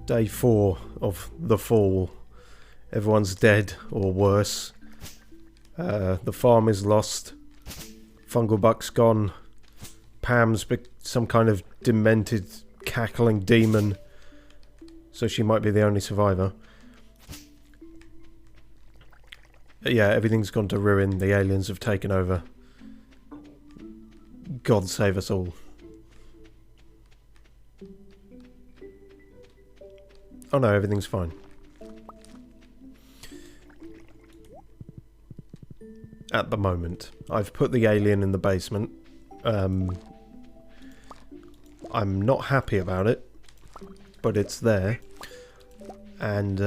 Day 4 of the fall. Everyone's dead, or worse. The farm is lost. Funglebuck's gone. Pam's some kind of demented, cackling demon. So she might be the only survivor. Yeah, everything's gone to ruin. The aliens have taken over. God save us all. Oh no, everything's fine. At the moment. I've put the alien in the basement. I'm not happy about it, but it's there. And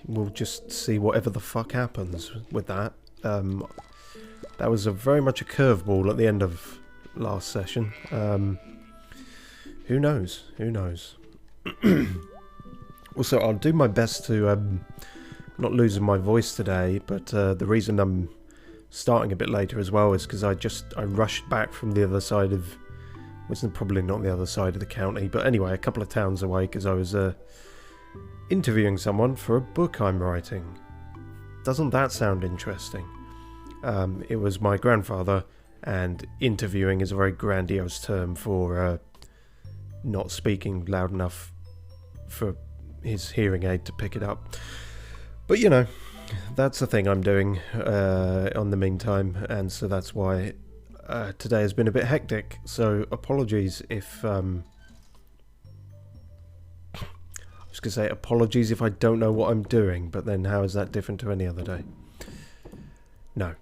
we'll just see whatever the fuck happens with that. That was very much a curveball at the end of last session. Who knows? Who knows? Also, I'll do my best to not losing my voice today, but the reason I'm starting a bit later as well is because I rushed back from the other side of, probably not the other side of the county, but anyway, a couple of towns away, because I was interviewing someone for a book I'm writing. Doesn't that sound interesting? It was my grandfather, and interviewing is a very grandiose term for not speaking loud enough for his hearing aid to pick it up. But you know, that's the thing I'm doing on the meantime, and so that's why today has been a bit hectic. So apologies if I was going to say apologies if I don't know what I'm doing, but then how is that different to any other day? No.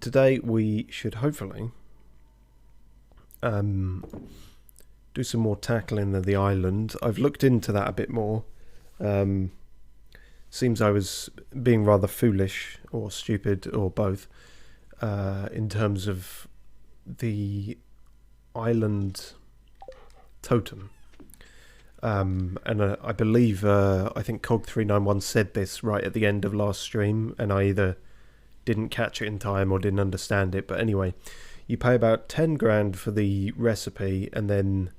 Today we should hopefully do some more tackling of the island. I've looked into that a bit more. Seems I was being rather foolish or stupid or both in terms of the island totem. And I believe, I think Cog391 said this right at the end of last stream, and I either didn't catch it in time or didn't understand it. But anyway, you pay about 10 grand for the recipe, and then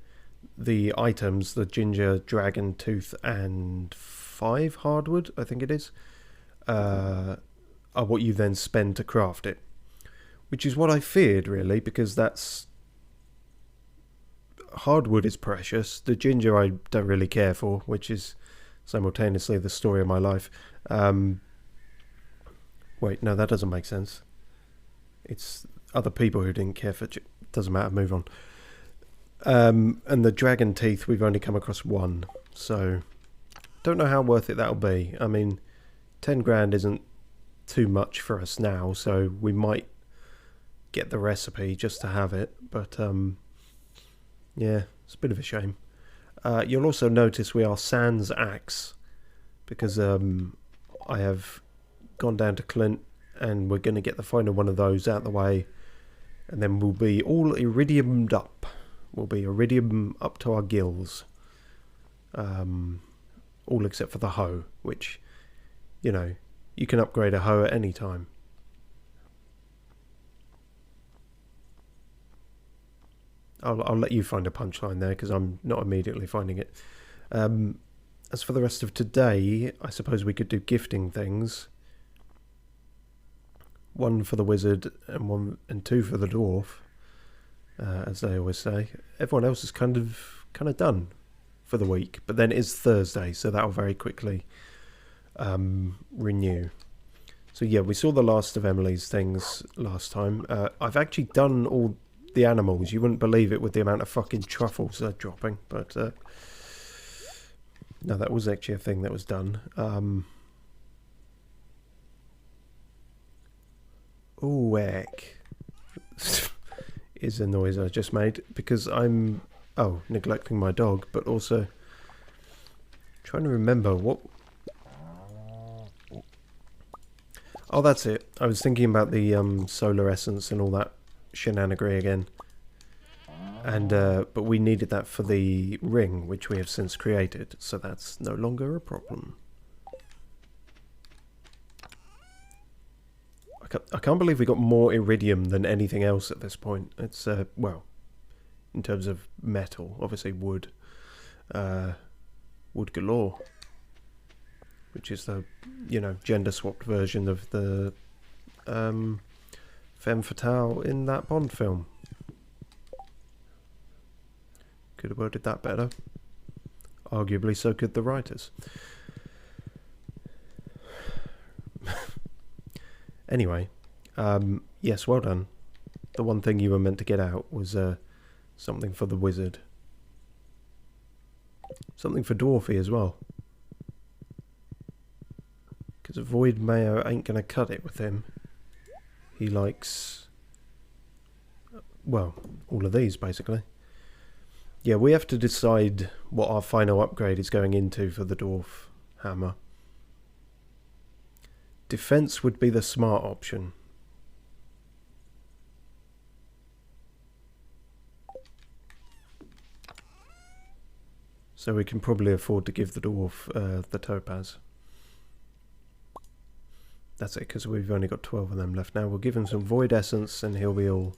the items, the ginger, dragon tooth, and 5 hardwood, I think it is, are what you then spend to craft it. Which is what I feared, really, because that's... hardwood is precious. The ginger I don't really care for, which is simultaneously the story of my life. Wait, no, that doesn't make sense. It's other people who didn't care for... doesn't matter, move on. And the dragon teeth, we've only come across one, so don't know how worth it that'll be. I mean, 10 grand isn't too much for us now, so we might get the recipe just to have it, but yeah, it's a bit of a shame. You'll also notice we are sans axe, because I have gone down to Clint, and we're going to get the final one of those out of the way, and then we'll be all iridiumed up. We'll be iridium up to our gills. All except for the hoe, which, you know, you can upgrade a hoe at any time. I'll let you find a punchline there, because I'm not immediately finding it. As for the rest of today, I suppose we could do gifting things. 1 for the wizard and 2 for the dwarf, as they always say. Everyone else is kind of done for the week, but then it is Thursday, so that'll very quickly renew. So yeah, we saw the last of Emily's things last time. I've actually done all the animals. You wouldn't believe it with the amount of fucking truffles they're dropping, but no, that was actually a thing that was done. Ooh, heck. Is the noise I just made, because I'm neglecting my dog, but also trying to remember what... Oh, that's it. I was thinking about the solar essence and all that shenanigans again, and but we needed that for the ring, which we have since created, so that's no longer a problem. I can't believe we got more iridium than anything else at this point. It's well, in terms of metal, obviously wood. Wood galore. Which is the, you know, gender-swapped version of the femme fatale in that Bond film. Could have worded that better. Arguably so could the writers. Anyway, yes, well done. The one thing you were meant to get out was something for the wizard. Something for Dwarfy as well. Because Void Mayo ain't going to cut it with him. He likes, well, all of these basically. Yeah, we have to decide what our final upgrade is going into for the dwarf hammer. Defense would be the smart option. So we can probably afford to give the dwarf the topaz. That's it, because we've only got 12 of them left now. We'll give him some void essence and he'll be all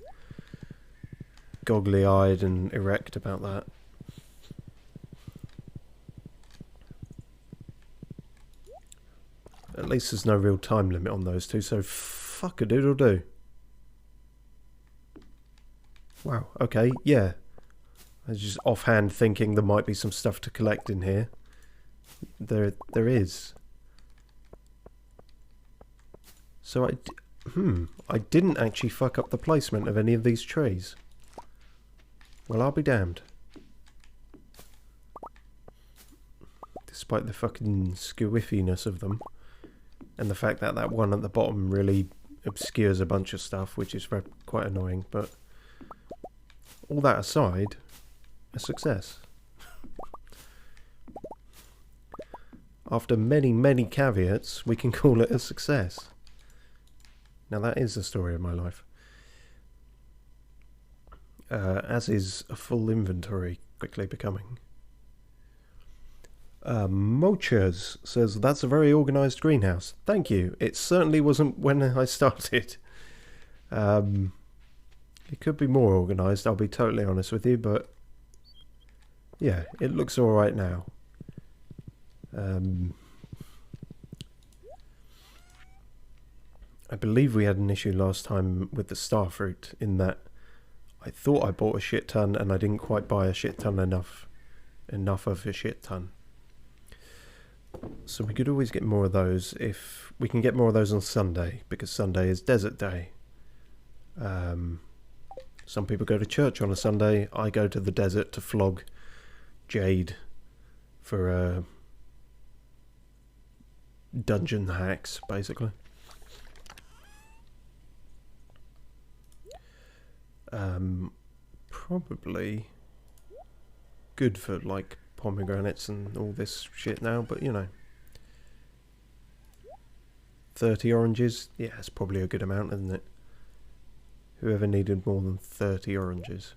goggly-eyed and erect about that. At least there's no real time limit on those two, so fuck-a-doodle-doo. Wow, okay, yeah. I was just offhand thinking there might be some stuff to collect in here. There is. So I didn't actually fuck up the placement of any of these trees. Well, I'll be damned. Despite the fucking squiffiness of them. And the fact that that one at the bottom really obscures a bunch of stuff, which is quite annoying. But all that aside, a success. After many, many caveats, we can call it a success. Now that is the story of my life. As is a full inventory quickly becoming. Mochers says, that's a very organised greenhouse. Thank you. It certainly wasn't when I started. It could be more organised, I'll be totally honest with you, but yeah, it looks alright now. I believe we had an issue last time with the starfruit in that I thought I bought a shit ton and I didn't quite buy a shit ton enough of a shit ton. So we could always get more of those if we can get more of those on Sunday, because Sunday is desert day. Some people go to church on a Sunday. I go to the desert to flog Jade for dungeon hacks, basically. Probably good for like pomegranates and all this shit now, but you know, 30 oranges, yeah, it's probably a good amount, isn't it? Whoever needed more than 30 oranges,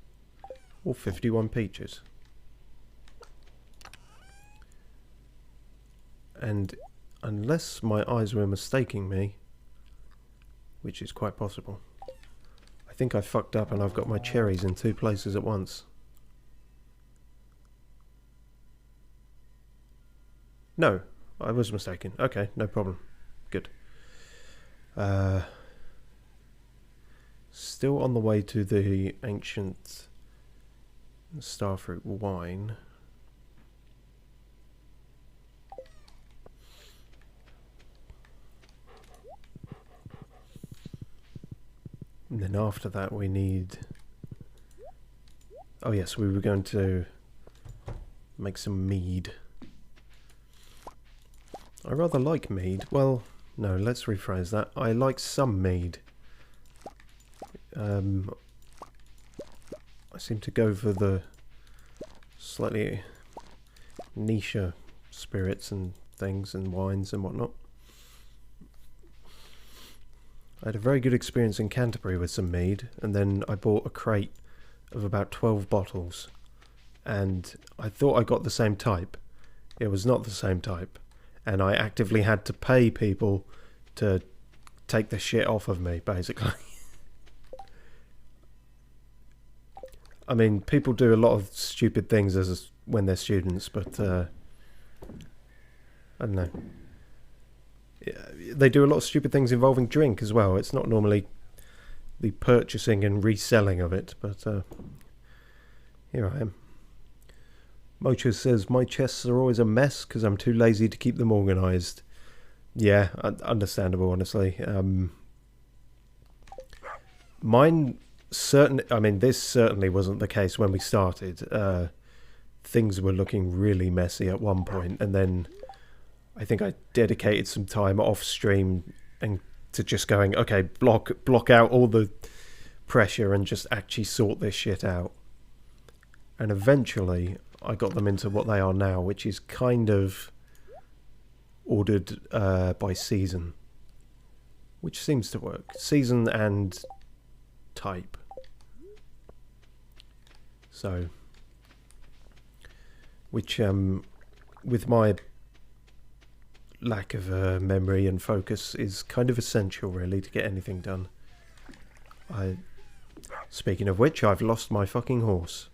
or 51 peaches. And unless my eyes were mistaking me, which is quite possible, I think I fucked up and I've got my cherries in two places at once. No, I was mistaken. Okay, no problem. Good. Still on the way to the ancient starfruit wine. And then after that we need... Oh yes, we were going to make some mead. I rather like mead. Well, no, let's rephrase that. I like some mead. I seem to go for the slightly niche spirits and things and wines and whatnot. I had a very good experience in Canterbury with some mead, and then I bought a crate of about 12 bottles, and I thought I got the same type. It was not the same type, and I actively had to pay people to take the shit off of me, basically. I mean, people do a lot of stupid things when they're students, but I don't know. They do a lot of stupid things involving drink as well. It's not normally the purchasing and reselling of it, but here I am. Mocha says, my chests are always a mess because I'm too lazy to keep them organised. Yeah, understandable, honestly. Mine this certainly wasn't the case when we started. Things were looking really messy at one point, and then I think I dedicated some time off stream and to just going, okay, block out all the pressure and just actually sort this shit out. And eventually I got them into what they are now, which is kind of ordered by season, which seems to work. Season and type. So, which with my lack of memory and focus is kind of essential, really, to get anything done. Speaking of which, I've lost my fucking horse.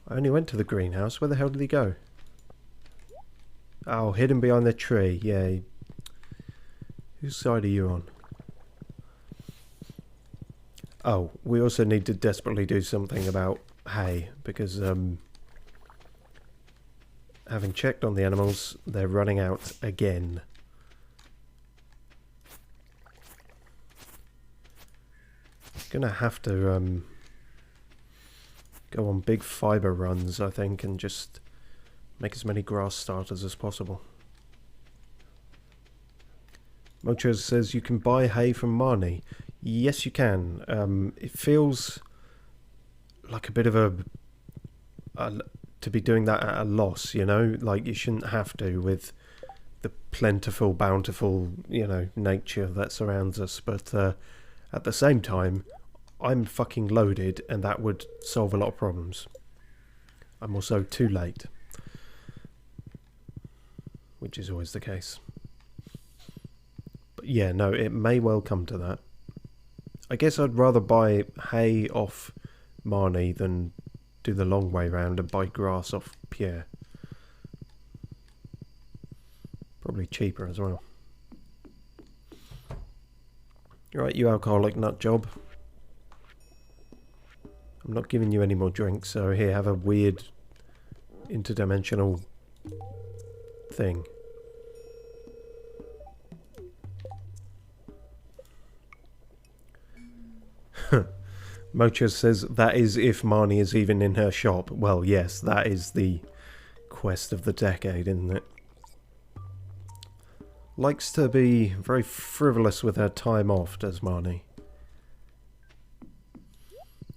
I only went to the greenhouse. Where the hell did he go? Oh, hidden behind the tree. Yeah. Whose side are you on? Oh, we also need to desperately do something about hay, because having checked on the animals, they're running out again. Gonna have to go on big fibre runs, I think, and just make as many grass starters as possible. Mocho says you can buy hay from Marnie. Yes, you can. It feels like a bit of a to be doing that at a loss, you know? Like, you shouldn't have to with the plentiful, bountiful, you know, nature that surrounds us. But at the same time, I'm fucking loaded, and that would solve a lot of problems. I'm also too late, which is always the case. But yeah, no, it may well come to that. I guess I'd rather buy hay off Marnie than do the long way round and buy grass off Pierre. Probably cheaper as well. Right, you alcoholic nut job. I'm not giving you any more drinks, so here, have a weird interdimensional thing. Mocha says, that is if Marnie is even in her shop. Well, yes, that is the quest of the decade, isn't it? Likes to be very frivolous with her time off, does Marnie?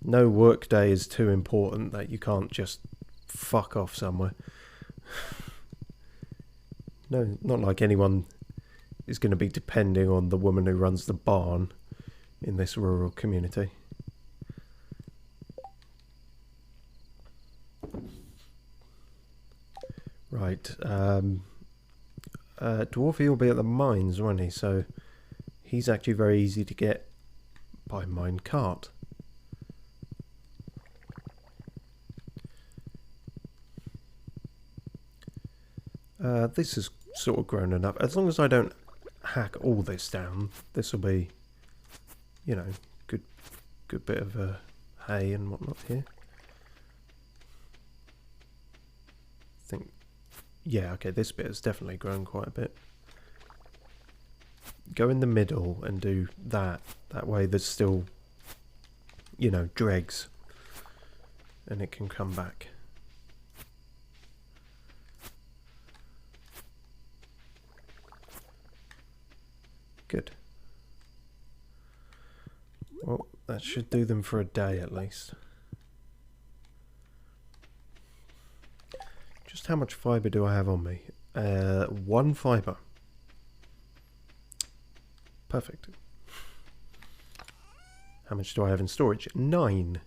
No work day is too important that you can't just fuck off somewhere. No, not like anyone is going to be depending on the woman who runs the barn in this rural community. Right, Dwarfy will be at the mines, won't he? So he's actually very easy to get by mine cart. This is sort of grown enough. As long as I don't hack all this down, this will be, you know, good bit of hay and whatnot here. I think, yeah, okay, this bit has definitely grown quite a bit. Go in the middle and do that. That way there's still, you know, dregs. And it can come back. Good. Well, that should do them for a day at least. Just how much fibre do I have on me? 1 fibre. Perfect. How much do I have in storage? 9.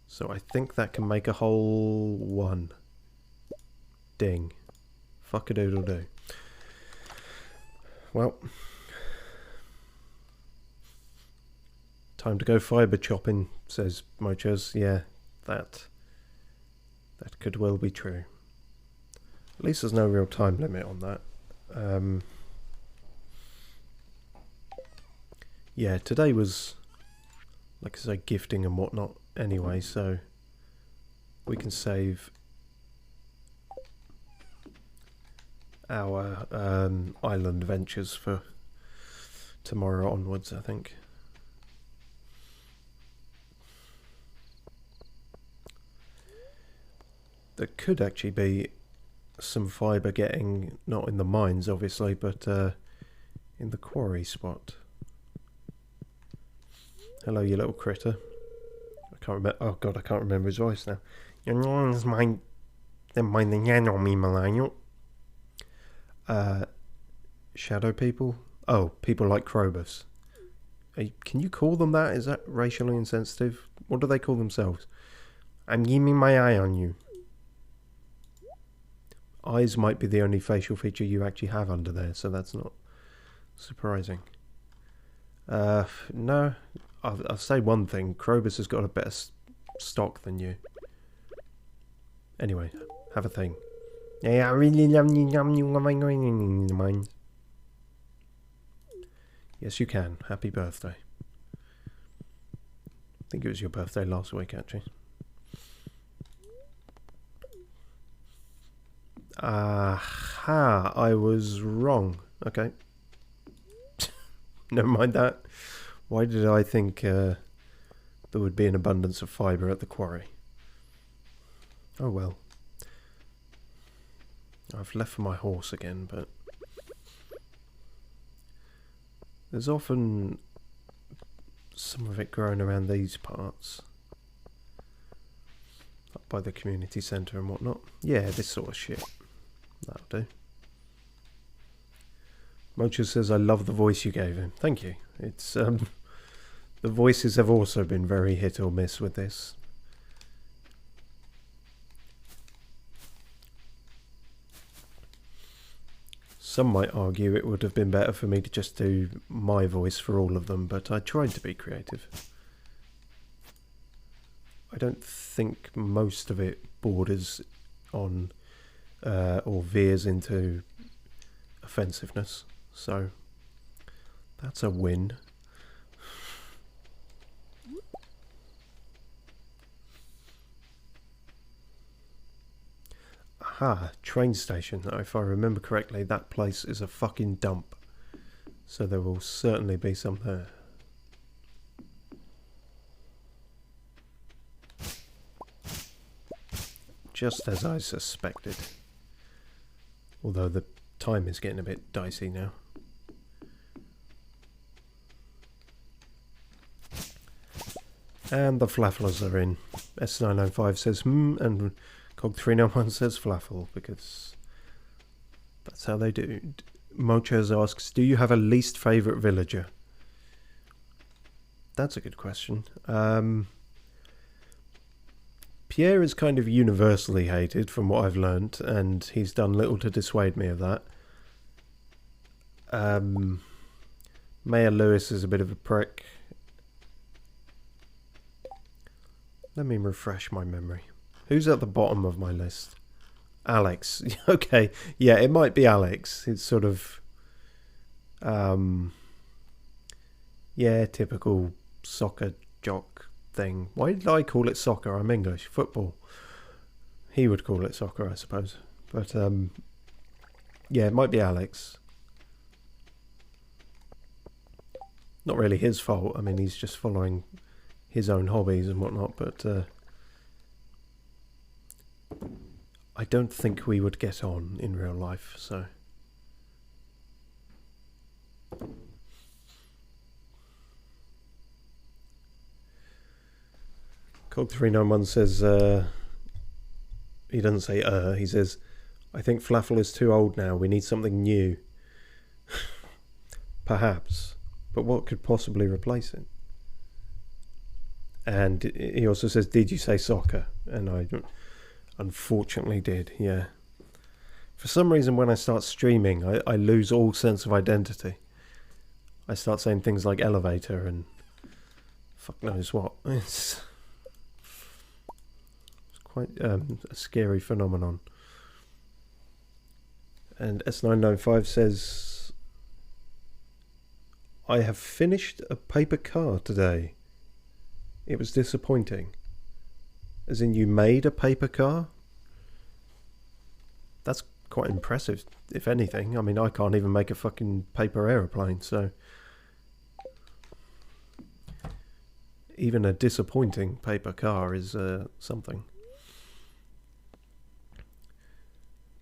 So I think that can make a whole 1. Ding. Fuck-a-doodle-doo. Well, time to go fibre chopping, says Mochos. Yeah, that could well be true. At least there's no real time limit on that. Yeah, today was, like I say, gifting and whatnot anyway, so we can save our island ventures for tomorrow onwards, I think. There could actually be some fibre getting, not in the mines obviously, but in the quarry spot. Hello, you little critter. I can't remember. Oh god, I can't remember his voice now. Your name's mine. Then mine the yano me malanyo. Shadow people? Oh, people like Krobus. Can you call them that? Is that racially insensitive? What do they call themselves? I'm keeping my eye on you. Eyes might be the only facial feature you actually have under there, so that's not surprising. No. I'll say one thing. Krobus has got a better stock than you. Anyway, have a thing. Yeah, I really love you. Mine. Yes, you can. Happy birthday. I think it was your birthday last week, actually. Aha, I was wrong. Okay. Never mind that. Why did I think there would be an abundance of fibre at the quarry? Oh well. I've left for my horse again, but there's often some of it growing around these parts. Up by the community centre and whatnot. Yeah, this sort of shit. That'll do. Mocha says, I love the voice you gave him. Thank you. It's, the voices have also been very hit or miss with this. Some might argue it would have been better for me to just do my voice for all of them, but I tried to be creative. I don't think most of it borders on or veers into offensiveness, so that's a win. Aha, train station. If I remember correctly, that place is a fucking dump, so there will certainly be some there. Just as I suspected. Although the time is getting a bit dicey now. And the flafflers are in. S905 says and Cog391 says flaffle, because that's how they do. Mochers asks, do you have a least favourite villager? That's a good question. Pierre is kind of universally hated from what I've learnt, and he's done little to dissuade me of that. Mayor Lewis is a bit of a prick. Let me refresh my memory. Who's at the bottom of my list? Alex. Okay, yeah, it might be Alex. It's sort of, yeah, typical soccer jock thing. Why did I call it soccer? I'm English. Football. He would call it soccer, I suppose. But, yeah, it might be Alex. Not really his fault. I mean, he's just following his own hobbies and whatnot, but I don't think we would get on in real life, so. Cog391 says, he doesn't say he says, I think Flaffle is too old now, we need something new. Perhaps, but what could possibly replace it? And he also says, did you say soccer? And I unfortunately did, yeah. For some reason when I start streaming, I lose all sense of identity. I start saying things like elevator and fuck knows what. It's quite a scary phenomenon. And S995 says, I have finished a paper car today. It was disappointing. As in, you made a paper car? That's quite impressive, if anything. I mean, I can't even make a fucking paper aeroplane, so... Even a disappointing paper car is something.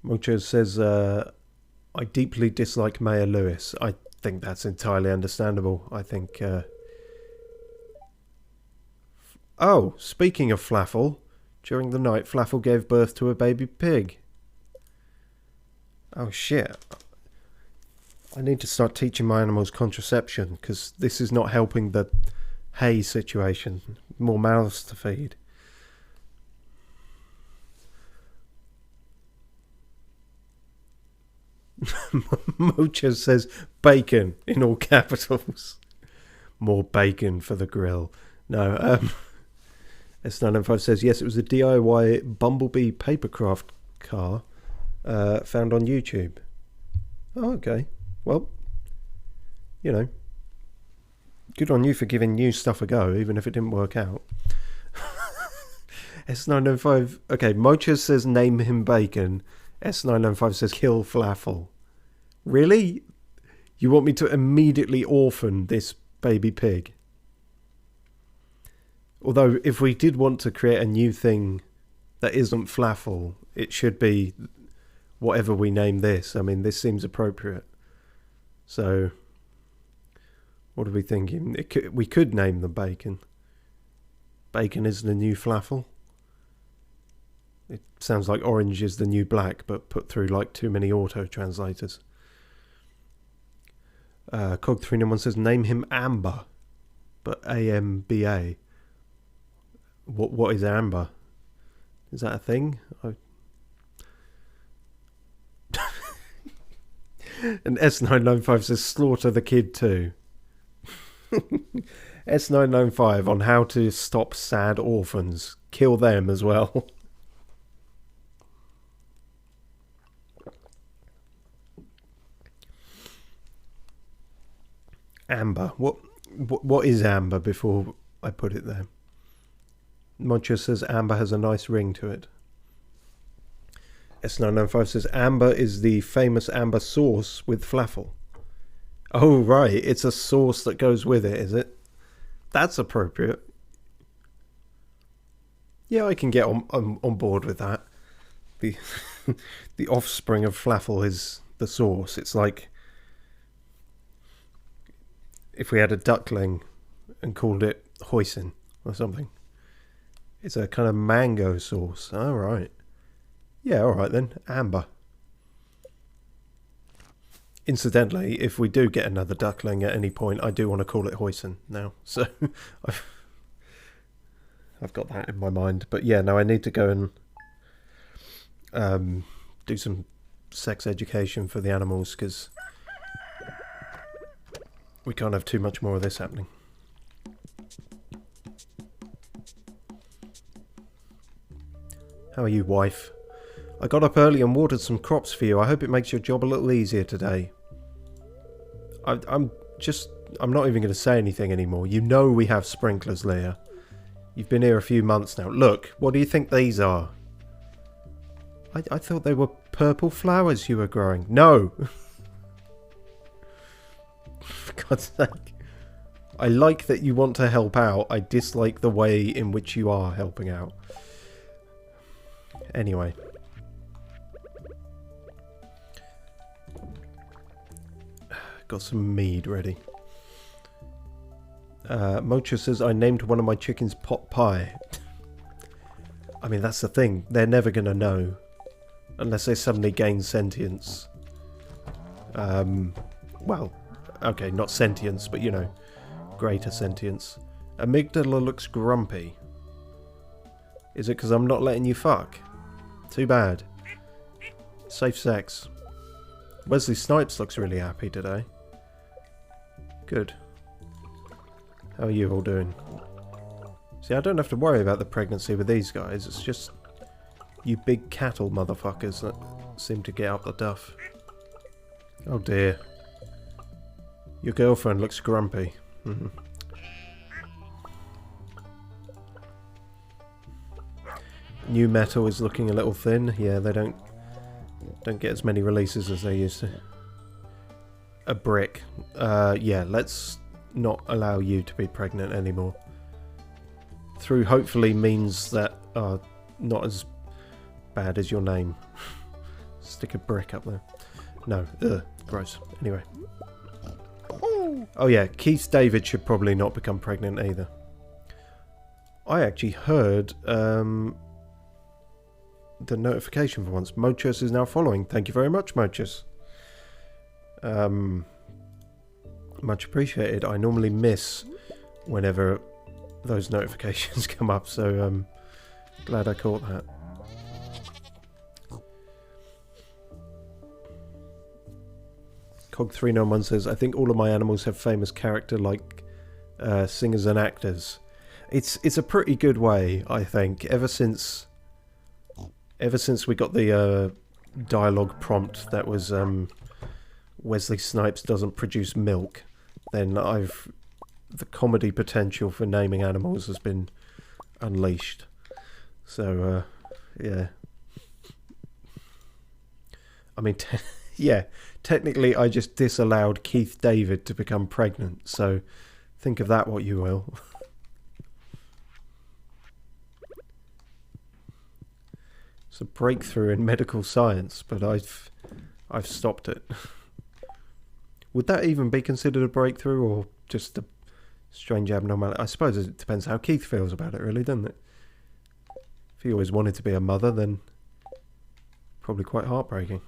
Mocho says, I deeply dislike Mayor Lewis. I think that's entirely understandable. I think... Oh, speaking of Flaffle, during the night Flaffle gave birth to a baby pig. Oh shit. I need to start teaching my animals contraception, because this is not helping the hay situation. More mouths to feed. Mocha says bacon in all capitals. More bacon for the grill. No, S905 says, yes, it was a DIY Bumblebee papercraft car found on YouTube. Oh, okay. Well, you know, good on you for giving new stuff a go, even if it didn't work out. S905, okay, Mocha says name him bacon. S905 says kill Flaffle. Really? You want me to immediately orphan this baby pig? Although, if we did want to create a new thing that isn't Flaffle, it should be whatever we name this. I mean, this seems appropriate. So, what are we thinking? We could name them Bacon. Bacon is the new Flaffle. It sounds like orange is the new black, but put through like too many auto translators. Cog391 says, name him Amber, but AMBA. What is Amber? Is that a thing? And S995 says, slaughter the kid too. S995 on how to stop sad orphans. Kill them as well. Amber. What is amber before I put it there? Moncha says amber has a nice ring to it. S995 says amber is the famous amber sauce with Flaffle. Oh right, it's a sauce that goes with it, is it? That's appropriate. Yeah, I can get on board with that. The the offspring of Flaffle is the sauce. It's like if we had a duckling and called it hoisin or something. It's a kind of mango sauce. All right. Yeah, all right then. Amber. Incidentally, if we do get another duckling at any point, I do want to call it hoisin now. So I've got that in my mind. But yeah, no, I need to go and do some sex education for the animals because we can't have too much more of this happening. How are you, wife? I got up early and watered some crops for you. I hope it makes your job a little easier today. I'm not even going to say anything anymore. You know we have sprinklers, Leah. You've been here a few months now. Look, what do you think these are? I thought they were purple flowers you were growing. No! For God's sake. I like that you want to help out. I dislike the way in which you are helping out. Anyway. Got some mead ready. Mocha says, I named one of my chickens Pot Pie. I mean, that's the thing. They're never going to know. Unless they suddenly gain sentience. Well, okay, not sentience, but you know, greater sentience. Amygdala looks grumpy. Is it because I'm not letting you fuck? Too bad. Safe sex. Wesley Snipes looks really happy today. Good. How are you all doing? See, I don't have to worry about the pregnancy with these guys. It's just you big cattle motherfuckers that seem to get up the duff. Oh dear. Your girlfriend looks grumpy. New metal is looking a little thin. Yeah, they don't get as many releases as they used to. A brick. Yeah, let's not allow you to be pregnant anymore. Through hopefully means that are not as bad as your name. Stick a brick up there. No, gross. Anyway. Oh yeah, Keith David should probably not become pregnant either. I actually heard the notification for once. Mochus is now following. Thank you very much, Mochus. Much appreciated. I normally miss whenever those notifications come up, so glad I caught that. Cog391 says, I think all of my animals have famous character like singers and actors. It's a pretty good way, I think. Ever since we got the dialogue prompt that was Wesley Snipes doesn't produce milk, then the comedy potential for naming animals has been unleashed. So yeah. I mean, yeah, technically I just disallowed Keith David to become pregnant, so think of that what you will. It's a breakthrough in medical science, but I've stopped it. Would that even be considered a breakthrough, or just a strange abnormality? I suppose it depends how Keith feels about it, really, doesn't it? If he always wanted to be a mother, then probably quite heartbreaking.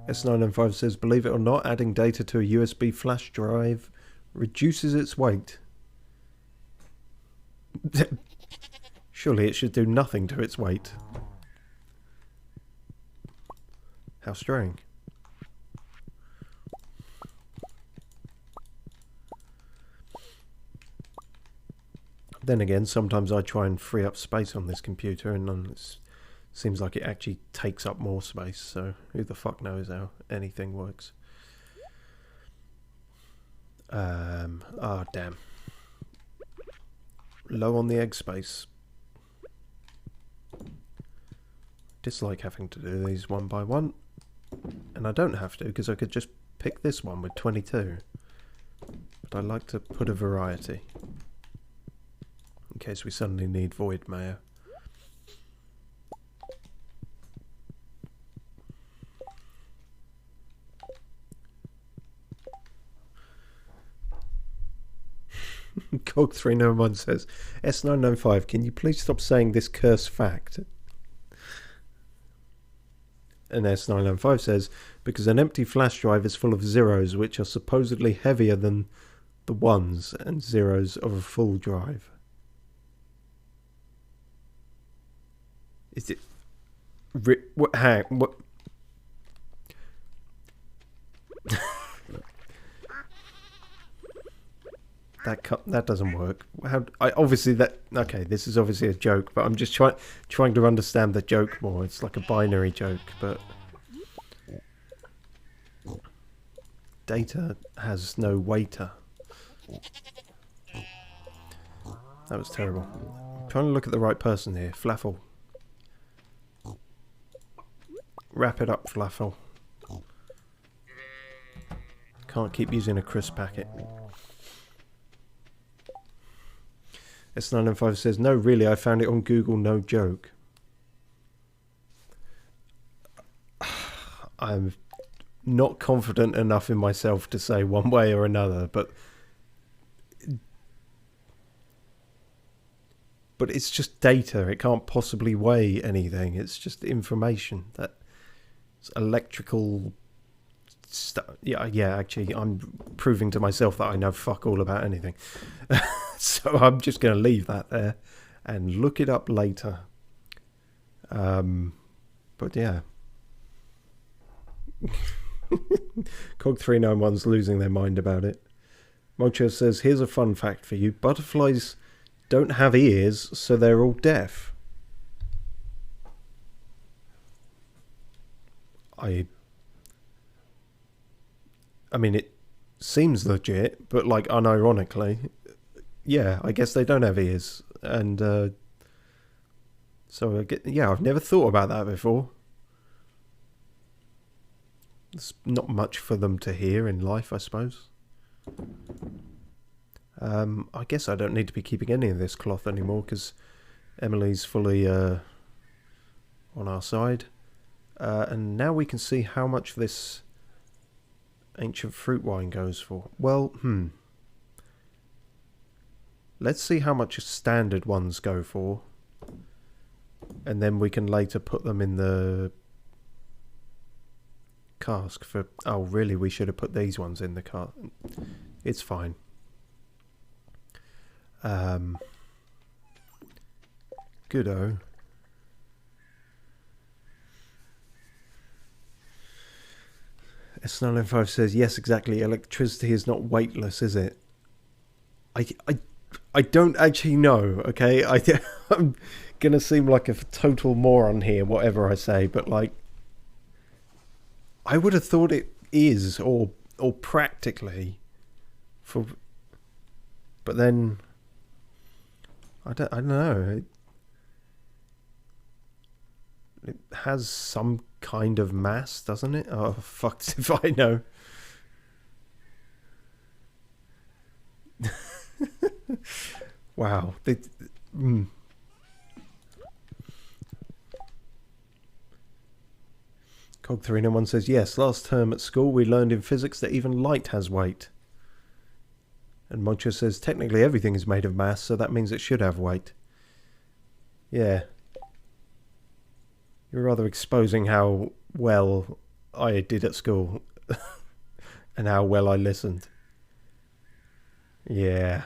S995 says, believe it or not, adding data to a USB flash drive reduces its weight. Surely it should do nothing to its weight. How strange. Then again, sometimes I try and free up space on this computer, and it seems like it actually takes up more space, so who the fuck knows how anything works. Oh, damn. Low on the egg space. Dislike having to do these one by one. And I don't have to, because I could just pick this one with 22. But I like to put a variety. In case we suddenly need void mayo. Cog391 says, S995, can you please stop saying this cursed fact? And S995 says, because an empty flash drive is full of zeros which are supposedly heavier than the ones and zeros of a full drive. Is it... what? Hang... What? That doesn't work. Obviously that... Okay, this is obviously a joke, but I'm just trying to understand the joke more. It's like a binary joke, but... Data has no waiter. That was terrible. I'm trying to look at the right person here. Flaffle. Wrap it up, Flaffle. Can't keep using a crisp packet. S905 says, no, really, I found it on Google, no joke. I'm not confident enough in myself to say one way or another, but it's just data. It can't possibly weigh anything. It's just information. It's electrical stuff. Yeah, actually, I'm proving to myself that I know fuck all about anything. So I'm just going to leave that there and look it up later. But yeah. Cog391's losing their mind about it. Mocho says, here's a fun fact for you. Butterflies don't have ears, so they're all deaf. I mean, it seems legit, but like unironically, yeah, I guess they don't have ears, and so I've never thought about that before. There's not much for them to hear in life, I suppose. I guess I don't need to be keeping any of this cloth anymore because Emily's fully on our side. And now we can see how much this ancient fruit wine goes for. Well, let's see how much standard ones go for. And then we can later put them in the cask for... Oh, really? We should have put these ones in the cask. It's fine. Good-o. S905 says, yes, exactly. Electricity is not weightless, is it? I don't actually know, okay? I'm going to seem like a total moron here, whatever I say, but like... I would have thought it is, or practically, for... But then... I don't know. It has some kind of mass, doesn't it? Oh, fuck if I know. Wow. Cog391 says, yes, last term at school we learned in physics that even light has weight. And Moncho says, technically everything is made of mass, so that means it should have weight. Yeah. You're rather exposing how well I did at school. And how well I listened. Yeah.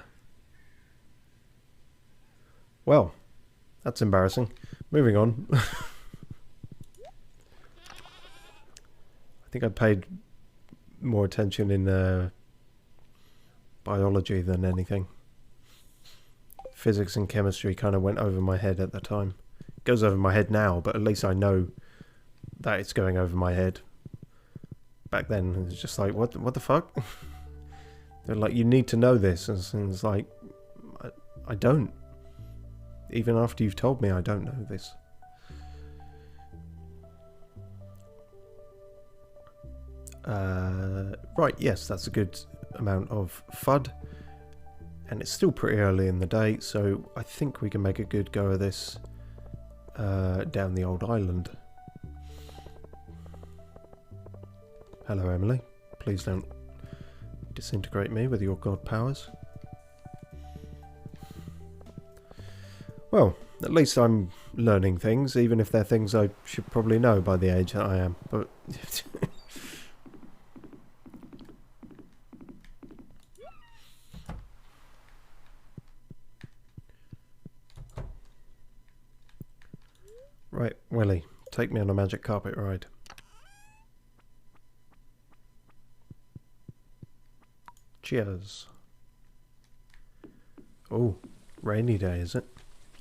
Well, that's embarrassing. Moving on. I think I paid more attention in biology than anything. Physics and chemistry kind of went over my head at the time. It goes over my head now, but at least I know that it's going over my head. Back then, it was just like, what the fuck? They're like, you need to know this. And it's like, I don't. Even after you've told me I don't know this. Right, yes, that's a good amount of FUD. And it's still pretty early in the day, so I think we can make a good go of this down the old island. Hello, Emily. Please don't disintegrate me with your god powers. Well, at least I'm learning things, even if they're things I should probably know by the age that I am. But right, Willie, take me on a magic carpet ride. Cheers. Oh, rainy day, is it?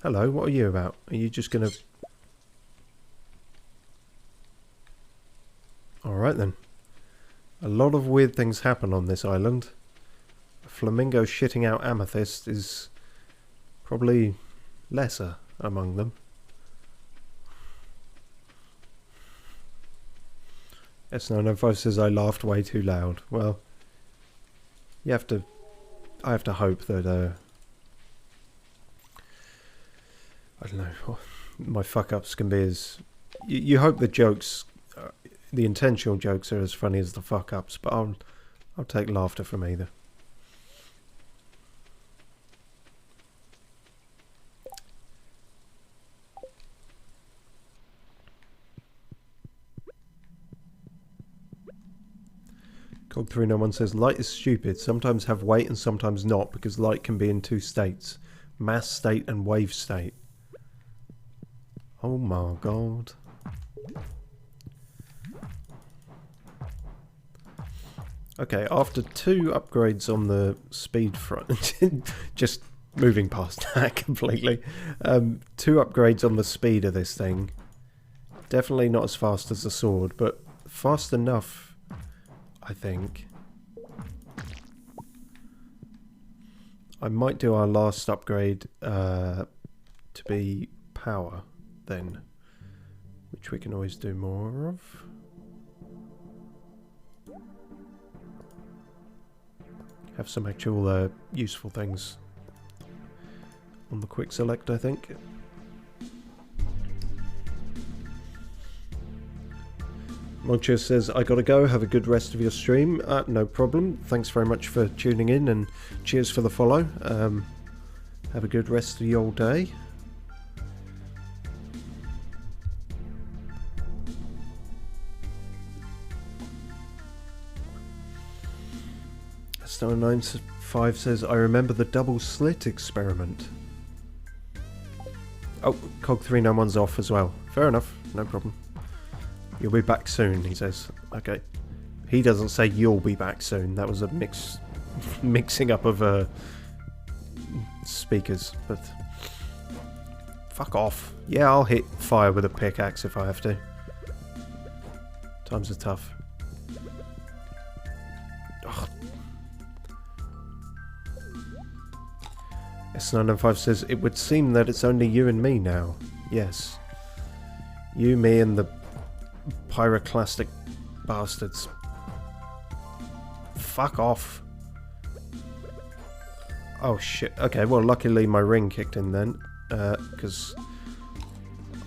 Hello, what are you about? Are you just gonna... Alright then. A lot of weird things happen on this island. A flamingo shitting out amethyst is probably lesser among them. S905 says I laughed way too loud. Well, I have to hope that I don't know, my fuck-ups can be as... You hope the jokes, the intentional jokes are as funny as the fuck-ups, but I'll take laughter from either. Cog391 says, light is stupid, sometimes have weight and sometimes not, because light can be in two states, mass state and wave state. Oh my god. Okay, after 2 upgrades on the speed front, just moving past that completely. 2 upgrades on the speed of this thing. Definitely not as fast as the sword, but fast enough, I think. I might do our last upgrade to be power then, which we can always do more of. Have some actual useful things on the quick select, I think. Moncho says, I gotta go, have a good rest of your stream. No problem. Thanks very much for tuning in and cheers for the follow. Have a good rest of your day. Star95 says, I remember the double slit experiment. Oh, Cog391's off as well. Fair enough, no problem. You'll be back soon, he says. Okay. He doesn't say you'll be back soon. That was a mixing up of speakers, but fuck off. Yeah, I'll hit fire with a pickaxe if I have to. Times are tough. Ugh. S905 says, it would seem that it's only you and me now. Yes. You, me, and the pyroclastic bastards. Fuck off. Oh shit. Okay, well luckily my ring kicked in then. Because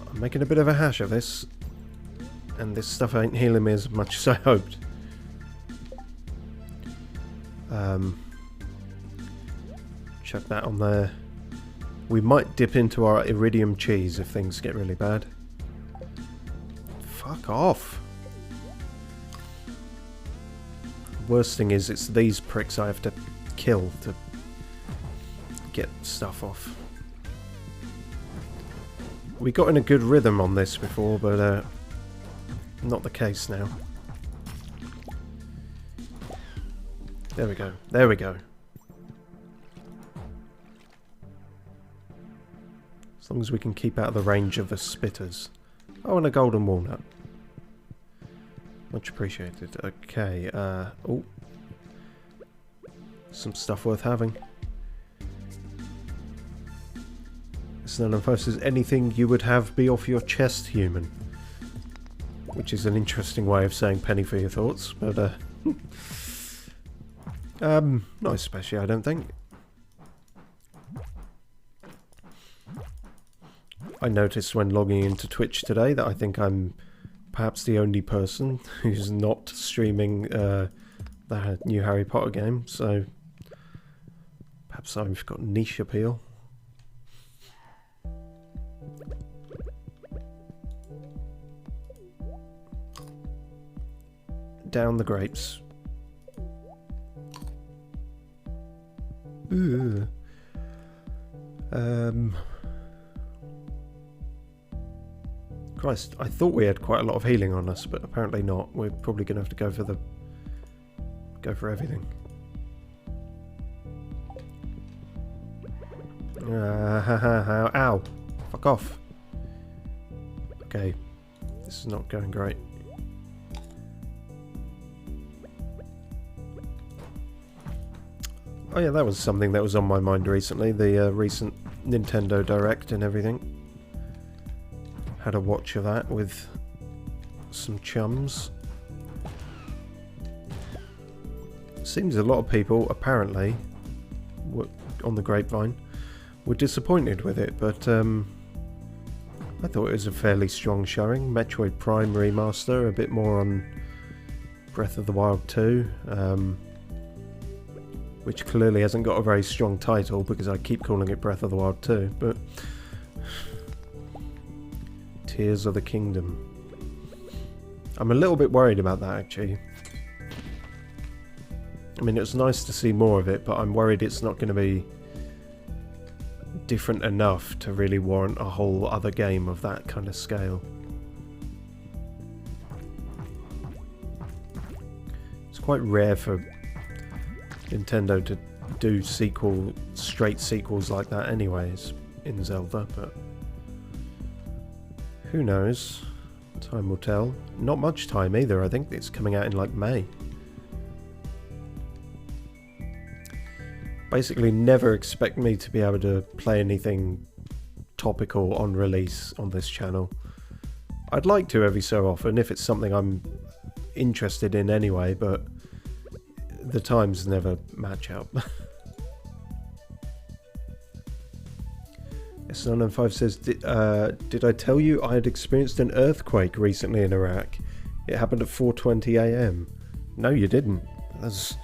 I'm making a bit of a hash of this. And this stuff ain't healing me as much as I hoped. Chuck that on there. We might dip into our iridium cheese if things get really bad. Fuck off. Worst thing is it's these pricks I have to kill to get stuff off. We got in a good rhythm on this before, but not the case now. There we go. There we go. As long as we can keep out of the range of the spitters. Oh, and a golden walnut. Much appreciated. Okay, oh. Some stuff worth having. Snowland5 says, anything you would have be off your chest, human. Which is an interesting way of saying penny for your thoughts, but not especially, I don't think. I noticed when logging into Twitch today that I think I'm perhaps the only person who's not streaming the new Harry Potter game, so perhaps I've got niche appeal. Down the grapes. Ooh. Christ, I thought we had quite a lot of healing on us, but apparently not. We're probably going to have to go for everything. Ow! Fuck off. Okay, this is not going great. Oh yeah, that was something that was on my mind recently, the recent Nintendo Direct and everything. Had a watch of that with some chums. Seems a lot of people, apparently, on the grapevine, were disappointed with it, but I thought it was a fairly strong showing. Metroid Prime Remaster, a bit more on Breath of the Wild 2, which clearly hasn't got a very strong title because I keep calling it Breath of the Wild 2, but Tears of the Kingdom. I'm a little bit worried about that, actually. I mean, it was nice to see more of it, but I'm worried it's not going to be different enough to really warrant a whole other game of that kind of scale. It's quite rare for Nintendo to do straight sequels like that anyways in Zelda, but who knows? Time will tell. Not much time either. I think it's coming out in like May. Basically, never expect me to be able to play anything topical on release on this channel. I'd like to every so often if it's something I'm interested in anyway, but the times never match up. S995 says, did I tell you I had experienced an earthquake recently in Iraq? It happened at 4:20 AM. No, you didn't. There's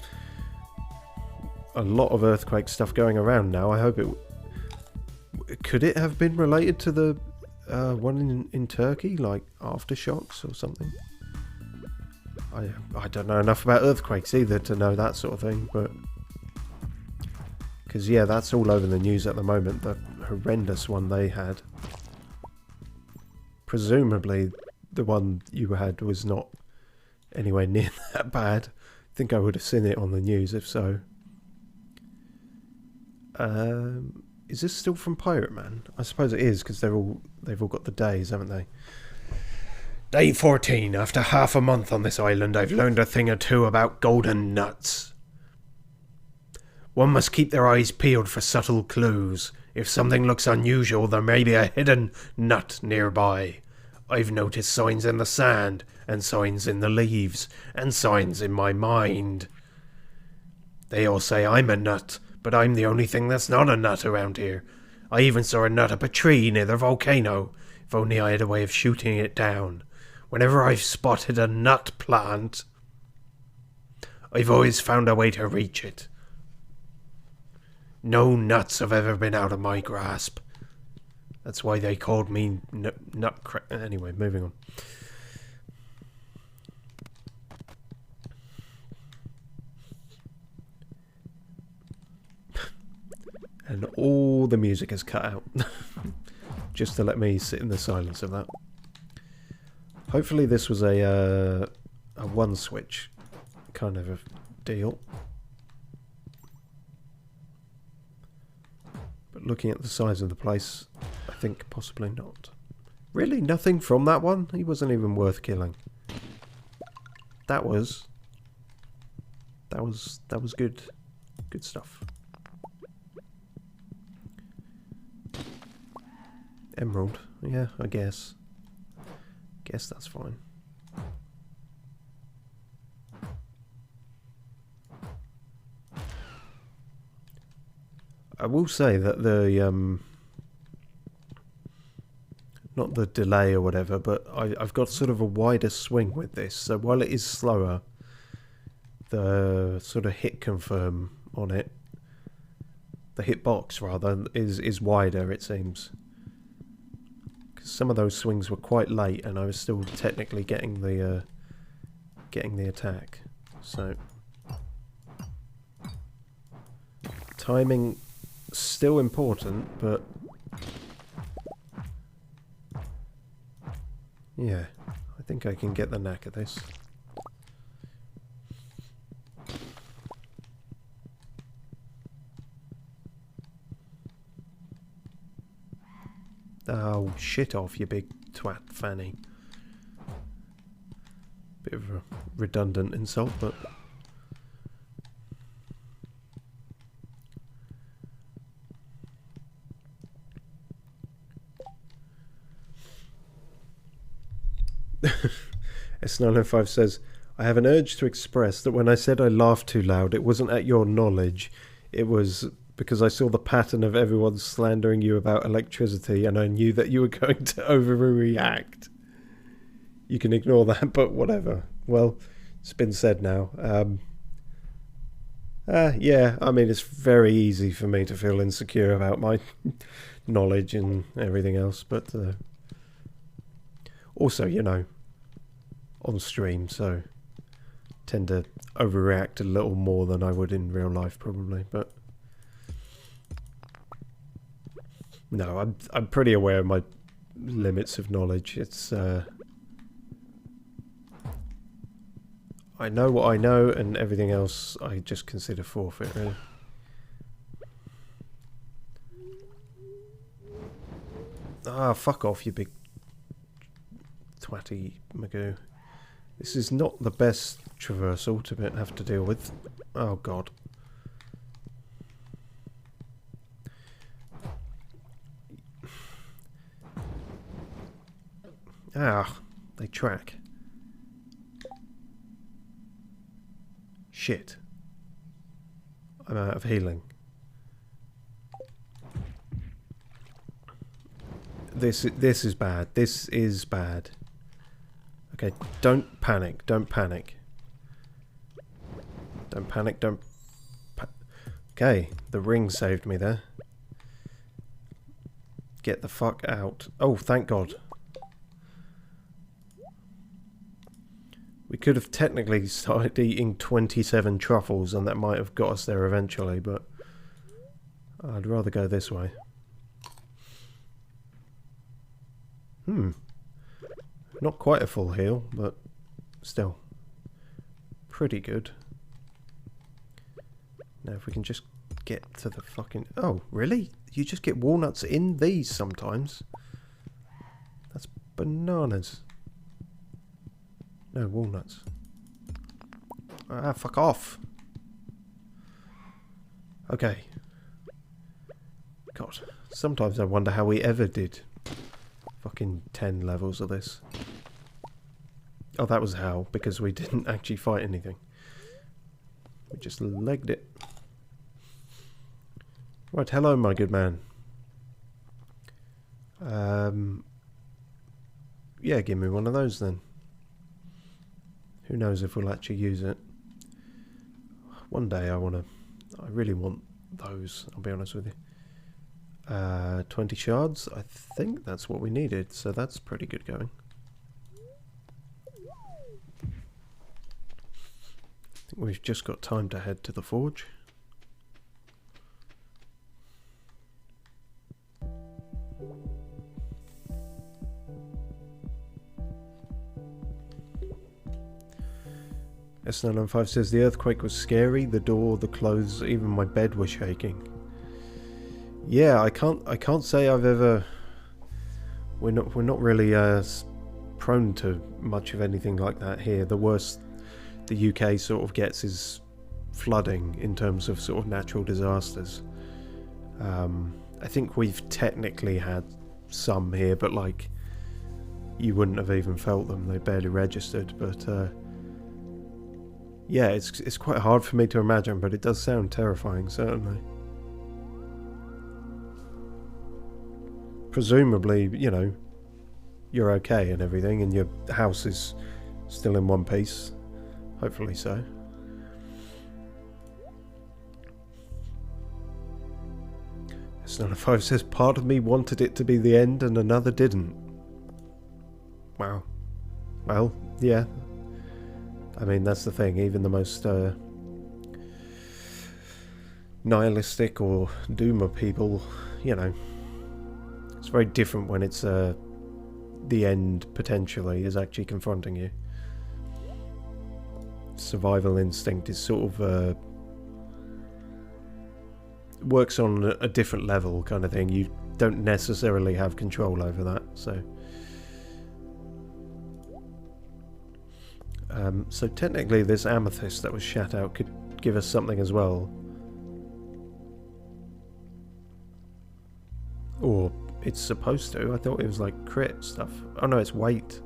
a lot of earthquake stuff going around now. I hope it... Could it have been related to the one in Turkey? Like aftershocks or something? I don't know enough about earthquakes either to know that sort of thing, but... Because, yeah, that's all over the news at the moment, the horrendous one they had. Presumably, the one you had was not anywhere near that bad. I think I would have seen it on the news if so. Is this still from Pirate Man? I suppose it is, because they've all got the days, haven't they? Day 14. After half a month on this island, I've learned a thing or two about golden nuts. One must keep their eyes peeled for subtle clues. If something looks unusual, there may be a hidden nut nearby. I've noticed signs in the sand, and signs in the leaves, and signs in my mind. They all say I'm a nut, but I'm the only thing that's not a nut around here. I even saw a nut up a tree near the volcano. If only I had a way of shooting it down. Whenever I've spotted a nut plant, I've always found a way to reach it. No nuts have ever been out of my grasp. That's why they called me Anyway, moving on. And all the music is cut out. Just to let me sit in the silence of that. Hopefully this was a one switch kind of a deal. But looking at the size of the place, I think possibly not. Really? Nothing from that one? He wasn't even worth killing. That was good. Good stuff. Emerald. Yeah, I guess. Guess that's fine. I will say that the not the delay or whatever, but I've got sort of a wider swing with this. So while it is slower, the sort of hit confirm on it, the hitbox rather, is wider, it seems. Because some of those swings were quite late, and I was still technically getting the attack. So timing still important, but yeah, I think I can get the knack of this. Oh, shit off, you big twat fanny. Bit of a redundant insult, but... S905 says, I have an urge to express that when I said I laughed too loud, it wasn't at your knowledge. It was because I saw the pattern of everyone slandering you about electricity, and I knew that you were going to overreact. You can ignore that, but whatever. Well, it's been said now. Yeah, I mean, it's very easy for me to feel insecure about my knowledge and everything else, but also, you know, on stream, so tend to overreact a little more than I would in real life, probably, but no, I'm pretty aware of my limits of knowledge. It's I know what I know, and everything else I just consider forfeit, really. Ah, fuck off, you big twatty magoo. This is not the best traversal to have to deal with. Oh god. Ah, they track. Shit. I'm out of healing. This is bad. This is bad. Okay, don't panic. Don't panic. Don't panic. Don't. Okay, the ring saved me there. Get the fuck out. Oh, thank God. We could have technically started eating 27 truffles and that might have got us there eventually, but I'd rather go this way. Not quite a full heal, but still pretty good. Now if we can just get to the fucking... Oh, really? You just get walnuts in these sometimes? That's bananas. No, walnuts. Ah, fuck off. Okay. God, sometimes I wonder how we ever did fucking 10 levels of this. Oh, that was how, because we didn't actually fight anything. We just legged it. Right, hello, my good man. Yeah, give me one of those then. Who knows if we'll actually use it. One day I really want those, I'll be honest with you. 20 shards, I think that's what we needed, so that's pretty good going. I think we've just got time to head to the forge. S995 says the earthquake was scary, the door, the clothes, even my bed was shaking. Yeah, I can't say I've ever... We're not really prone to much of anything like that here. The worst the UK sort of gets is flooding in terms of sort of natural disasters. I think we've technically had some here, but like you wouldn't have even felt them. They barely registered, but yeah, it's quite hard for me to imagine, but it does sound terrifying, certainly. Presumably, you know, you're okay and everything, and your house is still in one piece. Hopefully so. S95 says, part of me wanted it to be the end and another didn't. Wow. Well, yeah. I mean, that's the thing. Even the most nihilistic or doomer people, you know, it's very different when it's the end potentially is actually confronting you. Survival instinct is sort of works on a different level kind of thing. You don't necessarily have control over that, so so technically this amethyst that was shat out could give us something as well, or it's supposed to. I thought it was like crit stuff. Oh no, it's weight.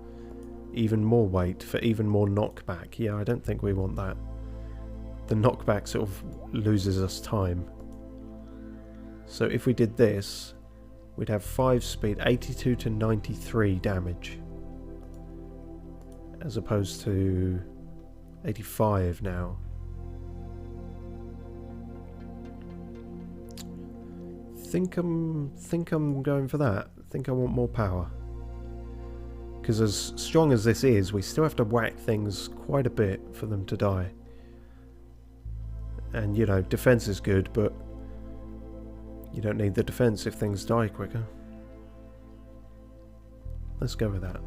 Even more weight for even more knockback. Yeah, I don't think we want that. The knockback sort of loses us time. So if we did this, we'd have 5 speed, 82 to 93 damage. As opposed to 85 now. Think I'm going for that. Think I want more power. Because as strong as this is, we still have to whack things quite a bit for them to die. And you know, defense is good, but you don't need the defense if things die quicker. Let's go with that.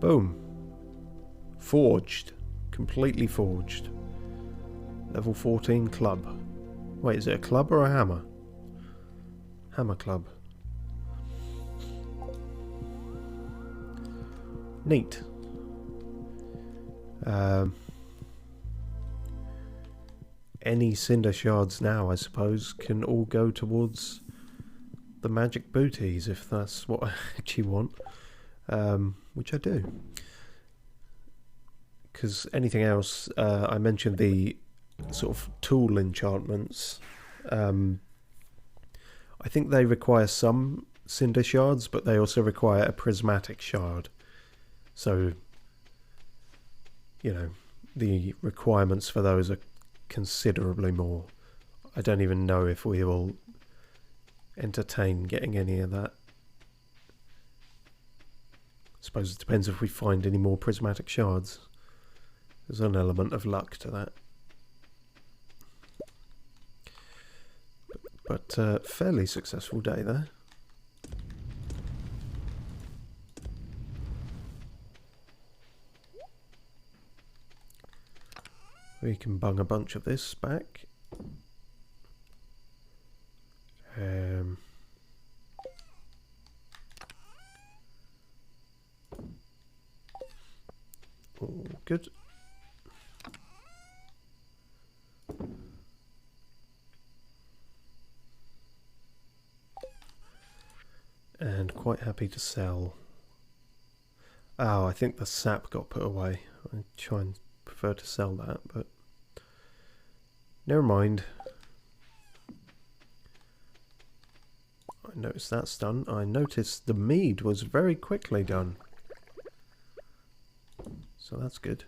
Boom. Forged. Completely forged. Level 14 club. Wait, is it a club or a hammer? Hammer Club. Neat. Any cinder shards now, I suppose, can all go towards the magic booties, if that's what I actually want. Which I do. Because anything else, I mentioned the sort of tool enchantments. I think they require some cinder shards, but they also require a prismatic shard. So, you know, the requirements for those are considerably more. I don't even know if we will entertain getting any of that. I suppose it depends if we find any more prismatic shards. There's an element of luck to that. But fairly successful day there. We can bung a bunch of this back. All good. And quite happy to sell. Oh, I think the sap got put away. I try and prefer to sell that, but never mind. I noticed that's done. I noticed the mead was very quickly done. So that's good.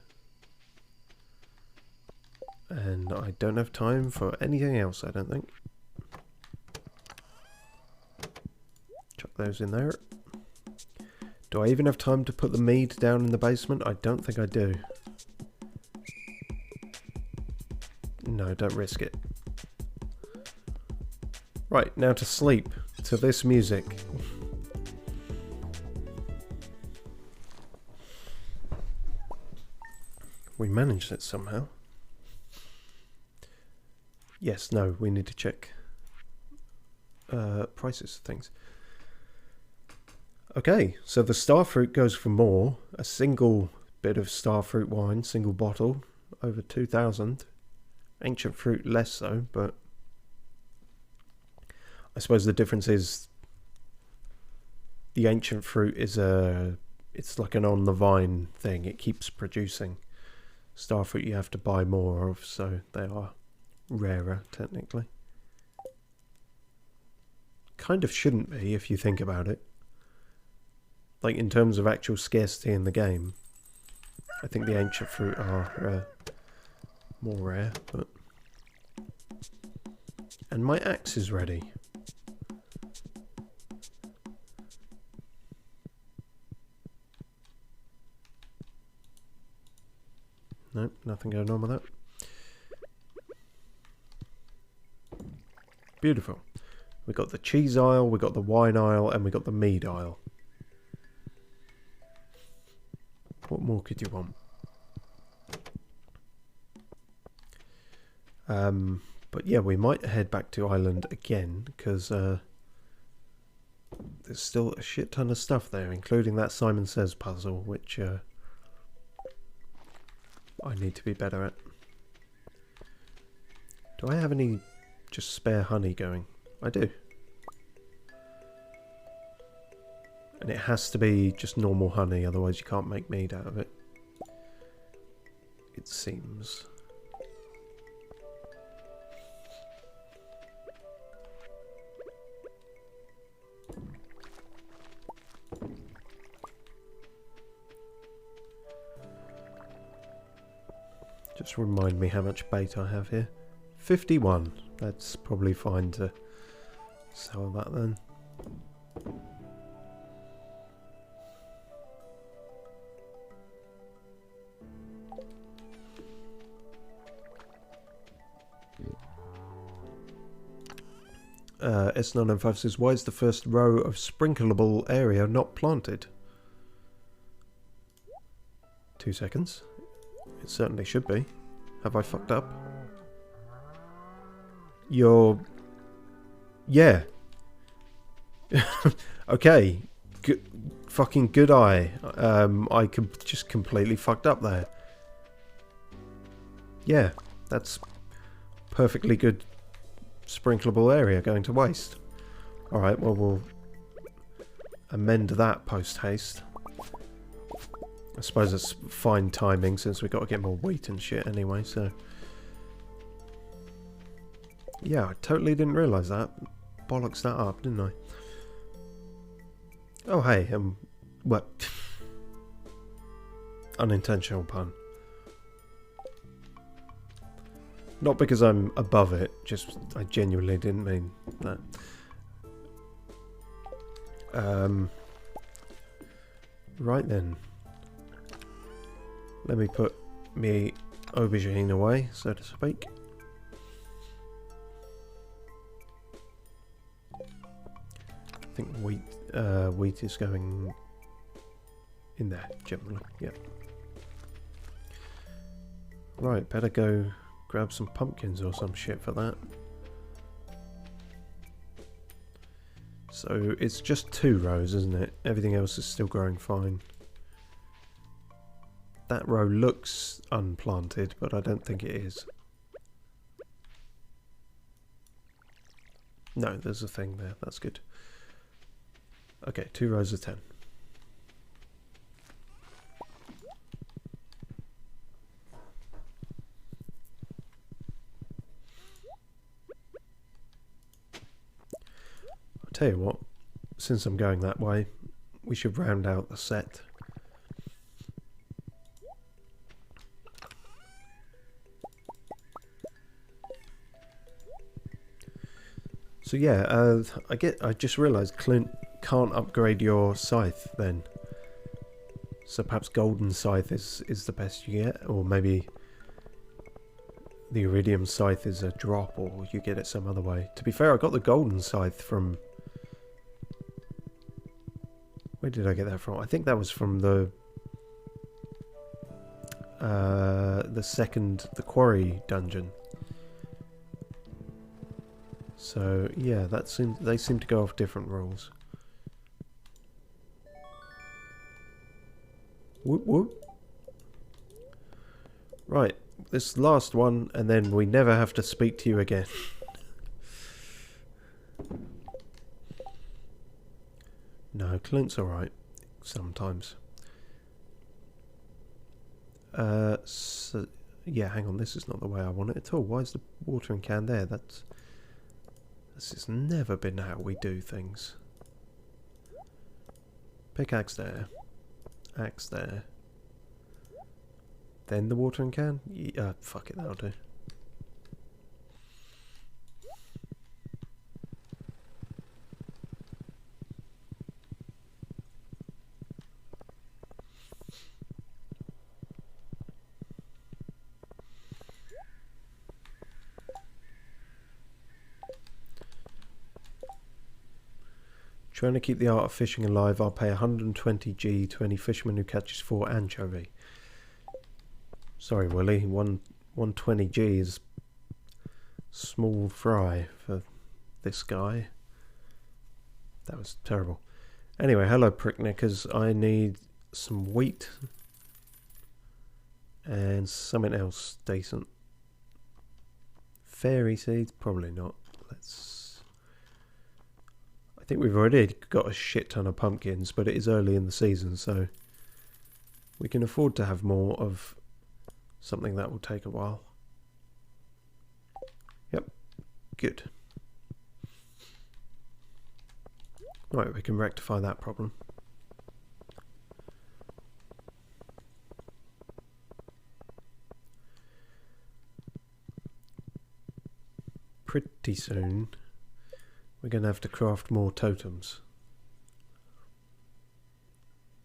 And I don't have time for anything else, I don't think. Chuck those in there. Do I even have time to put the mead down in the basement? I don't think I do. No, don't risk it. Right, now to sleep. To this music. We managed it somehow. Yes, no, we need to check prices of things. Okay, so the starfruit goes for more. A single bit of starfruit wine, single bottle, over 2,000. Ancient fruit less so, but I suppose the difference is the ancient fruit is it's like an on the vine thing. It keeps producing. Starfruit you have to buy more of, so they are rarer technically. Kind of shouldn't be if you think about it. Like in terms of actual scarcity in the game, I think the ancient fruit are more rare, but... And my axe is ready. Nope, nothing going on with that. Beautiful. We got the cheese aisle, we got the wine aisle, and we got the mead aisle. What more could you want? But yeah, we might head back to Island again, because there's still a shit ton of stuff there, including that Simon Says puzzle, which I need to be better at. Do I have any just spare honey going? I do. And it has to be just normal honey, otherwise you can't make mead out of it. It seems. Just remind me how much bait I have here. 51. That's probably fine to sell that then. S995 says, why is the first row of sprinkleable area not planted? 2 seconds. It certainly should be. Have I fucked up? Yeah. Okay. Good, fucking good eye. I just completely fucked up there. Yeah, that's perfectly good sprinkleable area going to waste. Alright, well, we'll amend that post-haste. I suppose it's fine timing since we've got to get more wheat and shit anyway, so... Yeah, I totally didn't realise that. Bollocks that up, didn't I? Oh, hey, what? Unintentional pun. Not because I'm above it, just I genuinely didn't mean that. Right then. Let me put me aubergine away, so to speak. I think wheat is going in there, generally, yeah. Right, better go grab some pumpkins or some shit for that. So it's just 2 rows, isn't it? Everything else is still growing fine. That row looks unplanted, but I don't think it is. No, there's a thing there, that's good. Okay, 2 rows of 10. I'll tell you what, since I'm going that way, we should round out the set. So yeah, I just realised Clint can't upgrade your scythe then. So perhaps golden scythe is the best you get, or maybe the iridium scythe is a drop, or you get it some other way. To be fair, I got the golden scythe from... Where did I get that from? I think that was from the quarry dungeon. So yeah, they seem to go off different rules. Whoop whoop. Right, this last one, and then we never have to speak to you again. No, Clint's alright. Sometimes. So, yeah, hang on, this is not the way I want it at all. Why is the watering can there? This has never been how we do things. Pickaxe there. Axe there. Then the watering can? Yeah, fuck it, that'll do. Trying to keep the art of fishing alive, I'll pay 120G to any fisherman who catches 4 anchovy. Sorry, Willie, 120G is small fry for this guy. That was terrible. Anyway, hello pricknickers. I need some wheat and something else decent. Fairy seeds? Probably not. I think we've already got a shit ton of pumpkins, but it is early in the season, so we can afford to have more of something that will take a while. Yep, good. Right, we can rectify that problem. Pretty soon we're going to have to craft more totems.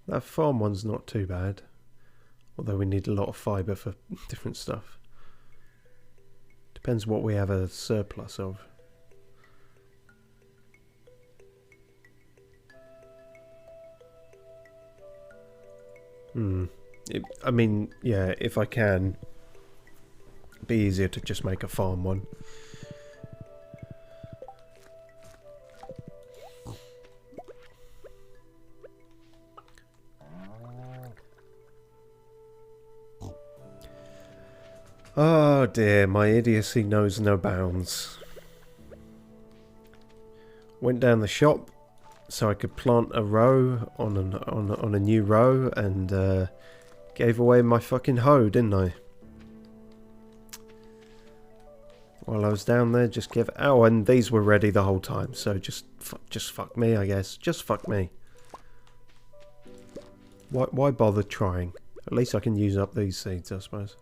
That farm one's not too bad, although we need a lot of fibre for different stuff. Depends what we have a surplus of. I mean, yeah, if I can, it'd be easier to just make a farm one. Oh dear, my idiocy knows no bounds. Went down the shop so I could plant a row on a new row, and gave away my fucking hoe, didn't I? While I was down there, just give... Oh, and these were ready the whole time, so just fuck me, I guess. Just fuck me. Why bother trying? At least I can use up these seeds, I suppose.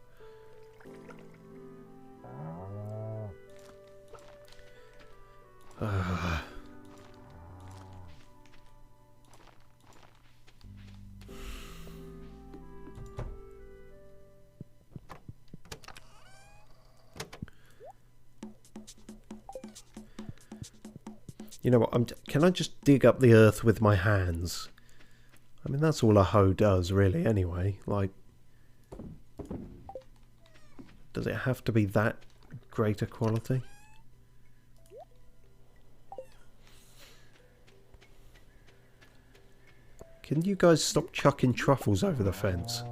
You know what? Can I just dig up the earth with my hands? I mean, that's all a hoe does, really, anyway. Like, does it have to be that greater quality? Can you guys stop chucking truffles over the fence?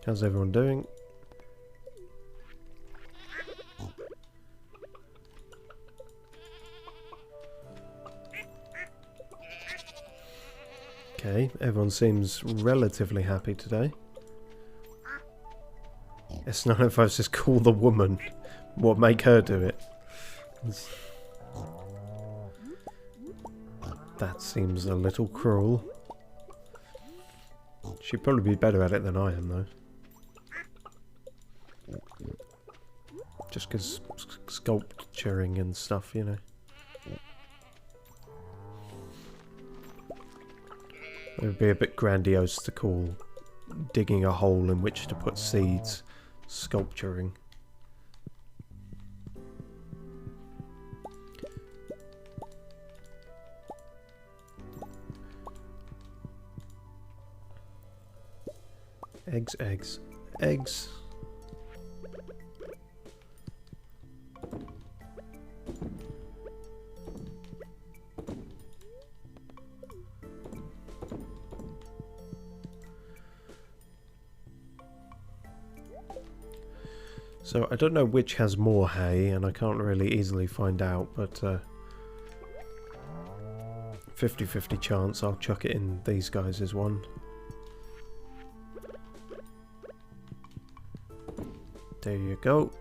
How's everyone doing? Okay, everyone seems relatively happy today. It's not if I just call the woman. What, make her do it? That seems a little cruel. She'd probably be better at it than I am, though. Just because sculpturing and stuff, you know. It would be a bit grandiose to call digging a hole in which to put seeds sculpturing. Eggs, eggs, eggs. So I don't know which has more hay, and I can't really easily find out, but 50-50 chance I'll chuck it in these guys as one. There you go.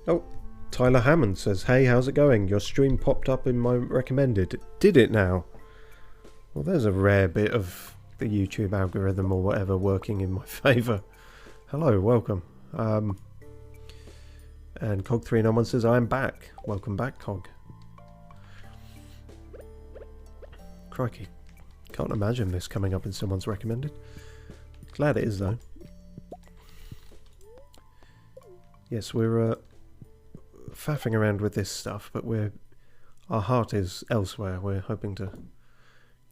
Oh, Tyler Hammond says, "Hey, how's it going? Your stream popped up in my recommended. Did it now? Well, there's a rare bit of the YouTube algorithm or whatever working in my favour. Hello, welcome." And Cog391 says, "I am back." Welcome back, Cog. Crikey. Can't imagine this coming up in someone's recommended. Glad it is, though. Yes, we're faffing around with this stuff, but our heart is elsewhere. We're hoping to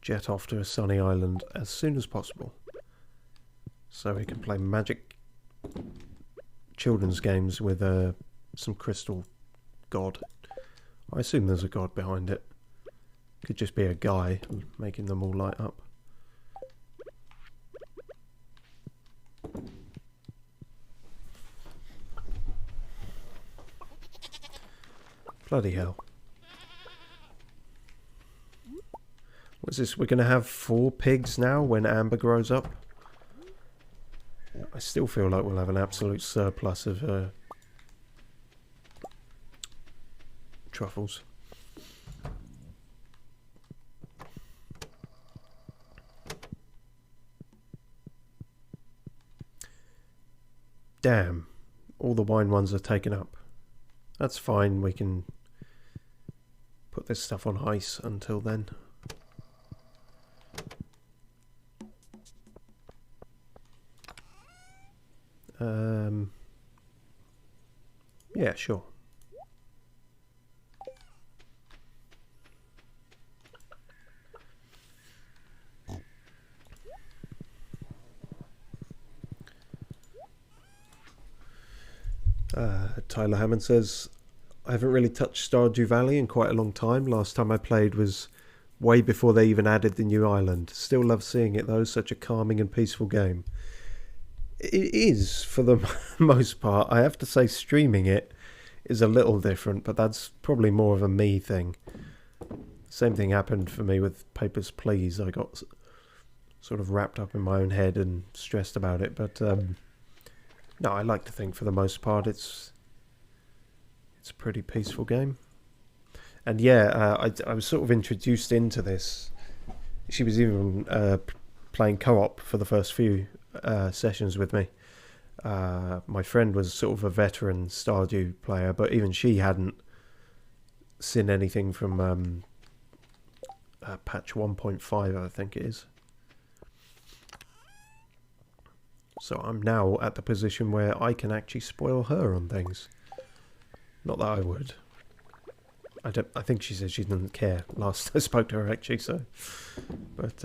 jet off to a sunny island as soon as possible, so we can play magic children's games with some crystal god. I assume there's a god behind it. Could just be a guy making them all light up. Bloody hell. What's this? We're going to have 4 pigs now when Amber grows up? I still feel like we'll have an absolute surplus of truffles. Damn, all the wine ones are taken up. That's fine, we can put this stuff on ice until then. Yeah, sure. Tyler Hammond says, I haven't really touched Stardew Valley in quite a long time. Last time I played was way before they even added the new island. Still love seeing it though, such a calming and peaceful game. It is, for the most part. I have to say streaming it is a little different, but that's probably more of a me thing. Same thing happened for me with Papers, Please. I got sort of wrapped up in my own head and stressed about it, but no, I like to think for the most part it's a pretty peaceful game. And yeah, I was sort of introduced into this. She was even playing co-op for the first few sessions with me. My friend was sort of a veteran Stardew player, but even she hadn't seen anything from patch 1.5, I think it is. So I'm now at the position where I can actually spoil her on things. Not that I would. I think she said she didn't care last I spoke to her actually, so. But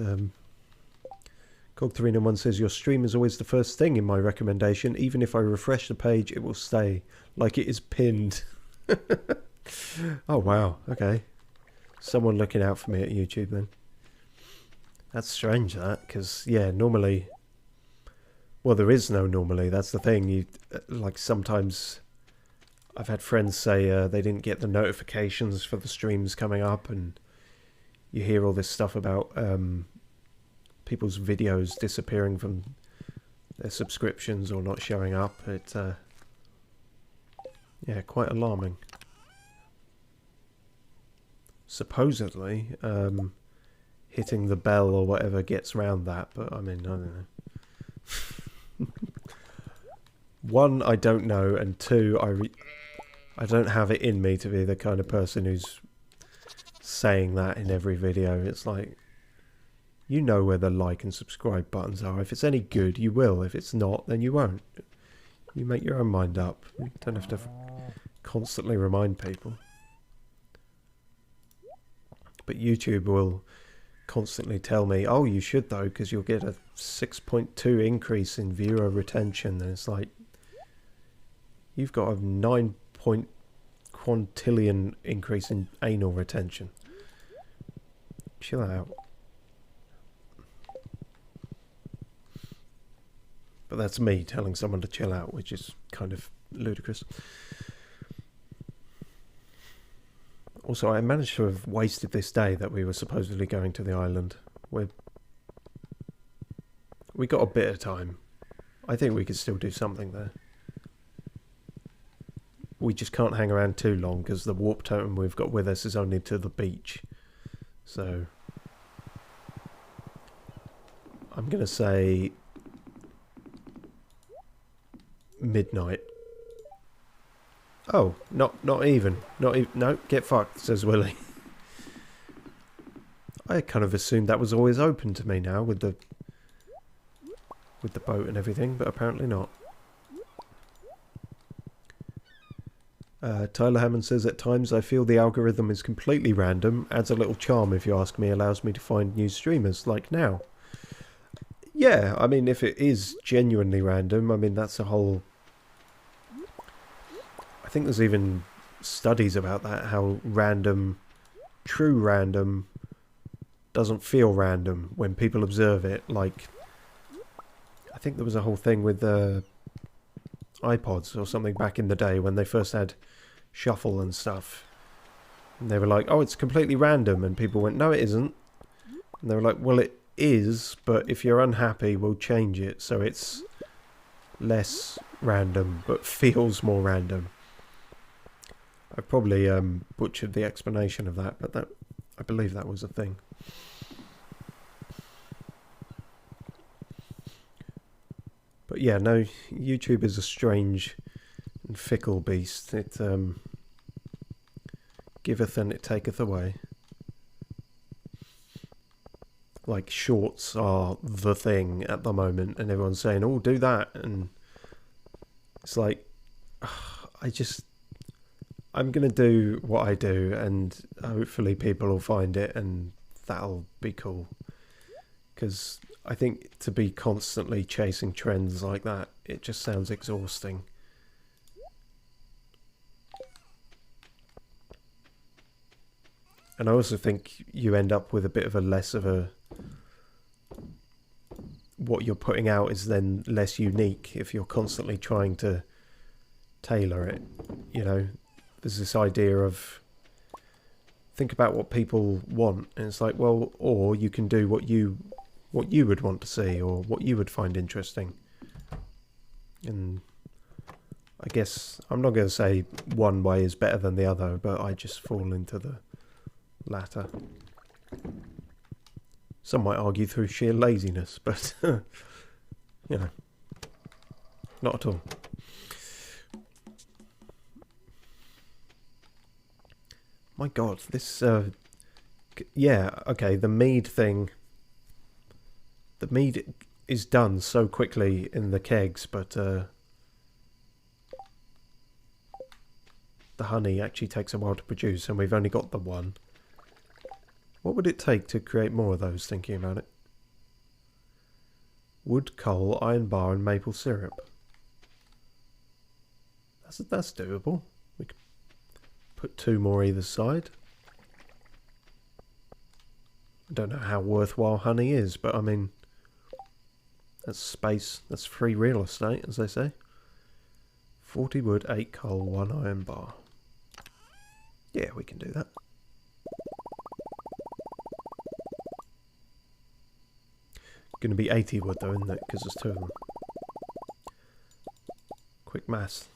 Cog391 says your stream is always the first thing in my recommendation. Even if I refresh the page, it will stay like it is pinned. Oh wow, okay. Someone looking out for me at YouTube then. That's strange that, because yeah, normally, well, there is no normally, that's the thing. You like sometimes I've had friends say they didn't get the notifications for the streams coming up, and you hear all this stuff about people's videos disappearing from their subscriptions or not showing up. It's yeah, quite alarming. Supposedly hitting the bell or whatever gets round that, but I mean, I don't know. One, I don't know, and two, I don't have it in me to be the kind of person who's saying that in every video. It's like, you know where the like and subscribe buttons are. If it's any good, you will. If it's not, then you won't. You make your own mind up. You don't have to constantly remind people. But YouTube will constantly tell me, oh, you should though, because you'll get a 6.2 increase in viewer retention. And it's like, you've got a 9 quintillion increase in anal retention. Chill out. But that's me telling someone to chill out, which is kind of ludicrous. Also, I managed to have wasted this day that we were supposedly going to the island. We got a bit of time. I think we could still do something there. We just can't hang around too long because the warp totem we've got with us is only to the beach. So I'm going to say midnight. Oh, not even. No, get fucked, says Willie. I kind of assumed that was always open to me now with the boat and everything, but apparently not. Tyler Hammond says, at times I feel the algorithm is completely random, adds a little charm if you ask me, allows me to find new streamers, like now. Yeah, I mean, if it is genuinely random, I mean, that's a whole... I think there's even studies about that, how random, true random, doesn't feel random when people observe it. Like, I think there was a whole thing with iPods or something back in the day when they first had shuffle and stuff. And they were like, oh, it's completely random. And people went, no, it isn't. And they were like, well, it is, but if you're unhappy, we'll change it so it's less random, but feels more random. I probably butchered the explanation of that, but that I believe that was a thing. But yeah, no, YouTube is a strange and fickle beast. It giveth and it taketh away. Like, shorts are the thing at the moment, and everyone's saying, oh, do that. And it's like, I'm going to do what I do, and hopefully people will find it, and that'll be cool. Because I think to be constantly chasing trends like that, it just sounds exhausting. And I also think you end up with a bit of a less of a... What you're putting out is then less unique if you're constantly trying to tailor it. You know, there's this idea of... Think about what people want. And it's like, well, or you can do what you would want to see or what you would find interesting. And I guess I'm not going to say one way is better than the other, but I just fall into the latter. Some might argue through sheer laziness, but you know, not at all. My God, this yeah, okay, the mead thing. The mead is done so quickly in the kegs, but the honey actually takes a while to produce, and we've only got the one. What would it take to create more of those, thinking about it? Wood, coal, iron bar, and maple syrup. That's doable. We could put 2 more either side. I don't know how worthwhile honey is, but I mean... That's space. That's free real estate, as they say. 40 wood, 8 coal, 1 iron bar. Yeah, we can do that. Going to be 80 wood though, isn't it? Because there's 2 of them. Quick maths.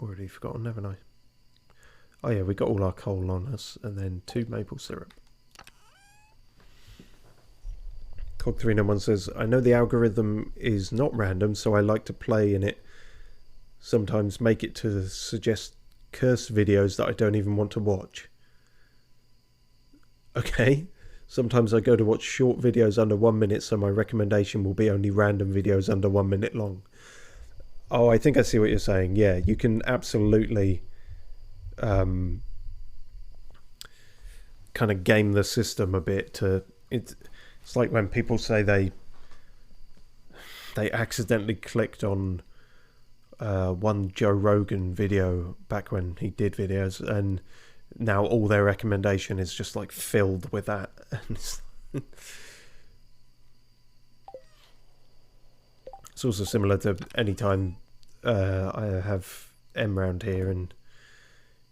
Already forgotten, haven't I? Oh yeah, we got all our coal on us, and then 2 maple syrup. Cog391 says, I know the algorithm is not random, so I like to play in it. Sometimes make it to suggest cursed videos that I don't even want to watch. Okay. Sometimes I go to watch short videos under 1 minute, so my recommendation will be only random videos under 1 minute long. Oh, I think I see what you're saying. Yeah, you can absolutely kind of game the system a bit to... It's like when people say they accidentally clicked on one Joe Rogan video back when he did videos, and now all their recommendation is just like filled with that. It's also similar to any time I have Em round here and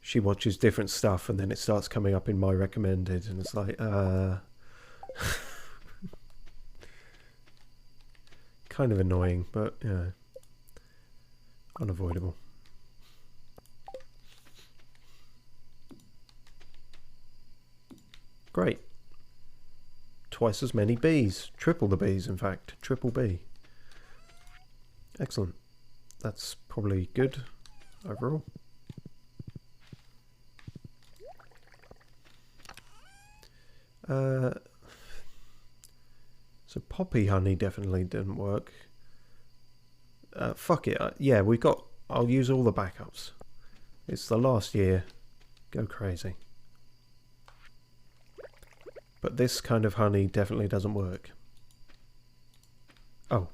she watches different stuff, and then it starts coming up in my recommended, and it's like kind of annoying, but yeah, unavoidable. Great. Twice as many bees. Triple the bees, in fact. Triple B. Excellent. That's probably good overall. So poppy honey definitely didn't work. Fuck it. Yeah, we've got... I'll use all the backups. It's the last year. Go crazy. But this kind of honey definitely doesn't work. Oh.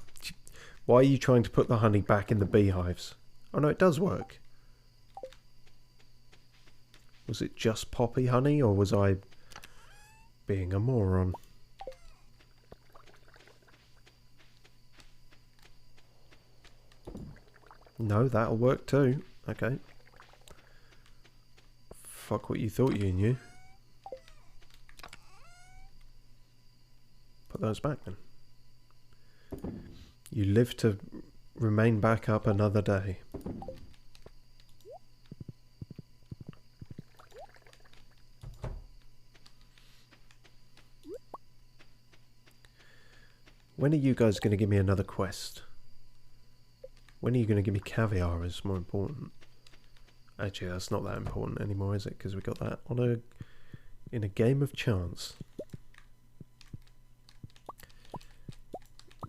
Why are you trying to put the honey back in the beehives? Oh no, it does work. Was it just poppy honey, or was I being a moron? No, that'll work too. Okay. Fuck what you thought you knew. Put those back then. You live to remain back up another day. When are you guys going to give me another quest? When are you going to give me caviar is more important. Actually, that's not that important anymore, is it? Because we got that on in a game of chance.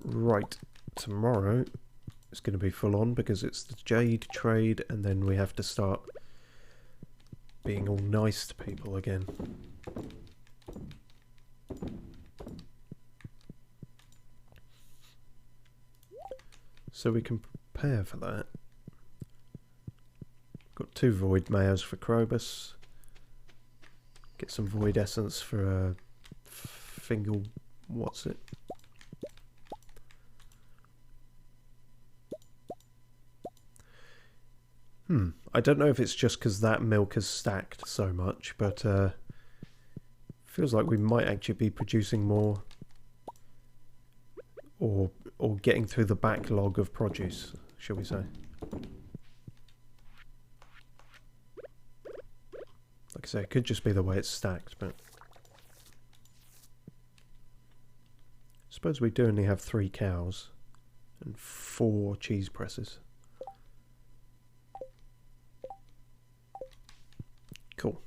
Right. Tomorrow it's going to be full on because it's the jade trade, and then we have to start being all nice to people again. So we can prepare for that. 2 void mayos for Krobus. Get some void essence for Fingal. What's it? I don't know if it's just because that milk has stacked so much, but feels like we might actually be producing more, or getting through the backlog of produce, shall we say. Like I say, it could just be the way it's stacked, but I suppose we do only have 3 cows and 4 cheese presses. Cool.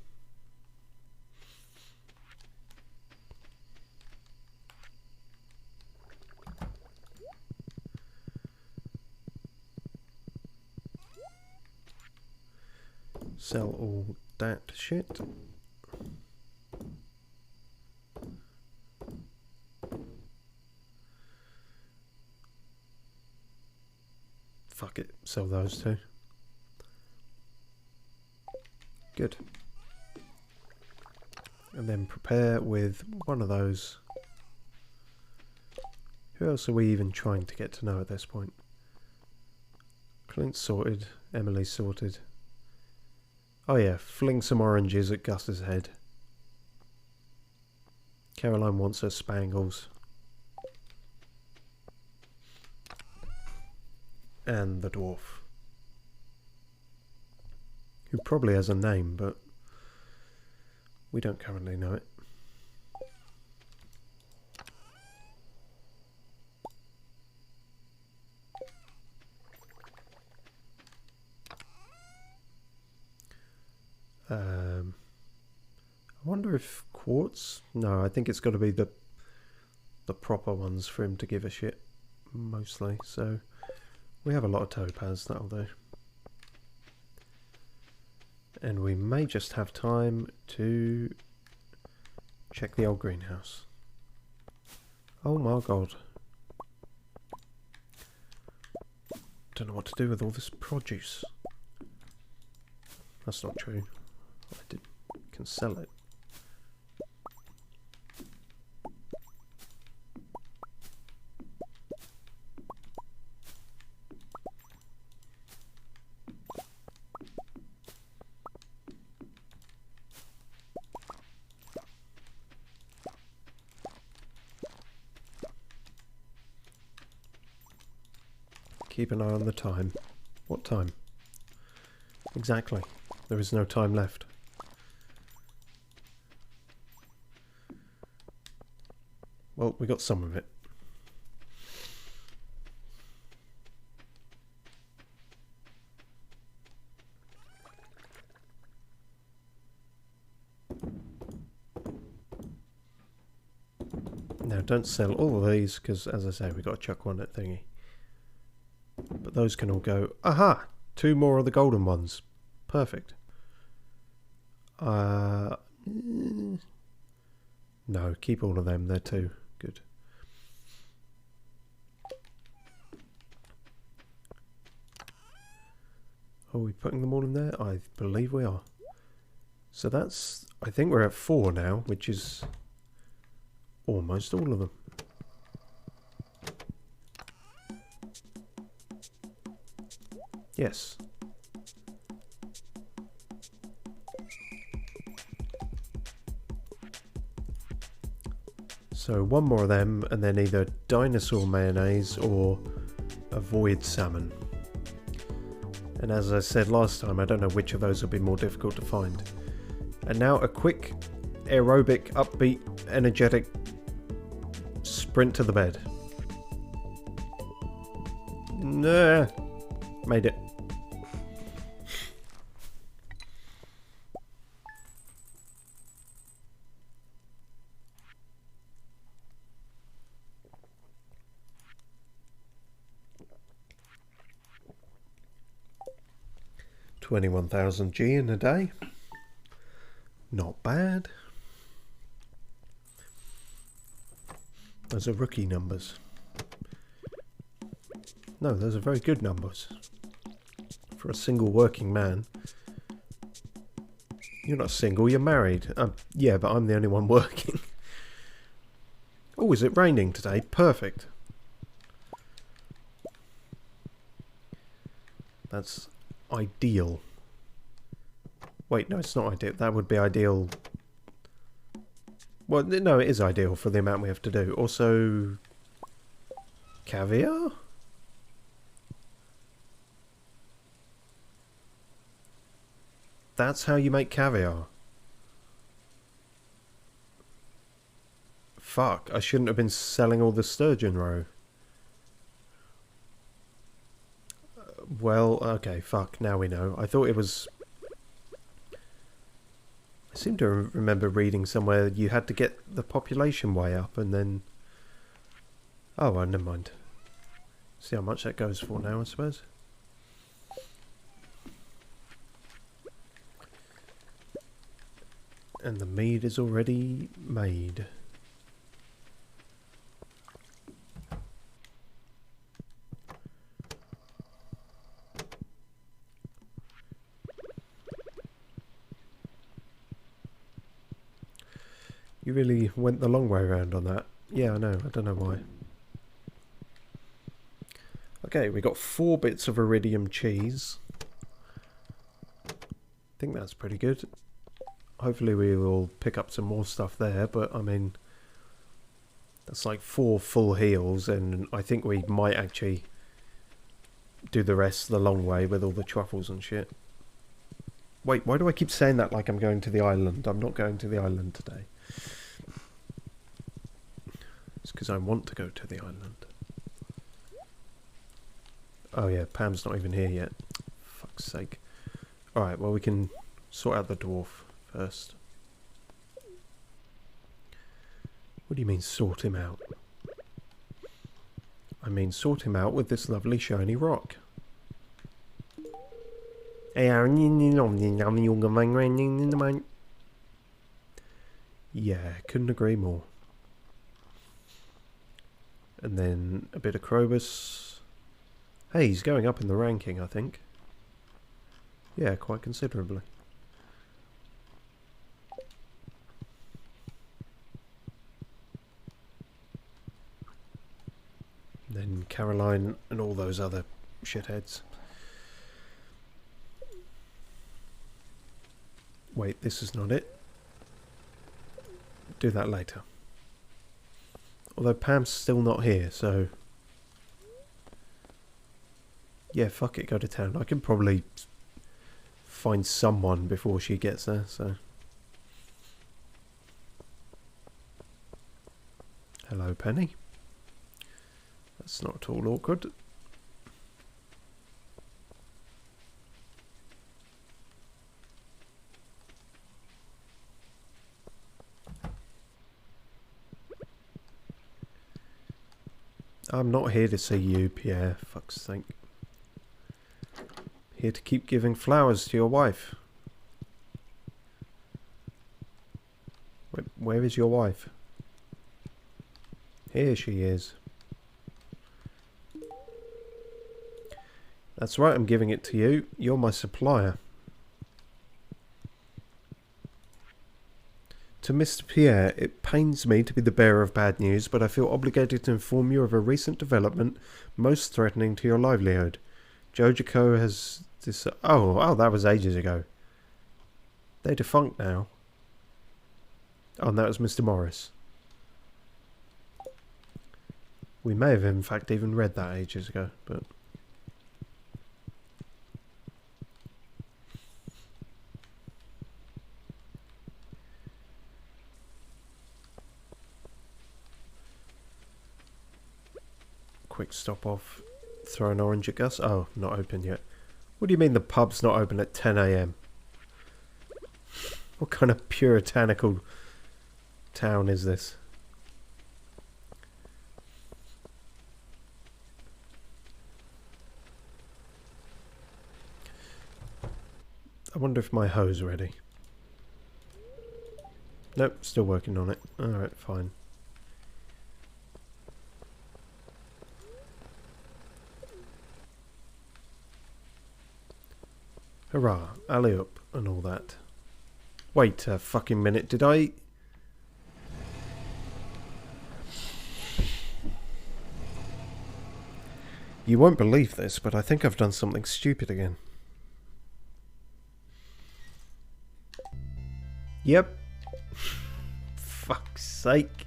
Sell all that shit. Fuck it, sell those too. Good. And then prepare with one of those. Who else are we even trying to get to know at this point? Clint's sorted, Emily's sorted. Oh yeah, fling some oranges at Gus's head. Caroline wants her spangles. And the dwarf. Who probably has a name, but we don't currently know it. I wonder if quartz? No, I think it's got to be the proper ones for him to give a shit, mostly. So we have a lot of topaz, that'll do. And we may just have time to check the old greenhouse. Oh my god. Don't know what to do with all this produce. That's not true. I can sell it. Keep an eye on the time. What time? Exactly. There is no time left. Well, we got some of it. Now, don't sell all of these, because, as I say, we've got to chuck one at thingy. But those can all go. Aha! 2 more of the golden ones. Perfect. No, keep all of them. They're too good. Are we putting them all in there? I believe we are. So that's... I think we're at 4 now, which is almost all of them. Yes. So 1 more of them, and then either dinosaur mayonnaise or a void salmon. And as I said last time, I don't know which of those will be more difficult to find. And now a quick, aerobic, upbeat, energetic sprint to the bed. Nah, made it. $21,000 in a day. Not bad. Those are rookie numbers. No, those are very good numbers. For a single working man, You're not single, you're married. Yeah, but I'm the only one working. Oh, is it raining today? Perfect. That's ideal. Wait, no, it's not ideal. That would be ideal. Well, no, it is ideal for the amount we have to do. Also, caviar? That's how you make caviar. Fuck, I shouldn't have been selling all the sturgeon roe. Well, okay, fuck, now we know. I thought it was... I seem to remember reading somewhere you had to get the population way up and then... Oh, well, never mind. See how much that goes for now, I suppose. And the mead is already made. You really went the long way around on that. Yeah, I know. I don't know why. Okay, we got 4 bits of iridium cheese. I think that's pretty good. Hopefully we will pick up some more stuff there, but I mean... That's like 4 full heals, and I think we might actually do the rest the long way with all the truffles and shit. Wait, why do I keep saying that like I'm going to the island? I'm not going to the island today. It's because I want to go to the island. Oh yeah, Pam's not even here yet. Fuck's sake. Alright, well we can sort out the dwarf first. What do you mean sort him out? I mean sort him out with this lovely shiny rock. Yeah, couldn't agree more. And then a bit of Krobus. Hey, he's going up in the ranking, I think. Yeah, quite considerably. Then Caroline and all those other shitheads. Wait, this is not it. Do that later. Although Pam's still not here, so... Yeah, fuck it, go to town. I can probably find someone before she gets there, so... Hello, Penny. That's not at all awkward. I'm not here to see you, Pierre, fuck's sake. Here to keep giving flowers to your wife. Where is your wife? Here she is. That's right, I'm giving it to you. You're my supplier. To Mr. Pierre, it pains me to be the bearer of bad news, but I feel obligated to inform you of a recent development most threatening to your livelihood. Jojiko has this... Oh, that was ages ago. They're defunct now. Oh, and that was Mr. Morris. We may have in fact even read that ages ago, but... Quick stop off. Throw an orange at Gus. Oh, not open yet. What do you mean the pub's not open at 10 AM? What kind of puritanical town is this? I wonder if my hoe's ready. Nope, still working on it. Alright, fine. Hurrah, alley up and all that. Wait a fucking minute, did I... You won't believe this, but I think I've done something stupid again. Yep. Fuck's sake.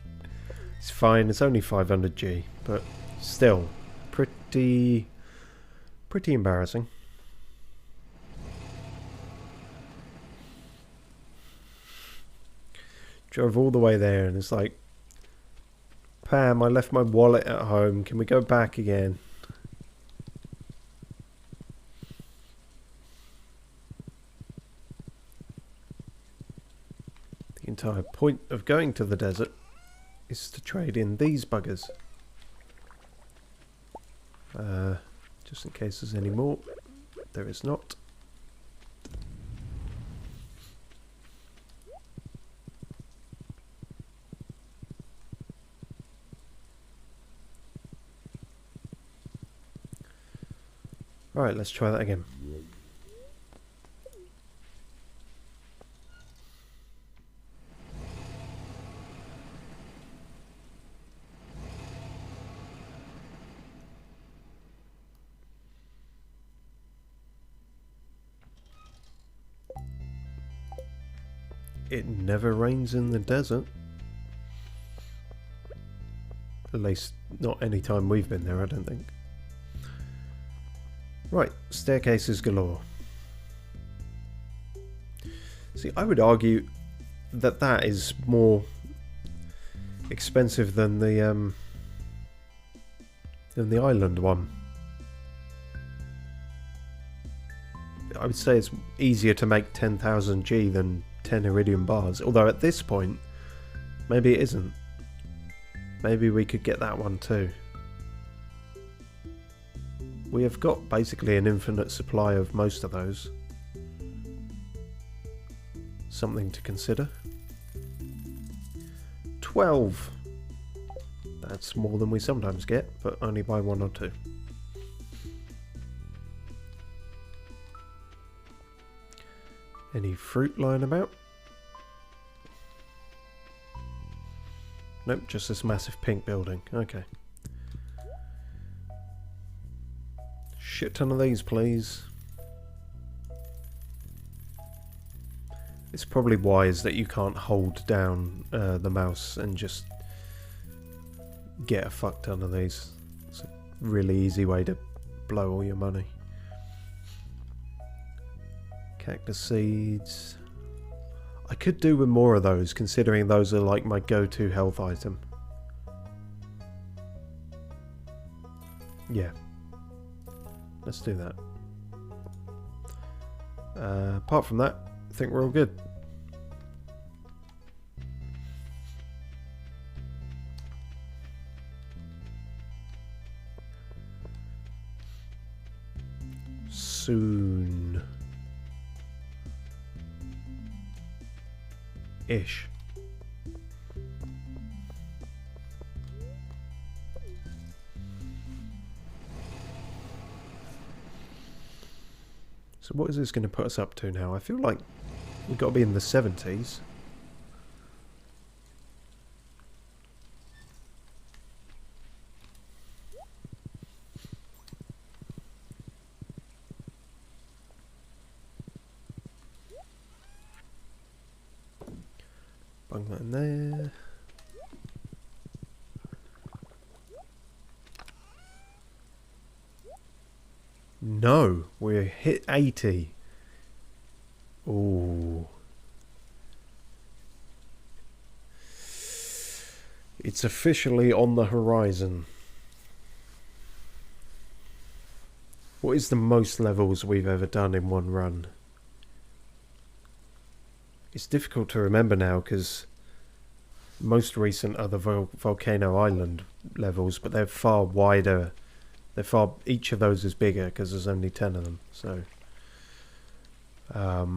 It's fine, it's only 500G, but still, pretty embarrassing. Drove all the way there and it's like, Pam, I left my wallet at home, can we go back again? The entire point of going to the desert is to trade in these buggers. Just in case there's any more. There is not. Alright, let's try that again. It never rains in the desert. At least not any time we've been there, I don't think. Right, staircases galore. See, I would argue that that is more expensive than the island one. I would say it's easier to make 10,000 G than 10 iridium bars. Although at this point, maybe it isn't. Maybe we could get that one too. We have got basically an infinite supply of most of those. Something to consider. 12. That's more than we sometimes get, but only by 1 or 2. Any fruit lying about? Nope, just this massive pink building. Okay. Shit ton of these, please. It's probably wise that you can't hold down the mouse and just get a fuck ton of these. It's a really easy way to blow all your money. Cactus seeds. I could do with more of those, considering those are like my go-to health item. Yeah. Let's do that. Apart from that, I think we're all good. Soon. Ish. So what is this going to put us up to now? I feel like we've got to be in the 70s. Bung that in there. No, we're hit 80. Ooh. It's officially on the horizon. What is the most levels we've ever done in one run? It's difficult to remember now because most recent are the Volcano Island levels, but they're far wider. Each of those is bigger because there's only 10 of them. So, I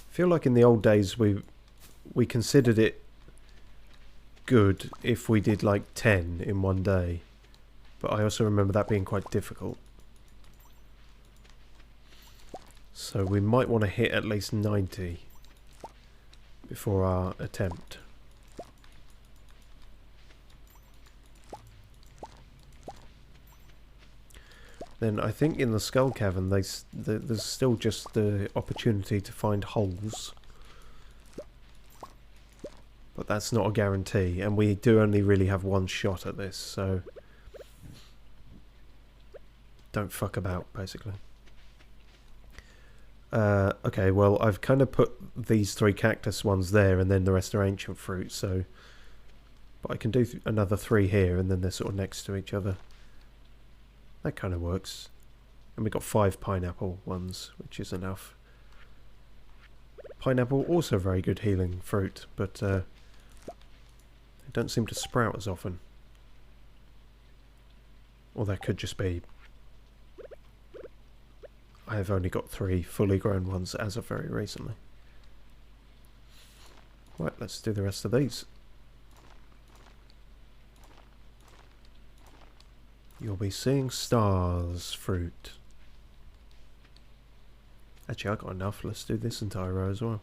feel like in the old days we considered it good if we did like 10 in one day, but I also remember that being quite difficult. So we might want to hit at least 90 before our attempt. Then I think in the skull cavern there's still just the opportunity to find holes. But that's not a guarantee, and we do only really have one shot at this, so don't fuck about, basically. Okay, well, I've kind of put these 3 cactus ones there, and then the rest are ancient fruit, so... But I can do another 3 here, and then they're sort of next to each other. That kind of works. And we've got 5 pineapple ones, which is enough. Pineapple, also very good healing fruit, but they don't seem to sprout as often. Or that could just be... I have only got 3 fully grown ones as of very recently. Right, let's do the rest of these. You'll be seeing stars, fruit. Actually, I got enough. Let's do this entire row as well.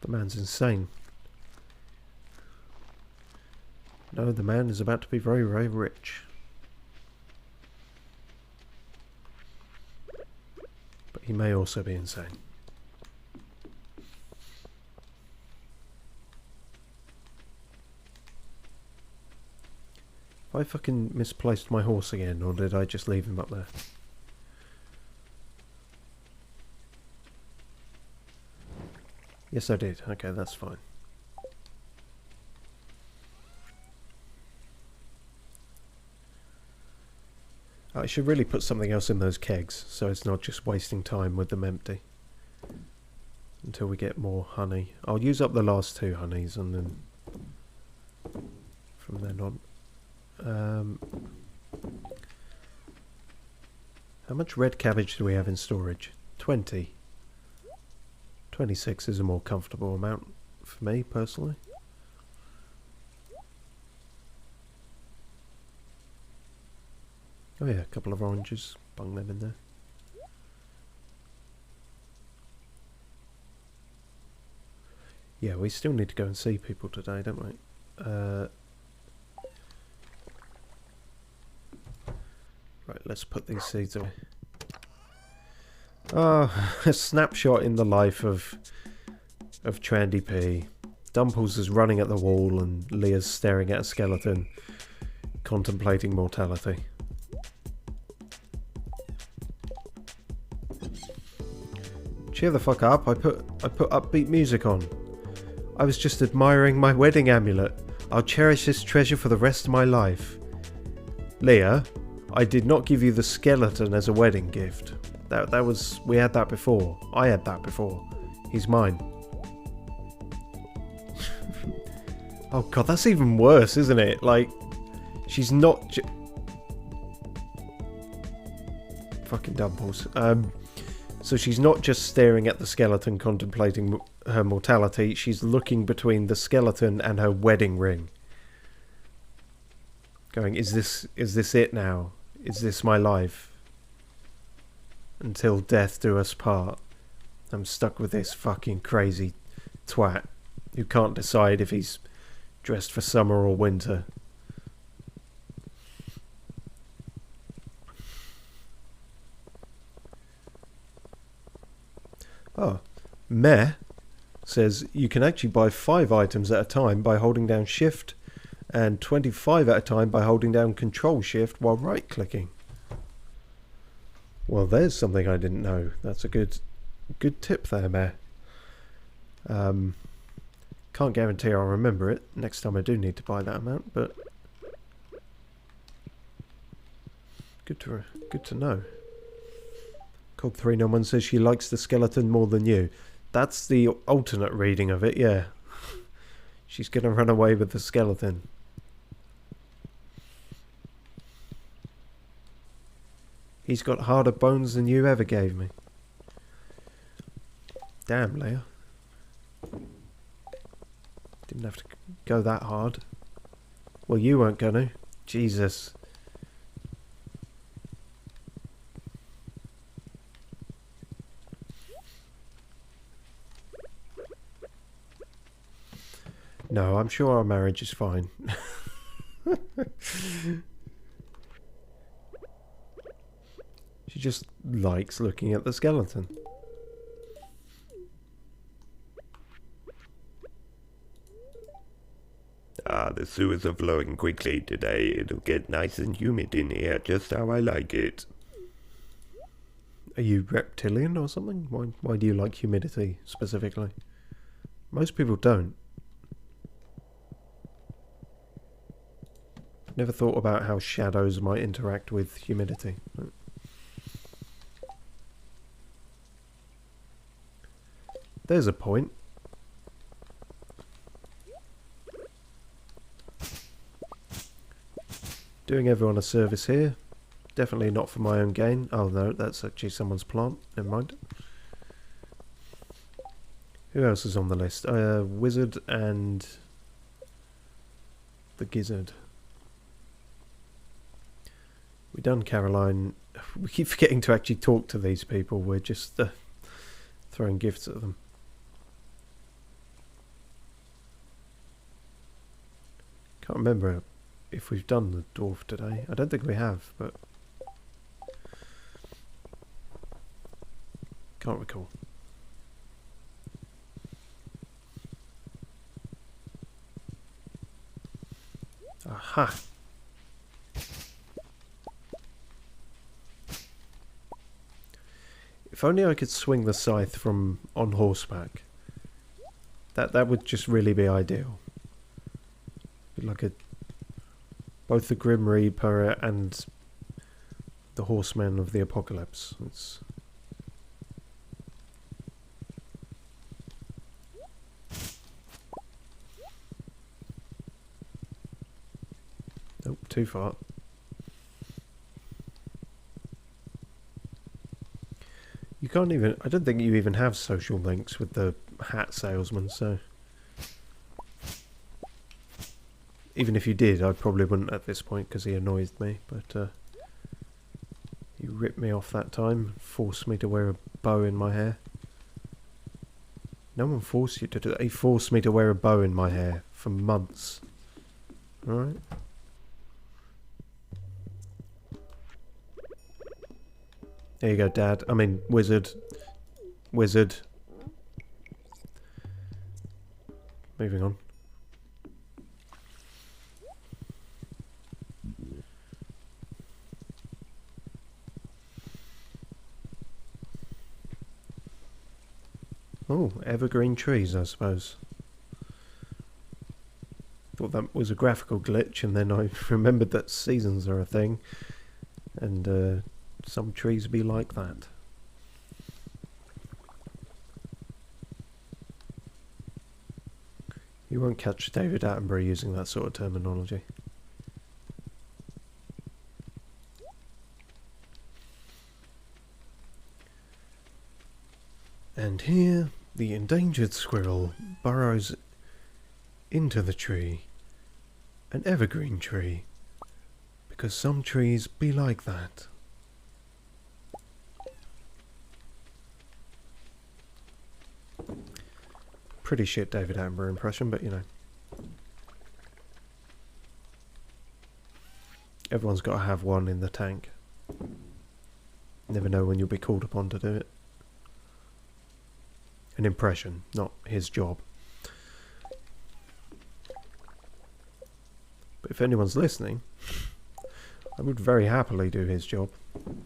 The man's insane. No, the man is about to be very, very rich. But he may also be insane. Have I fucking misplaced my horse again, or did I just leave him up there? Yes, I did. Okay, that's fine. I should really put something else in those kegs, so it's not just wasting time with them empty. Until we get more honey. I'll use up the last 2 honeys, and then from then on. How much red cabbage do we have in storage? 20. 26 is a more comfortable amount for me, personally. Oh yeah, a couple of oranges. Bung them in there. Yeah, we still need to go and see people today, don't we? Right, let's put these seeds away. Ah, a snapshot in the life of Trandy P. Dumples is running at the wall and Leah's staring at a skeleton, contemplating mortality. Cheer the fuck up, I put upbeat music on. I was just admiring my wedding amulet. I'll cherish this treasure for the rest of my life. Leah, I did not give you the skeleton as a wedding gift. That was... we had that before. I had that before. He's mine. Oh god, that's even worse, isn't it? Like, she's not... Fucking Dumples. So she's not just staring at the skeleton contemplating her mortality, she's looking between the skeleton and her wedding ring. Going, is this it now? Is this my life? Until death do us part. I'm stuck with this fucking crazy twat who can't decide if he's dressed for summer or winter. Oh, Meh says you can actually buy 5 items at a time by holding down Shift, and 25 at a time by holding down Control Shift while right clicking. Well, there's something I didn't know. That's a good tip there, Meh. Can't guarantee I'll remember it next time I do need to buy that amount, but good to know. Cog 391 says she likes the skeleton more than you. That's the alternate reading of it, yeah. She's gonna run away with the skeleton. He's got harder bones than you ever gave me. Damn, Leia. Didn't have to go that hard. Well, you weren't gonna. Jesus. No, I'm sure our marriage is fine. She just likes looking at the skeleton. Ah, the sewers are flowing quickly today. It'll get nice and humid in here, just how I like it. Are you reptilian or something? Why do you like humidity specifically? Most people don't. Never thought about how shadows might interact with humidity. There's a point. Doing everyone a service here. Definitely not for my own gain. Oh no, that's actually someone's plant. Never mind. Who else is on the list? Wizard and the Gizzard. We done Caroline. We keep forgetting to actually talk to these people. We're just throwing gifts at them. Can't remember if we've done the dwarf today. I don't think we have, but can't recall. Aha! If only I could swing the scythe from on horseback. That would just really be ideal. Like both the Grim Reaper and the Horsemen of the Apocalypse. It's nope, too far. You can't even. I don't think you even have social links with the hat salesman, so. Even if you did, I probably wouldn't at this point because he annoyed me, but he ripped me off that time, forced me to wear a bow in my hair. No one forced you to do that. He forced me to wear a bow in my hair for months. Alright? There you go, Dad. I mean, Wizard. Wizard. Moving on. Oh, evergreen trees, I suppose. Thought that was a graphical glitch, and then I remembered that seasons are a thing, and some trees be like that. You won't catch David Attenborough using that sort of terminology. And here, the endangered squirrel burrows into the tree, an evergreen tree, because some trees be like that. Pretty shit David Attenborough impression, but you know. Everyone's got to have one in the tank. Never know when you'll be called upon to do it. An impression, not his job. But if anyone's listening, I would very happily do his job.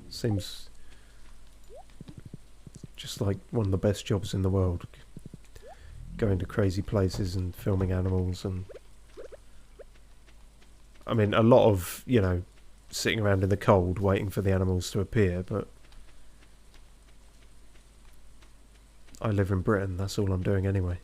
Seems just like one of the best jobs in the world. Going to crazy places and filming animals, and I mean a lot of, you know, sitting around in the cold waiting for the animals to appear, but I live in Britain, that's all I'm doing anyway.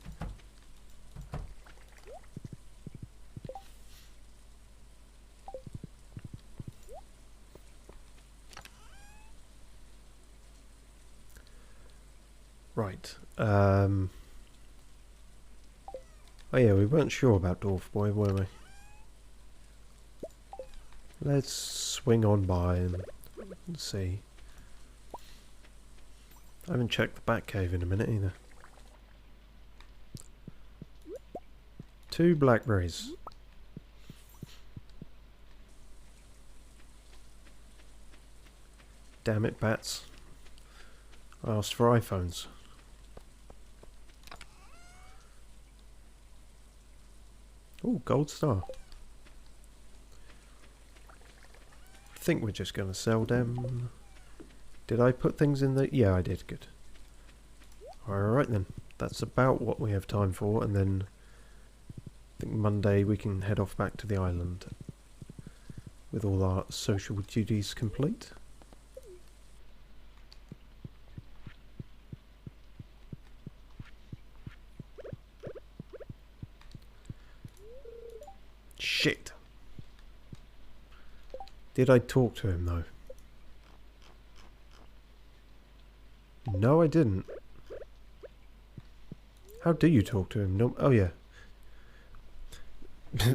Right. Oh yeah, we weren't sure about Dwarf Boy, were we? Let's swing on by and see. I haven't checked the back cave in a minute either. 2 blackberries. Damn it, bats. I asked for iPhones. Oh, gold star. I think we're just going to sell them. Did I put things in the... Yeah, I did. Good. Alright then. That's about what we have time for. And then I think Monday we can head off back to the island. With all our social duties complete. Shit. Did I talk to him though? No, I didn't. How do you talk to him? No. Oh yeah.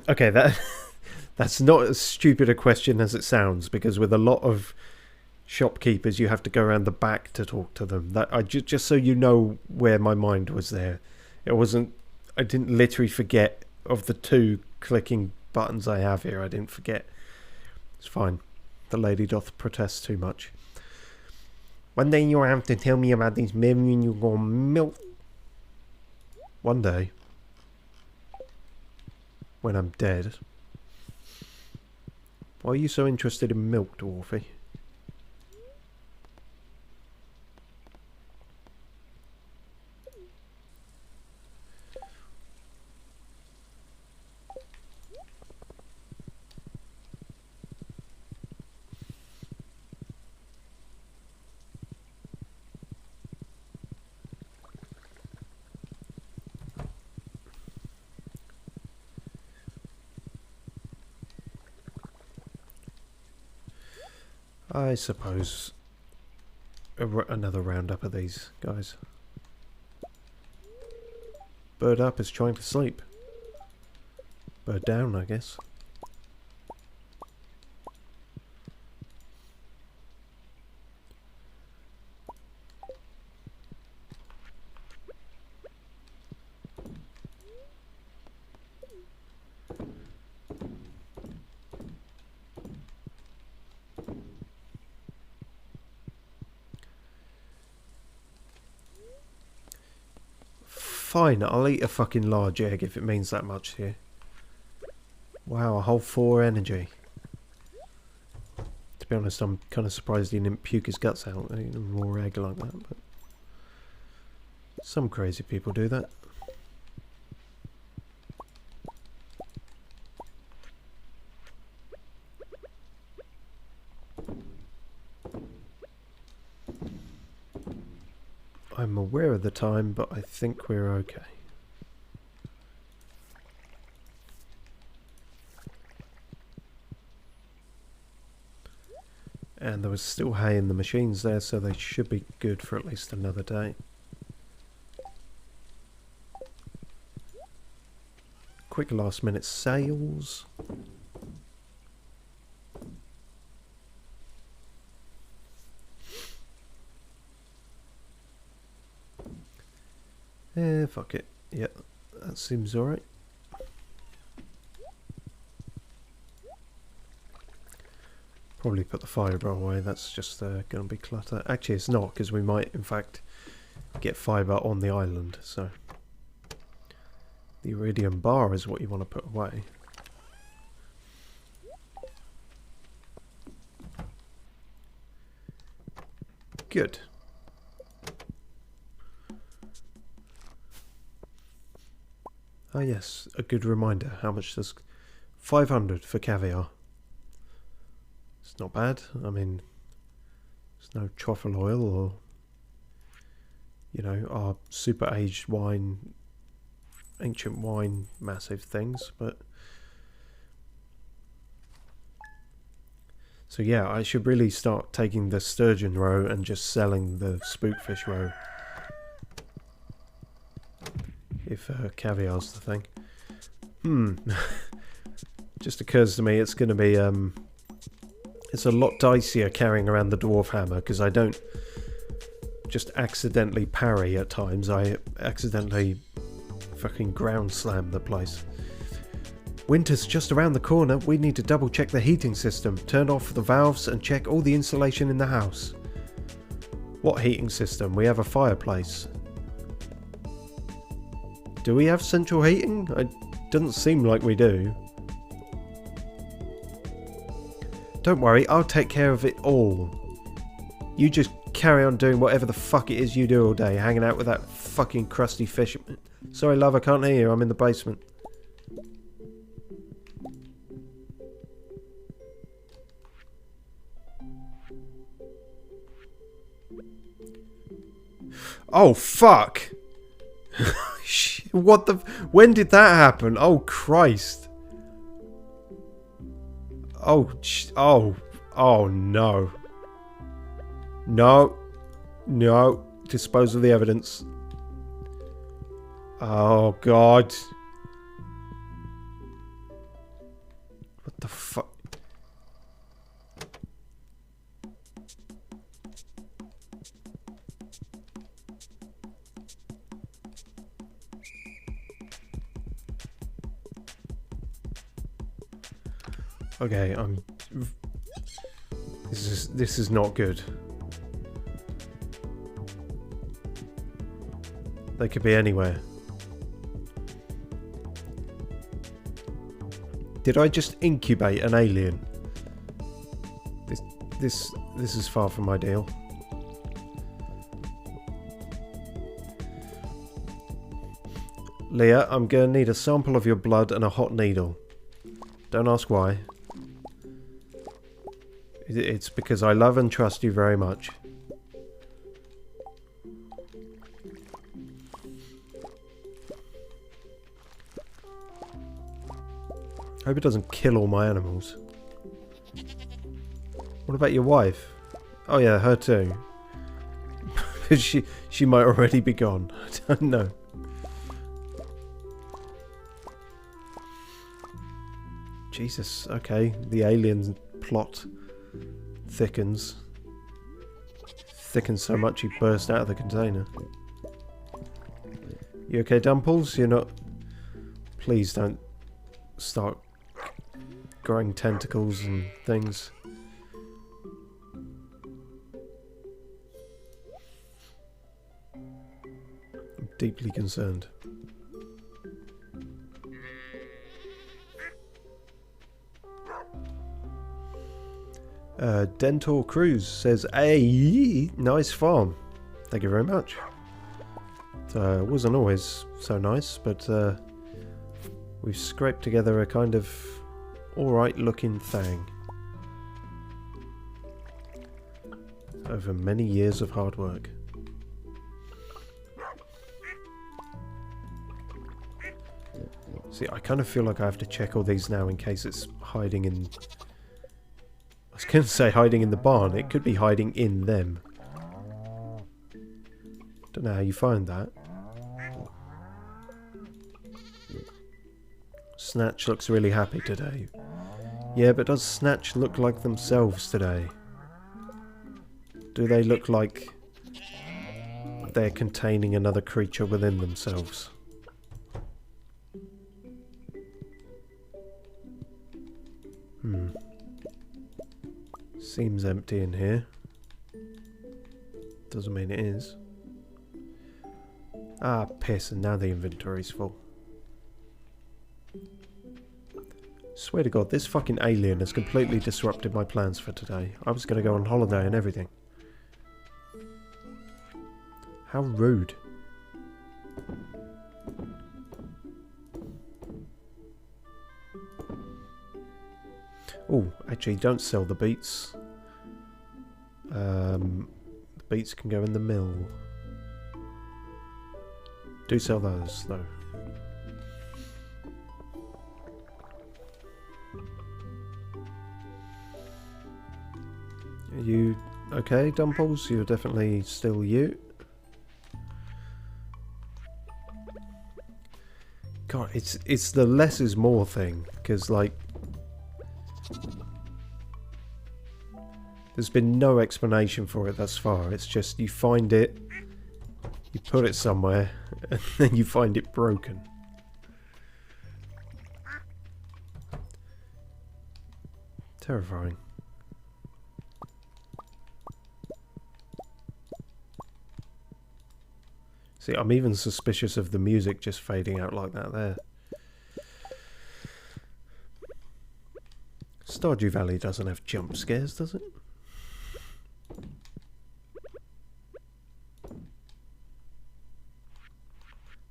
Okay, that's not as stupid a question as it sounds, because with a lot of shopkeepers you have to go around the back to talk to them. That I just so you know where my mind was there. It wasn't. I didn't literally forget of the 2 clicking buttons I have here. I didn't forget. It's fine. The lady doth protest too much. One day you'll have to tell me about these memories and you're gonna melt. One day. When I'm dead. Why are you so interested in milk, Dwarfy? I suppose another roundup of these guys. Bird up is trying to sleep. Bird down, I guess. Fine, I'll eat a fucking large egg if it means that much to you. Wow, a whole 4 energy. To be honest, I'm kind of surprised he didn't puke his guts out eating a raw egg like that, but some crazy people do that. I'm aware of the time, but I think we're okay. And there was still hay in the machines there, so they should be good for at least another day. Quick last minute sales. Fuck it. Yeah, that seems alright. Probably put the fibre away, that's just going to be clutter. Actually, it's not, because we might, in fact, get fibre on the island, so... The iridium bar is what you want to put away. Good. Ah yes, a good reminder. How much does... 500 for caviar. It's not bad. I mean, there's no truffle oil or, you know, our super aged wine, ancient wine, massive things, but... So yeah, I should really start taking the sturgeon roe and just selling the spookfish roe. If caviar's the thing. Just occurs to me it's going to be It's a lot dicier carrying around the dwarf hammer because I don't just accidentally parry at times. I accidentally fucking ground slam the place. Winter's just around the corner. We need to double check the heating system, turn off the valves and check all the insulation in the house. What heating system? We have a fireplace. Do we have central heating? It doesn't seem like we do. Don't worry, I'll take care of it all. You just carry on doing whatever the fuck it is you do all day, hanging out with that fucking crusty fish. Sorry, love, I can't hear you. I'm in the basement. Oh, fuck! What the... When did that happen? Oh, Christ. Oh, no. No. Dispose of the evidence. Oh, God. What the fuck? Okay, This is not good. They could be anywhere. Did I just incubate an alien? This is far from ideal. Leah, I'm gonna need a sample of your blood and a hot needle. Don't ask why. It's because I love and trust you very much. Hope it doesn't kill all my animals. What about your wife? Oh yeah, her too. she might already be gone. I don't know. Jesus, okay. The alien plot thickens. Thickens so much he burst out of the container. You okay, Dumples? You're not... Please don't start growing tentacles and things. I'm deeply concerned. Dental Cruise says, "Hey, nice farm. Thank you very much." It wasn't always so nice, but we've scraped together a kind of alright looking thing. Over many years of hard work. See, I kind of feel like I have to check all these now in case it's hiding in... I was going to say hiding in the barn. It could be hiding in them. Don't know how you find that. Snatch looks really happy today. Yeah, but does Snatch look like themselves today? Do they look like they're containing another creature within themselves? Seems empty in here. Doesn't mean it is. Ah, piss, and now the inventory's full. Swear to God, this fucking alien has completely disrupted my plans for today. I was going to go on holiday and everything. How rude. Oh, actually, don't sell the beets. The beets can go in the mill. Do sell those, though. Are you okay, Dumples? You're definitely still you. God, it's the less is more thing, because like There's been no explanation for it thus far. It's just you find it, you put it somewhere, and then you find it broken. Terrifying. See, I'm even suspicious of the music just fading out like that there. Stardew Valley doesn't have jump scares, does it?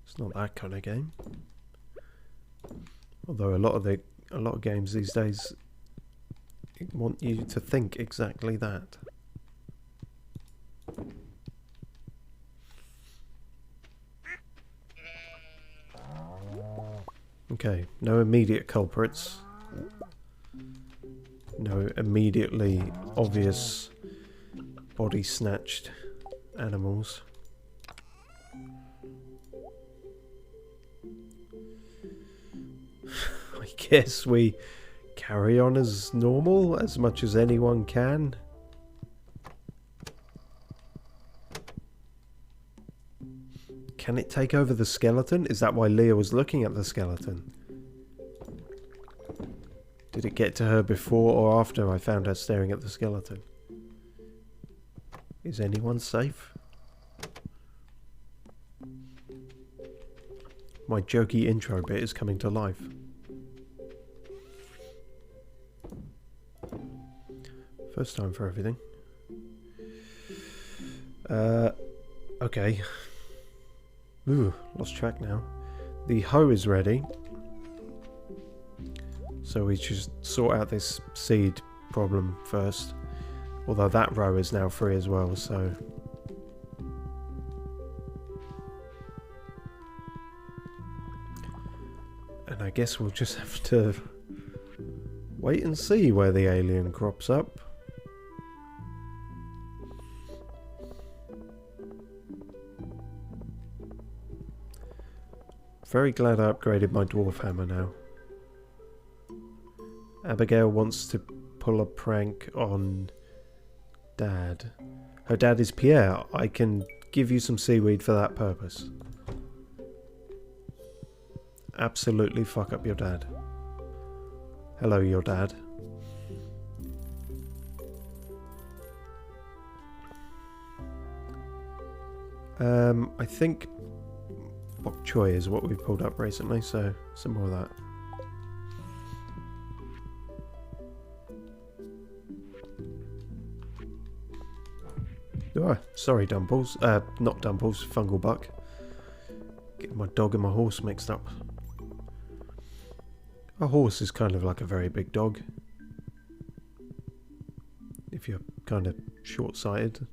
It's not that kind of game. Although a lot of games these days want you to think exactly that. Okay, no immediate culprits. No immediately obvious body snatched animals. I guess we carry on as normal as much as anyone can. Can it take over the skeleton? Is that why Leah was looking at the skeleton? Did it get to her before or after I found her staring at the skeleton? Is anyone safe? My jokey intro bit is coming to life. First time for everything. Okay. Ooh, lost track now. The hoe is ready. So we just sort out this seed problem first. Although that row is now free as well, so... And I guess we'll just have to wait and see where the alien crops up. Very glad I upgraded my dwarf hammer now. Abigail wants to pull a prank on Dad. Her dad is Pierre. I can give you some seaweed for that purpose. Absolutely fuck up your dad. Hello, your dad. I think bok choy is what we've pulled up recently, so some more of that. Oh, sorry, Dumbles. Not Dumbles, Fungal Buck. Getting my dog and my horse mixed up. A horse is kind of like a very big dog. If you're kind of short-sighted.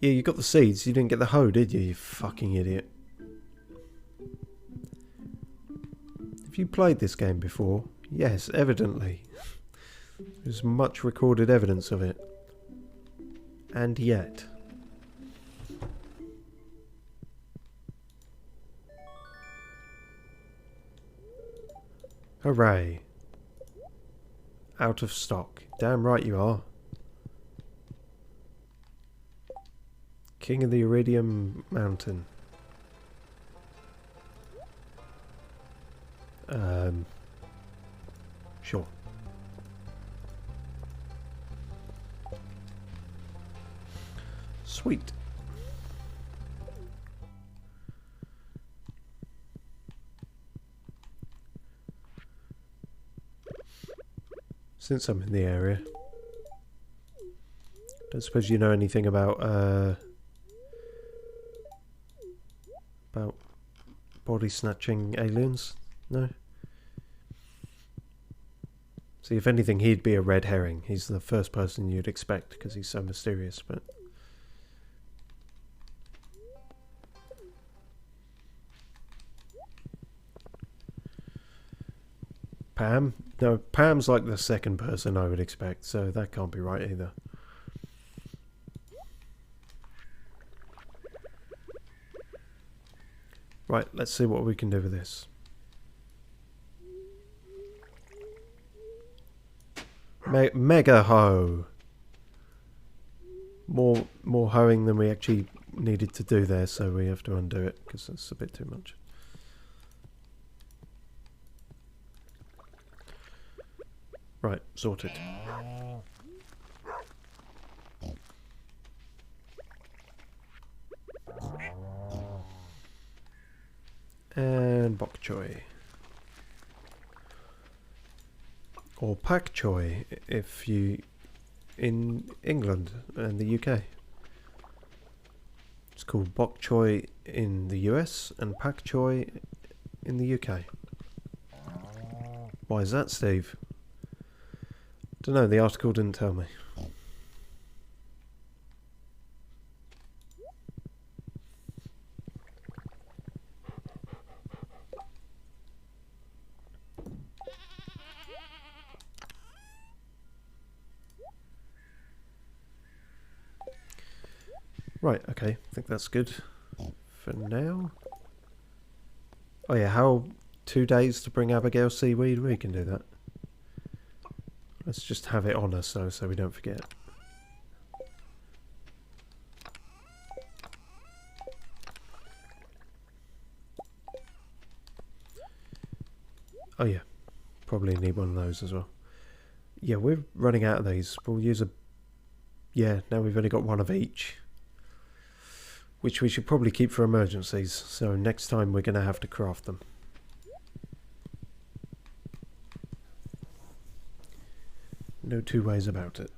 Yeah, you got the seeds. You didn't get the hoe, did you? You fucking idiot. Have you played this game before? Yes, evidently. There's much recorded evidence of it. And yet... Hooray. Out of stock. Damn right you are. King of the Iridium Mountain. Sure. Sweet. Since I'm in the area, don't suppose you know anything about body snatching aliens? No? See, if anything, he'd be a red herring. He's the first person you'd expect because he's so mysterious, but... Pam? No, Pam's like the second person I would expect, so that can't be right either. Right. Right, let's see what we can do with this. Mega hoe! More hoeing than we actually needed to do there, so we have to undo it, because that's a bit too much. Right, sorted. And bok choy. Or pak choy, if you in England and the UK. It's called bok choy in the US and pak choy in the UK. Why is that, Steve? Don't know, the article didn't tell me. Right, okay, I think that's good for now. Oh yeah, how 2 days to bring Abigail seaweed? We can do that. Let's just have it on us though, so we don't forget. Oh yeah, probably need one of those as well. Yeah, we're running out of these. We'll use a... Yeah, now we've only got one of each. Which we should probably keep for emergencies, so next time we're going to have to craft them. No two ways about it.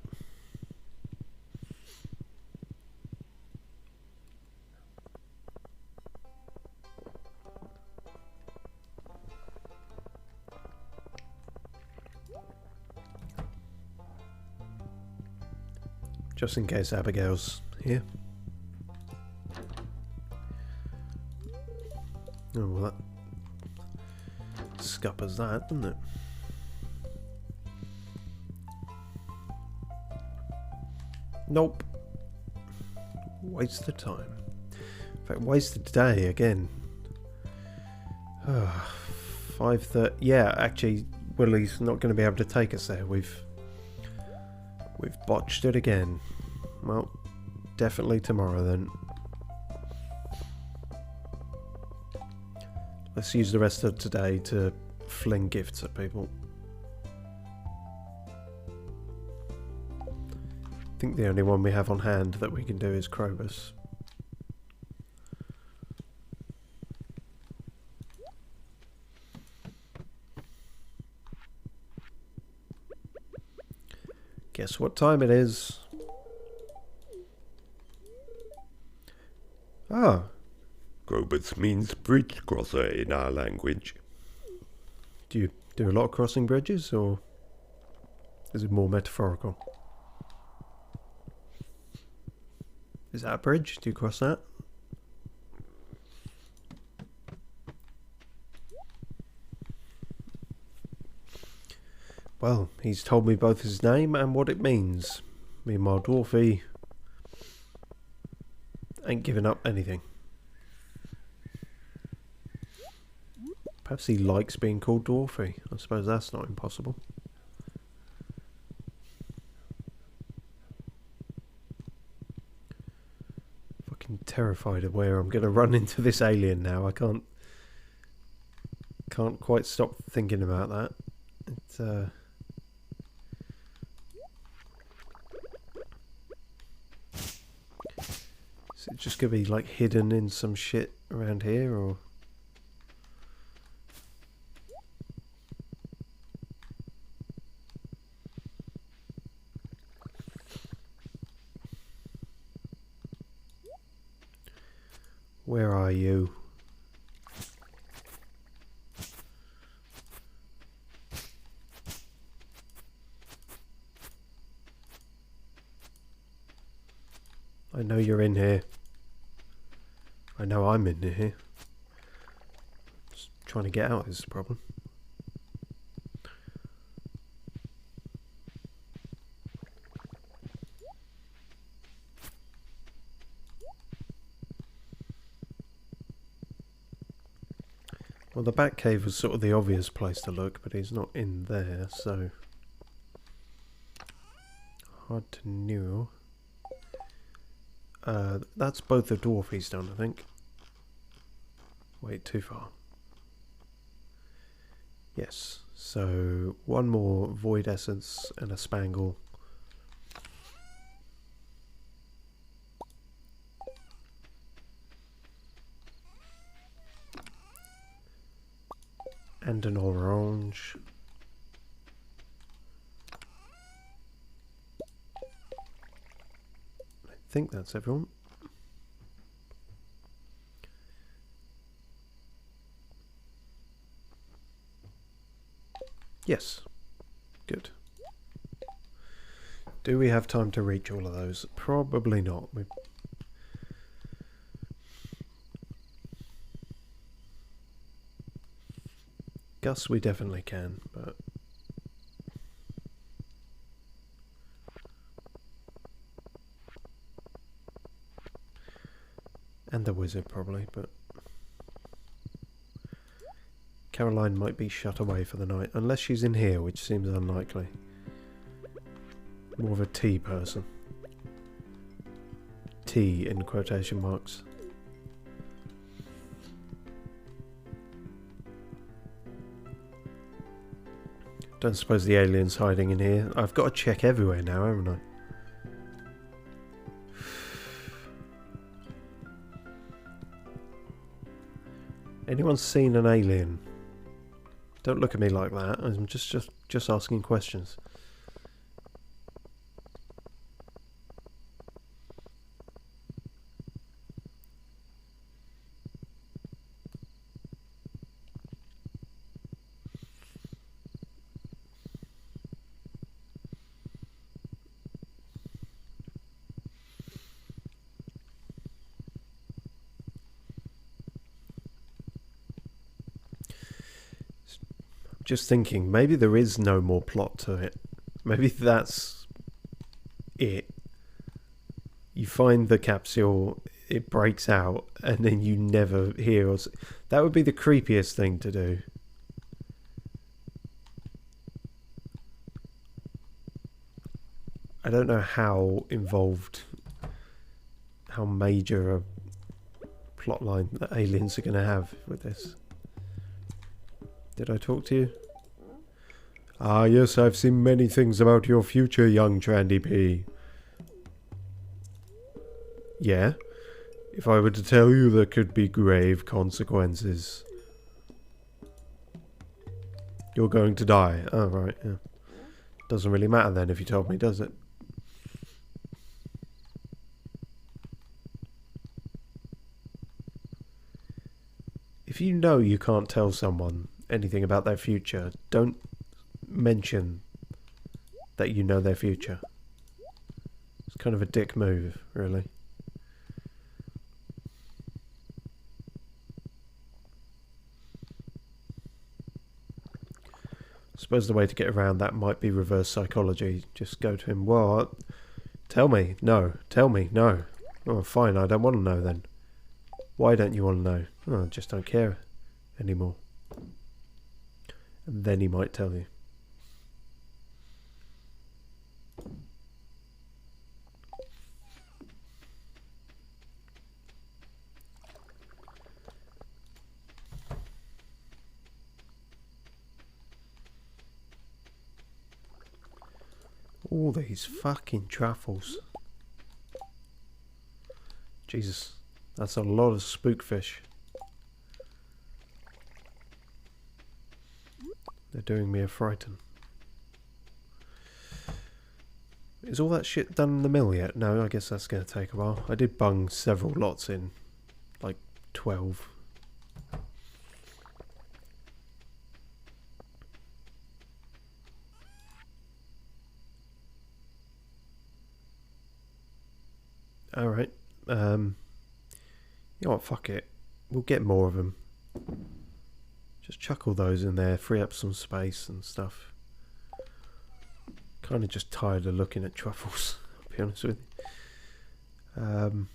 Just in case Abigail's here. Oh, well, that scuppers that, doesn't it? Nope. Waste of time. In fact, wasted today again. 5:30. Yeah, actually, Willie's not going to be able to take us there. We've botched it again. Well, definitely tomorrow then. Let's use the rest of today to fling gifts at people. I think the only one we have on hand that we can do is Krobus. Guess what time it is? Ah. Grobus means bridge crosser in our language. Do you do a lot of crossing bridges, or is it more metaphorical? Is that a bridge? Do you cross that? Well, he's told me both his name and what it means. Meanwhile, Dwarfy ain't giving up anything. Perhaps he likes being called Dwarfy. I suppose that's not impossible. Fucking terrified of where I'm going to run into this alien now. I can't quite stop thinking about that. It's is it just going to be like hidden in some shit around here, or? Where are you? I know you're in here. I know I'm in here. Just trying to get out is the problem. Well, the back cave was sort of the obvious place to look, but he's not in there, so hard to know. That's both the dwarf he's done, I think. Wait, too far. Yes, so one more void essence and a spangle. And an orange. I think that's everyone. Yes. Good. Do we have time to reach all of those? Probably not. Gus we definitely can, but and the wizard probably, but Caroline might be shut away for the night, unless she's in here, which seems unlikely. More of a tea person. Tea in quotation marks. Don't suppose the alien's hiding in here. I've got to check everywhere now, haven't I? Anyone seen an alien? Don't look at me like that. I'm just asking questions. Just thinking, maybe there is no more plot to it. Maybe that's it. You find the capsule, it breaks out, and then you never hear or see. That would be the creepiest thing to do. I don't know how involved, how major a plotline the aliens are going to have with this. Did I talk to you? Ah, yes, I've seen many things about your future, young Trandy P. Yeah? If I were to tell you, there could be grave consequences. You're going to die. Oh, right, yeah. Doesn't really matter then if you told me, does it? If you know you can't tell someone anything about their future, don't mention that you know their future. It's kind of a dick move, really. I suppose the way to get around that might be reverse psychology. Just go to him, what? Tell me, no. Tell me, no. Oh, fine, I don't want to know then. Why don't you want to know? Oh, I just don't care anymore. And then he might tell you. All these fucking truffles. Jesus, that's a lot of spookfish. They're doing me a frighten. Is all that shit done in the mill yet? No, I guess that's going to take a while. I did bung several lots in. Like 12. Alright. You know what, fuck it. We'll get more of them. Just chuck all those in there, free up some space and stuff. Kind of just tired of looking at truffles, I'll be honest with you.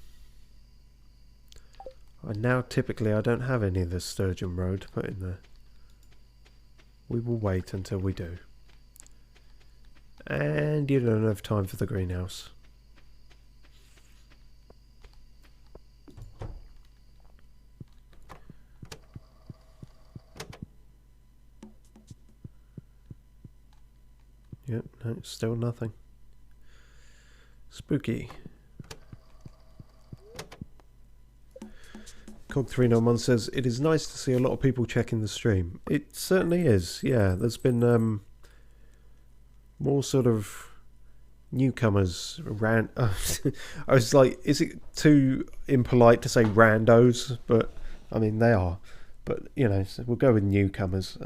Typically I don't have any of the sturgeon roe to put in there. We will wait until we do. And you don't have time for the greenhouse. Yep, no, still nothing. Spooky. Cog391 says, it is nice to see a lot of people checking the stream. It certainly is, yeah. There's been more sort of newcomers around. I was like, is it too impolite to say randos? But, I mean, they are. But, you know, so we'll go with newcomers.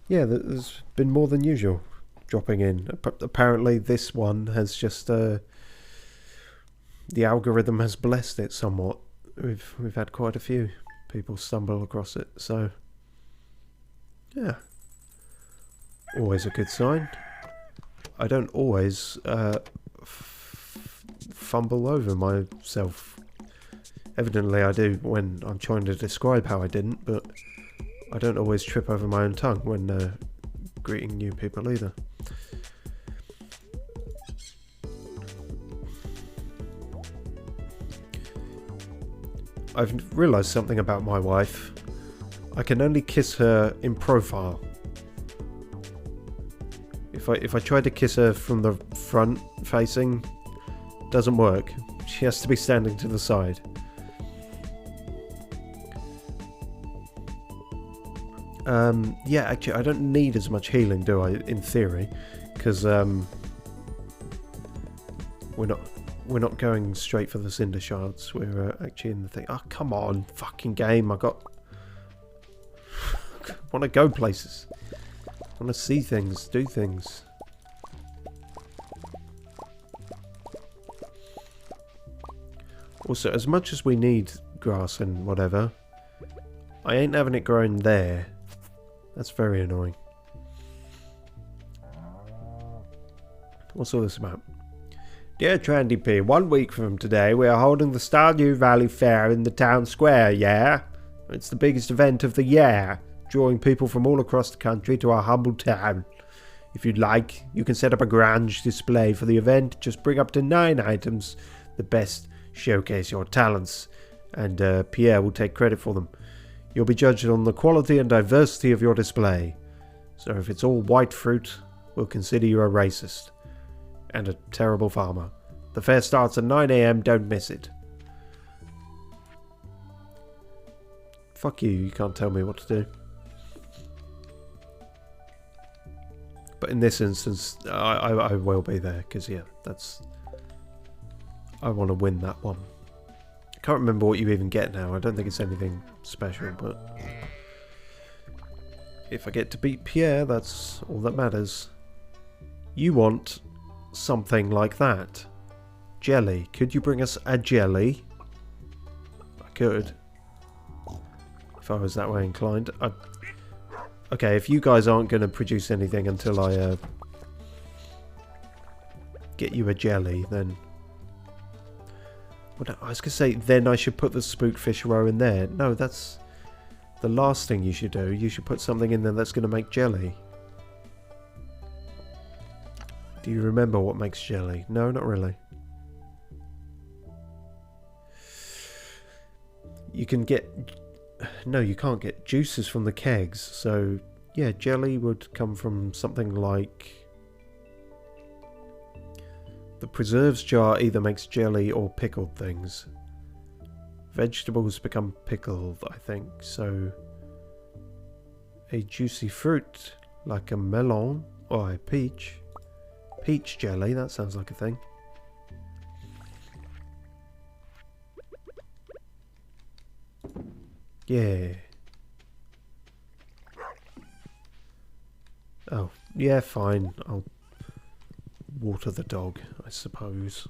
Yeah, there's been more than usual dropping in. Apparently this one has just... the algorithm has blessed it somewhat. We've had quite a few people stumble across it, so yeah, always a good sign. I don't always fumble over myself. Evidently I do when I'm trying to describe how I didn't, but I don't always trip over my own tongue when greeting new people either. I've realised something about my wife. I can only kiss her in profile. If I try to kiss her from the front facing, doesn't work. She has to be standing to the side. Yeah, actually, I don't need as much healing, do I? In theory, because we're not going straight for the Cinder Shards. We're actually in the thing. Oh, come on, fucking game! I want to go places. I want to see things, do things. Also, as much as we need grass and whatever, I ain't having it growing there. That's very annoying. What's all this about? Dear Trendy P, 1 week from today we are holding the Stardew Valley Fair in the town square, yeah? It's the biggest event of the year, drawing people from all across the country to our humble town. If you'd like, you can set up a grand display for the event. Just bring up to 9 items, the best showcase your talents, and Pierre will take credit for them. You'll be judged on the quality and diversity of your display. So if it's all white fruit, we'll consider you a racist. And a terrible farmer. The fair starts at 9 AM, don't miss it. Fuck you can't tell me what to do. But in this instance, I will be there, because yeah, I want to win that one. I can't remember what you even get now, I don't think it's anything special, but... if I get to beat Pierre, that's all that matters. You want... something like that. Jelly. Could you bring us a jelly? I could. If I was that way inclined. Okay, if you guys aren't going to produce anything until I get you a jelly, then... well, I was going to say, then I should put the spookfish roe in there. No, that's the last thing you should do. You should put something in there that's going to make jelly. Do you remember what makes jelly? No, not really. You can get... no, you can't get juices from the kegs. So, yeah, jelly would come from something like... the preserves jar either makes jelly or pickled things. Vegetables become pickled, I think. So, a juicy fruit like a melon or a peach... peach jelly, that sounds like a thing. Yeah. Oh, yeah, fine. I'll water the dog, I suppose.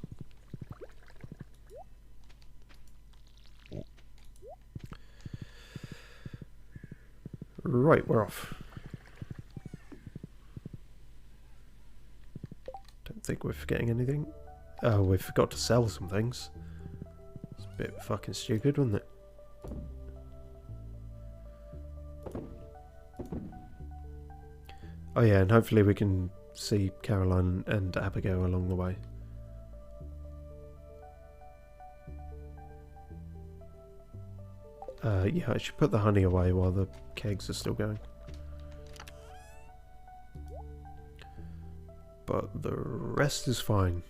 Right, we're off. Don't think we're forgetting anything. Oh, we forgot to sell some things. It's a bit fucking stupid, wasn't it? Oh yeah, and hopefully we can see Caroline and Abigail along the way. Yeah, I should put the honey away while the kegs are still going. But the rest is fine.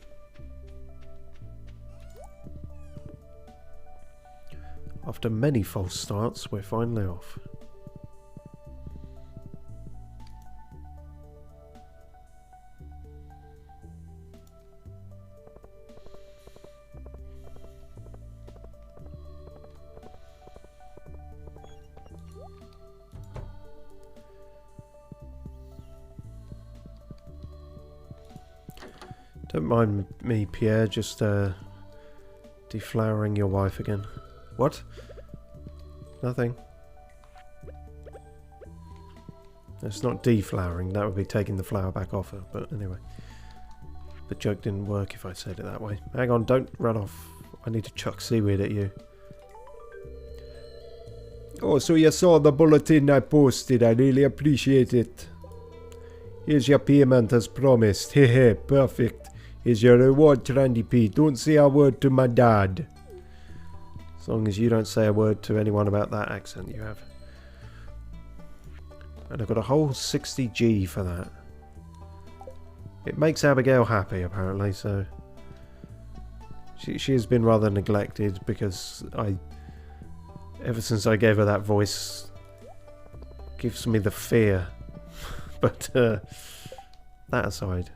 After many false starts, we're finally off. Don't mind me, Pierre, just deflowering your wife again. What? Nothing. It's not deflowering, that would be taking the flower back off her, but anyway. The joke didn't work if I said it that way. Hang on, don't run off. I need to chuck seaweed at you. Oh, so you saw the bulletin I posted, I really appreciate it. Here's your payment as promised. Hehe, perfect. Here's your reward, Trendy P. Don't say a word to my dad. As long as you don't say a word to anyone about that accent you have. And I've got a whole 60G for that. It makes Abigail happy, apparently, so... She has been rather neglected because ever since I gave her that voice, gives me the fear. But, that aside...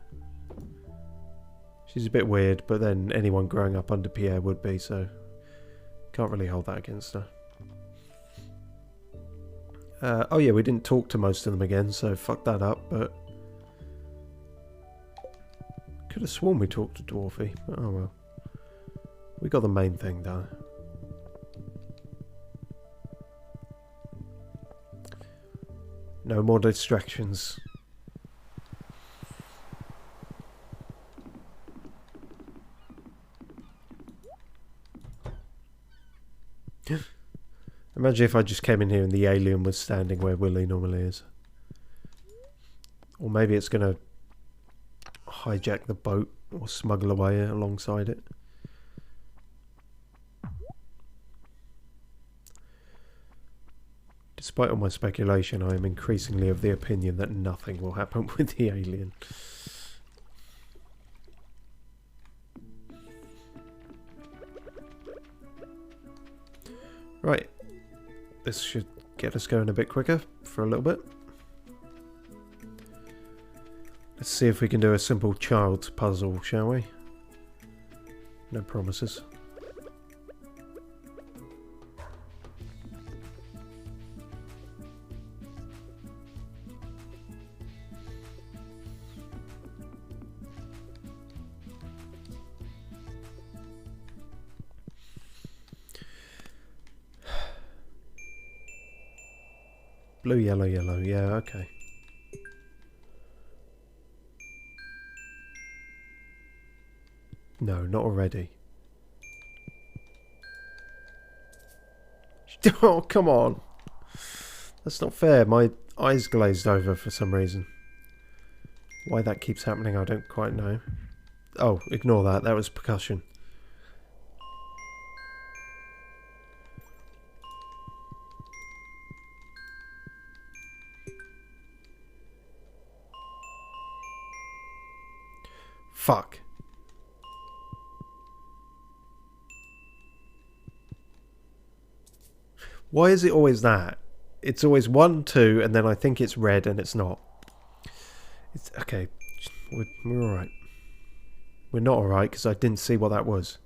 She's a bit weird, but then anyone growing up under Pierre would be, so can't really hold that against her. Oh yeah, we didn't talk to most of them again, so fuck that up, but... Could have sworn we talked to Dwarfy, but oh well. We got the main thing done. No more distractions. Imagine if I just came in here and the alien was standing where Willy normally is. Or maybe it's going to hijack the boat or smuggle away alongside it. Despite all my speculation, I am increasingly of the opinion that nothing will happen with the alien. Right. This should get us going a bit quicker for a little bit. Let's see if we can do a simple child's puzzle, shall we? No promises. Blue, yellow, yellow. Yeah, okay. No, not already. Oh, come on. That's not fair. My eyes glazed over for some reason. Why that keeps happening, I don't quite know. Oh, ignore that. That was percussion. Fuck. Why is it always that? It's always 1, 2, and then I think it's red and it's not. It's okay. We're alright. We're not alright because I didn't see what that was.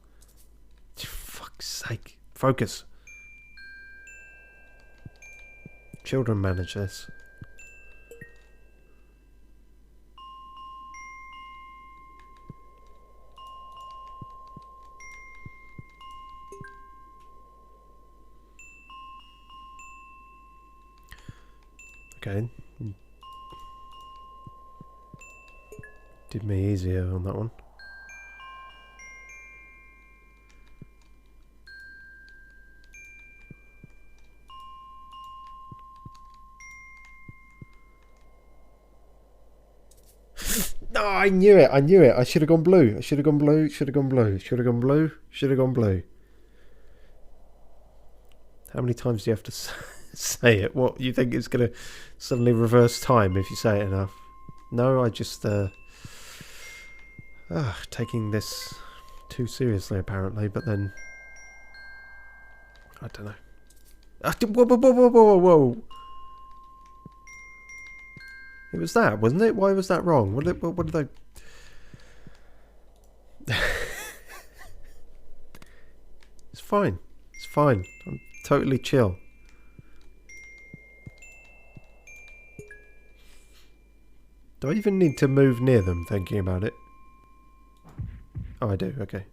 Fuck's sake. Focus. Children manage this. Okay. Did me easier on that one. No, I knew it. I knew it. I should have gone blue. I should have gone blue. Should have gone blue. Should have gone blue. Should have gone blue. How many times do you have to say it? What, you think it's going to suddenly reverse time if you say it enough? No, I just... taking this too seriously, apparently, but then... I don't know. Whoa, whoa, whoa, whoa, whoa, whoa! It was that, wasn't it? Why was that wrong? What did I... It's fine. It's fine. I'm totally chill. Do I even need to move near them, thinking about it? Oh, I do. Okay.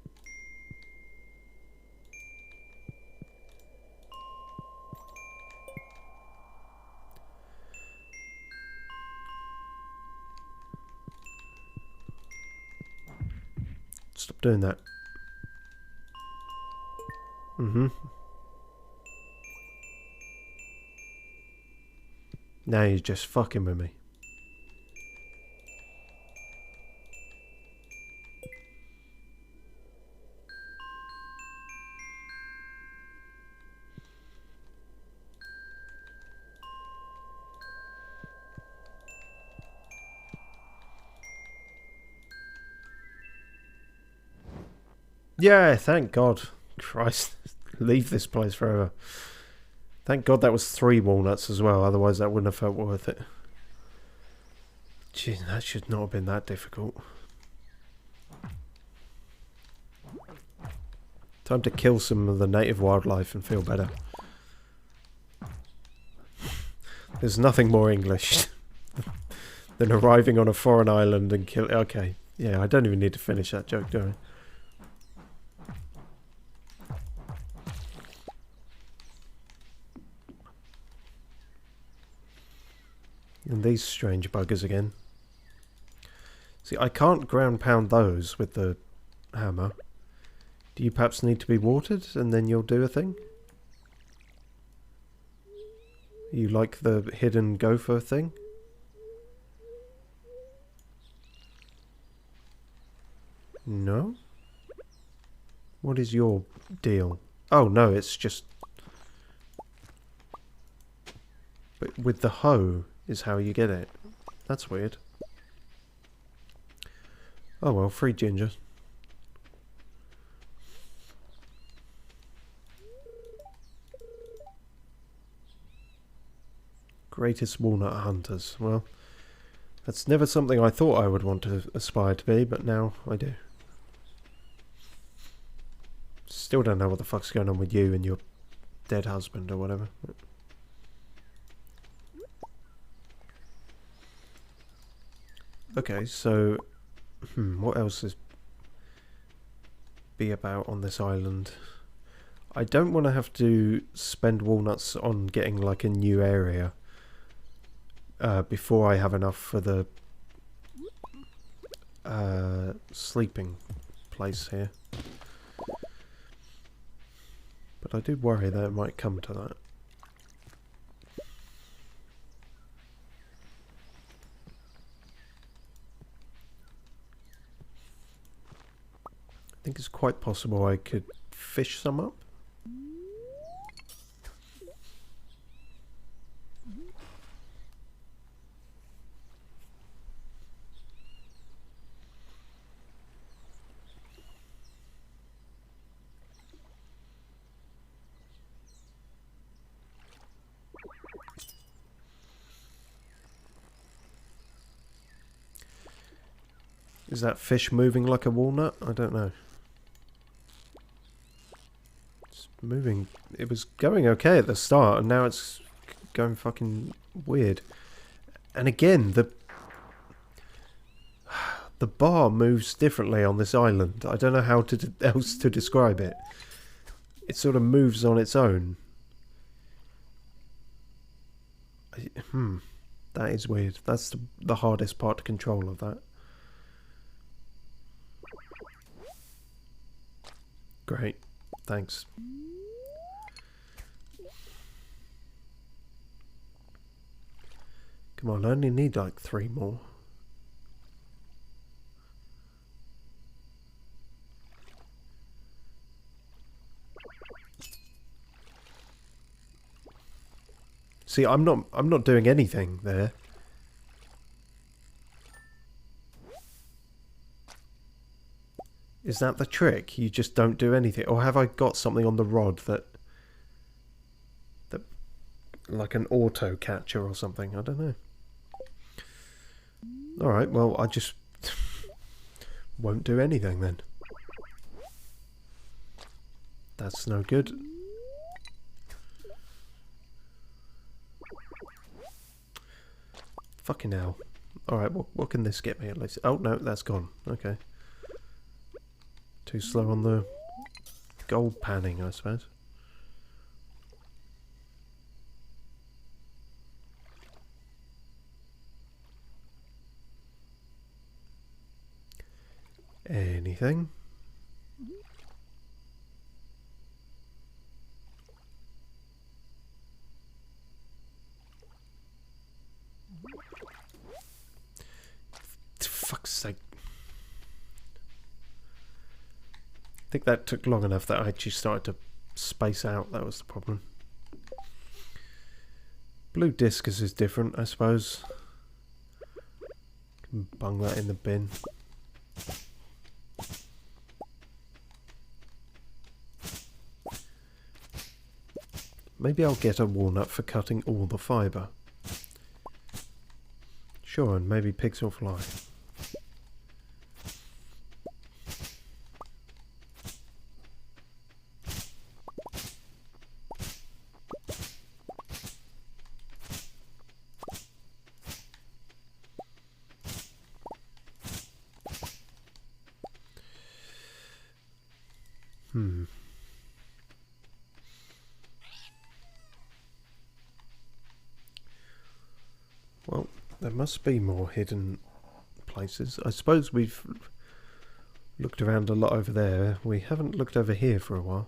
Stop doing that. Mm-hmm. Now you're just fucking with me. Yeah, thank God. Christ. Leave this place forever. Thank God that was 3 walnuts as well, otherwise that wouldn't have felt worth it. Jeez, that should not have been that difficult. Time to kill some of the native wildlife and feel better. There's nothing more English than arriving on a foreign island and kill... Okay, yeah, I don't even need to finish that joke, do I? And these strange buggers again. See, I can't ground pound those with the hammer. Do you perhaps need to be watered and then you'll do a thing? You like the hidden gopher thing? No? What is your deal? Oh no, it's just... But with the hoe is how you get it. That's weird. Oh well, free ginger. Greatest walnut hunters. Well, that's never something I thought I would want to aspire to be, but now I do. Still don't know what the fuck's going on with you and your dead husband or whatever. Okay, so... what else is... be about on this island? I don't want to have to spend walnuts on getting like a new area before I have enough for the sleeping place here. But I do worry that it might come to that. I think it's quite possible I could fish some up. Is that fish moving like a walnut? I don't know. It's moving. It was going okay at the start, and now it's going fucking weird. And again, the bar moves differently on this island. I don't know how else to describe it. It sort of moves on its own. That is weird. That's the hardest part to control of that. Great. Thanks. Come on, I only need like 3 more. See, I'm not doing anything there. Is that the trick? You just don't do anything? Or have I got something on the rod that like an auto catcher or something? I don't know. Alright, well, I just won't do anything then. That's no good. Fucking hell. Alright, what can this get me at least? Oh, no, that's gone. Okay. Too slow on the gold panning, I suppose. Anything? Fuck's sake. I think that took long enough that I actually started to space out. That was the problem. Blue discus is different, I suppose. Can bung that in the bin. Maybe I'll get a walnut for cutting all the fibre. Sure, and maybe pigs will fly. Well, there must be more hidden places. I suppose we've looked around a lot over there. We haven't looked over here for a while.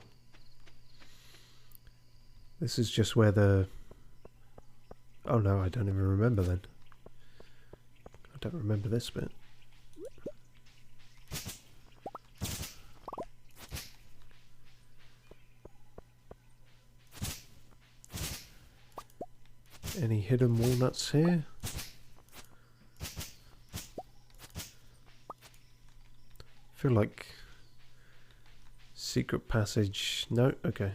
This is just where the... Oh no, I don't even remember then. I don't remember this bit. Any hidden walnuts here? Feel like secret passage. No, okay.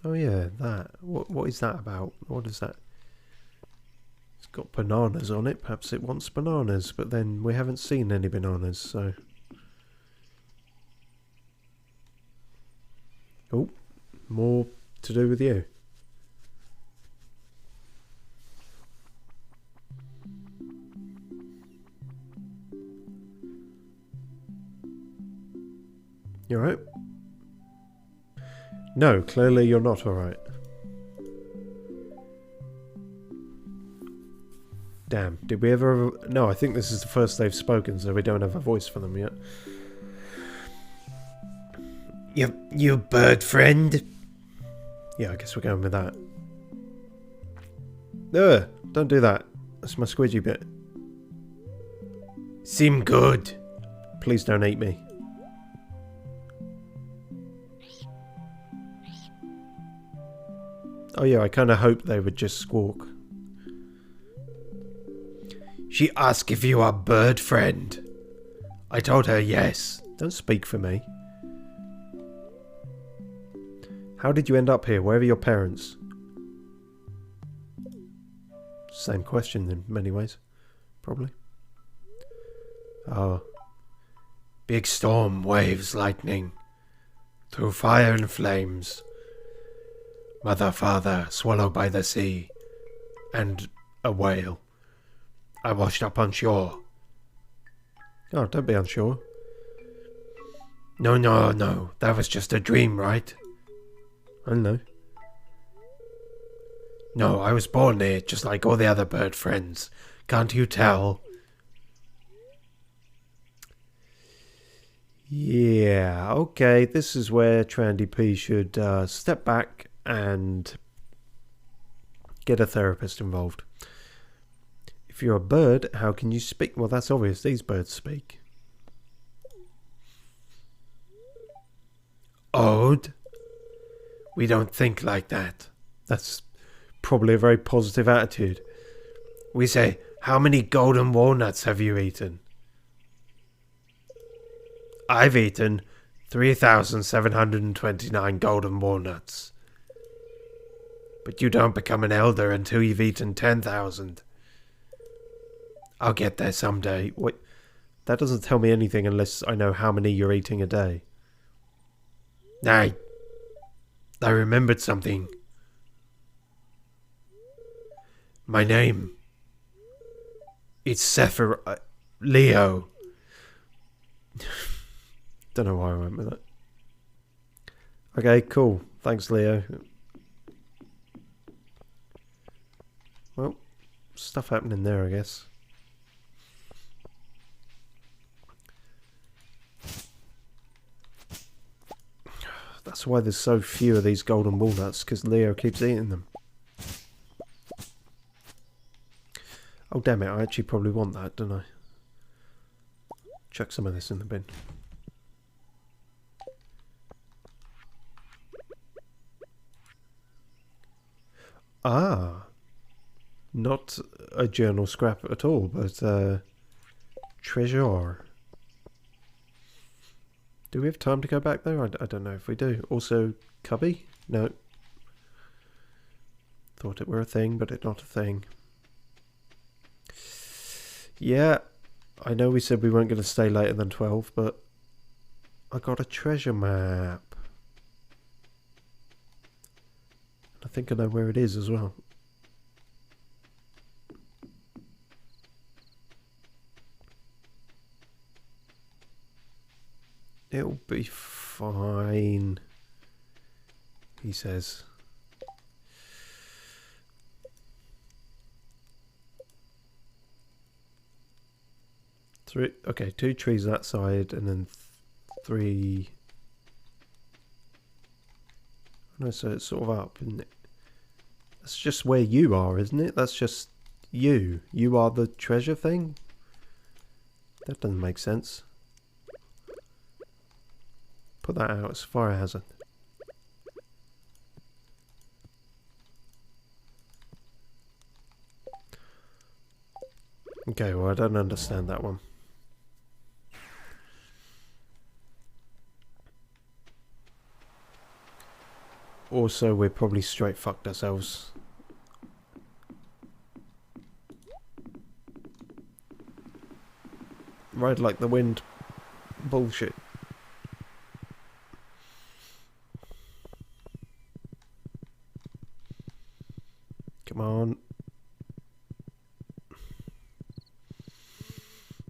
Oh yeah, that. What is that about? What is that? It's got bananas on it. Perhaps it wants bananas, but then we haven't seen any bananas, so. Oh, more to do with you. You alright? No, clearly you're not alright. Damn, did we ever... No, I think this is the first they've spoken, so we don't have a voice for them yet. You bird friend? Yeah, I guess we're going with that. Ugh, don't do that. That's my squidgy bit. Seem good. Please don't eat me. Oh yeah, I kind of hoped they would just squawk. She asked if you are bird friend. I told her yes. Don't speak for me. How did you end up here? Where are your parents? Same question in many ways. Probably. Oh. Big storm, waves, lightning. Through fire and flames. Mother, father, swallowed by the sea. And a whale. I washed up on shore. Oh, don't be unsure. No. That was just a dream, right? I don't know. No, I was born here, just like all the other bird friends. Can't you tell? Yeah, okay. This is where Trandy P should step back and get a therapist involved. If you're a bird, how can you speak? Well, that's obvious. These birds speak. Ode? We don't think like that. That's probably a very positive attitude. We say, how many golden walnuts have you eaten? I've eaten 3,729 golden walnuts. But you don't become an elder until you've eaten 10,000. I'll get there someday. Wait, that doesn't tell me anything unless I know how many you're eating a day. I remembered something. My name. It's Leo. Don't know why I went with that. Okay, cool. Thanks, Leo. Well, stuff happening there, I guess. That's why there's so few of these golden walnuts, because Leo keeps eating them. Oh, damn it, I actually probably want that, don't I? Chuck some of this in the bin. Ah. Not a journal scrap at all, but treasure. Do we have time to go back there? I don't know if we do. Also, cubby? No. Thought it were a thing, but it's not a thing. Yeah, I know we said we weren't going to stay later than 12, but I got a treasure map. I think I know where it is as well. It'll be fine, he says. Okay, 2 trees that side, and then 3. No, so it's sort of up, isn't it? That's just where you are, isn't it? That's just you. You are the treasure thing? That doesn't make sense. Put that out as fire hazard. Okay, well, I don't understand that one. Also, we're probably straight fucked ourselves. Ride like the wind. Bullshit. Come on.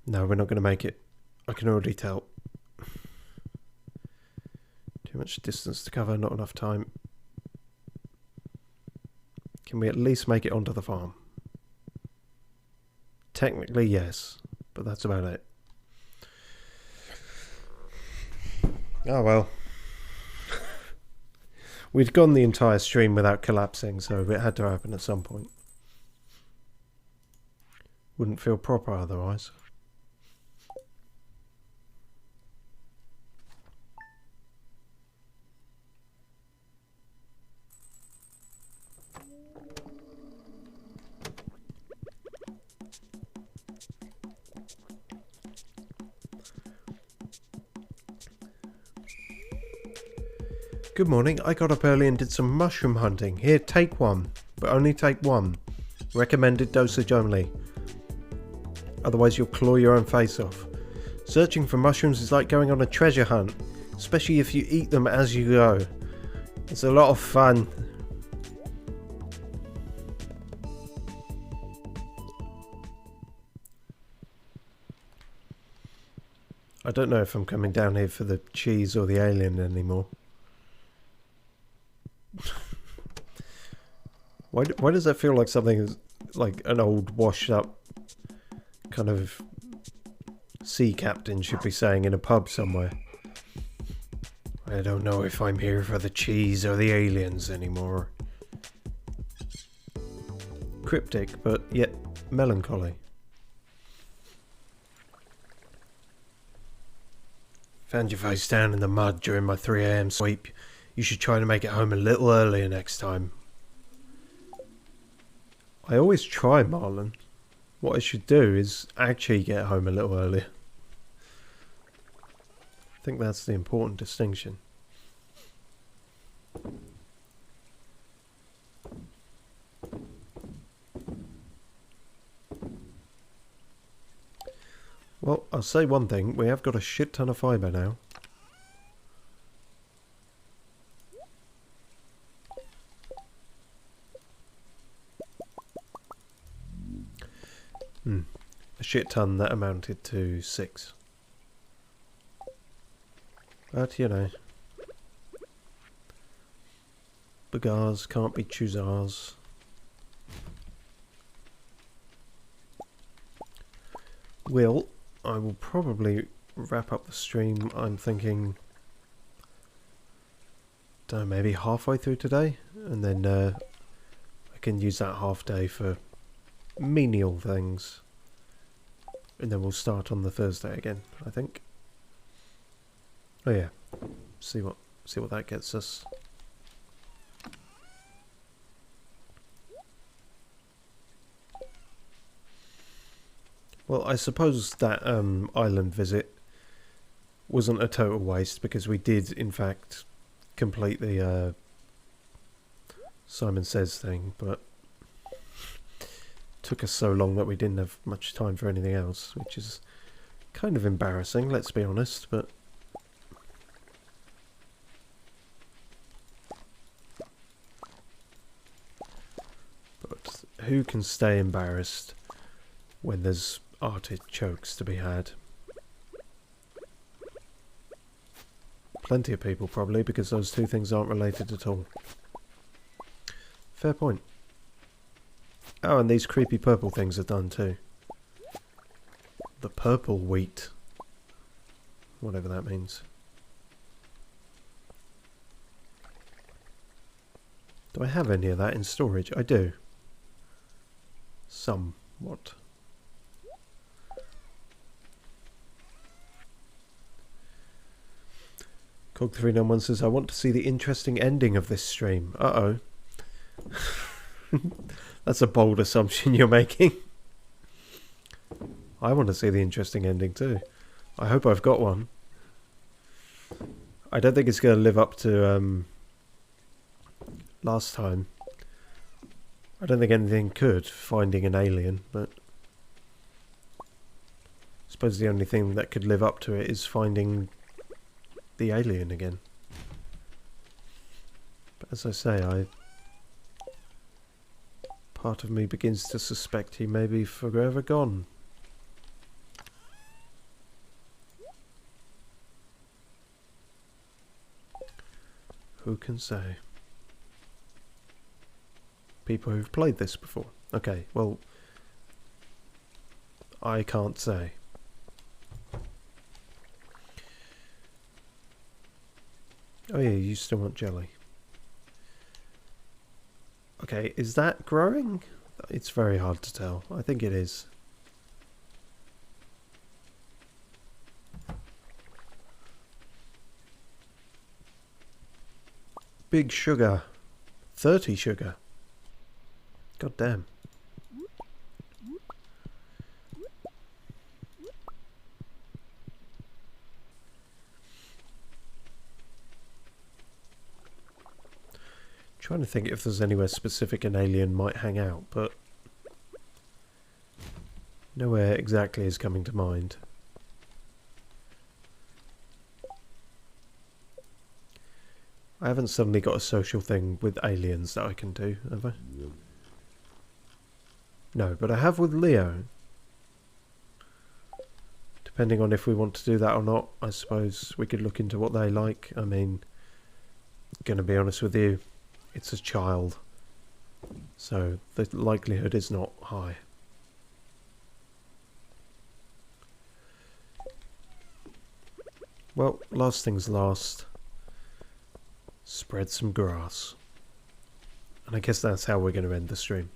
No, we're not going to make it. I can already tell. Too much distance to cover, not enough time. Can we at least make it onto the farm? Technically, yes. But that's about it. Oh well. We'd gone the entire stream without collapsing, so it had to happen at some point. Wouldn't feel proper otherwise. Good morning, I got up early and did some mushroom hunting. Here, take one, but only take one. Recommended dosage only. Otherwise you'll claw your own face off. Searching for mushrooms is like going on a treasure hunt, especially if you eat them as you go. It's a lot of fun. I don't know if I'm coming down here for the cheese or the alien anymore. Why does that feel like something like an old washed up kind of sea captain should be saying in a pub somewhere? I don't know if I'm here for the cheese or the aliens anymore. Cryptic, but yet melancholy. Found your face down in the mud during my 3 AM sweep. You should try to make it home a little earlier next time. I always try, Marlon. What I should do is actually get home a little earlier. I think that's the important distinction. Well, I'll say one thing. We have got a shit ton of fibre now. A shit ton that amounted to 6. But, you know. Beggars can't be choosers. I will probably wrap up the stream, I'm thinking, don't know, maybe halfway through today, and then I can use that half day for menial things, and then we'll start on the Thursday again, I think. Oh yeah, see what that gets us. Well, I suppose that island visit wasn't a total waste, because we did, in fact, complete the Simon Says thing, but took us so long that we didn't have much time for anything else, which is kind of embarrassing, let's be honest, but... But who can stay embarrassed when there's artichokes to be had? Plenty of people, probably, because those two things aren't related at all. Fair point. Oh, and these creepy purple things are done too. The purple wheat. Whatever that means. Do I have any of that in storage? I do. Somewhat. Cog391 says, I want to see the interesting ending of this stream. Uh-oh. That's a bold assumption you're making. I want to see the interesting ending too. I hope I've got one. I don't think it's going to live up to last time. I don't think anything could, finding an alien, but I suppose the only thing that could live up to it is finding the alien again. But as I say, part of me begins to suspect he may be forever gone. Who can say? People who've played this before. Okay, well, I can't say. Oh yeah, you still want jelly. Okay, is that growing? It's very hard to tell. I think it is. Big sugar. 30 sugar. God damn. Trying to think if there's anywhere specific an alien might hang out, but nowhere exactly is coming to mind. I haven't suddenly got a social thing with aliens that I can do, have I? No, but I have with Leo. Depending on if we want to do that or not, I suppose we could look into what they like. I mean, gonna be honest with you, it's a child, so the likelihood is not high. Well, last things last. Spread some grass. And I guess that's how we're going to end the stream.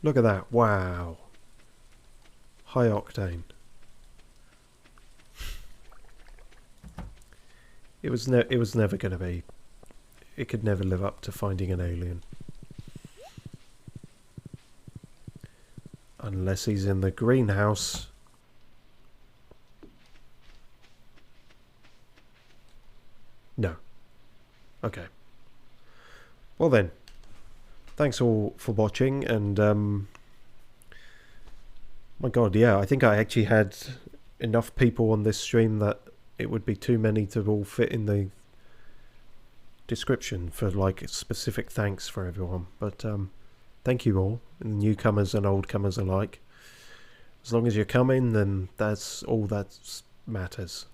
Look at that. Wow. High octane. It was never going to be. It could never live up to finding an alien. Unless he's in the greenhouse. No. Okay. Well then. Thanks all for watching, and my god, yeah, I think I actually had enough people on this stream that it would be too many to all fit in the description for like specific thanks for everyone. But thank you all, newcomers and oldcomers alike. As long as you're coming, then that's all that matters.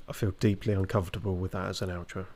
I feel deeply uncomfortable with that as an outro.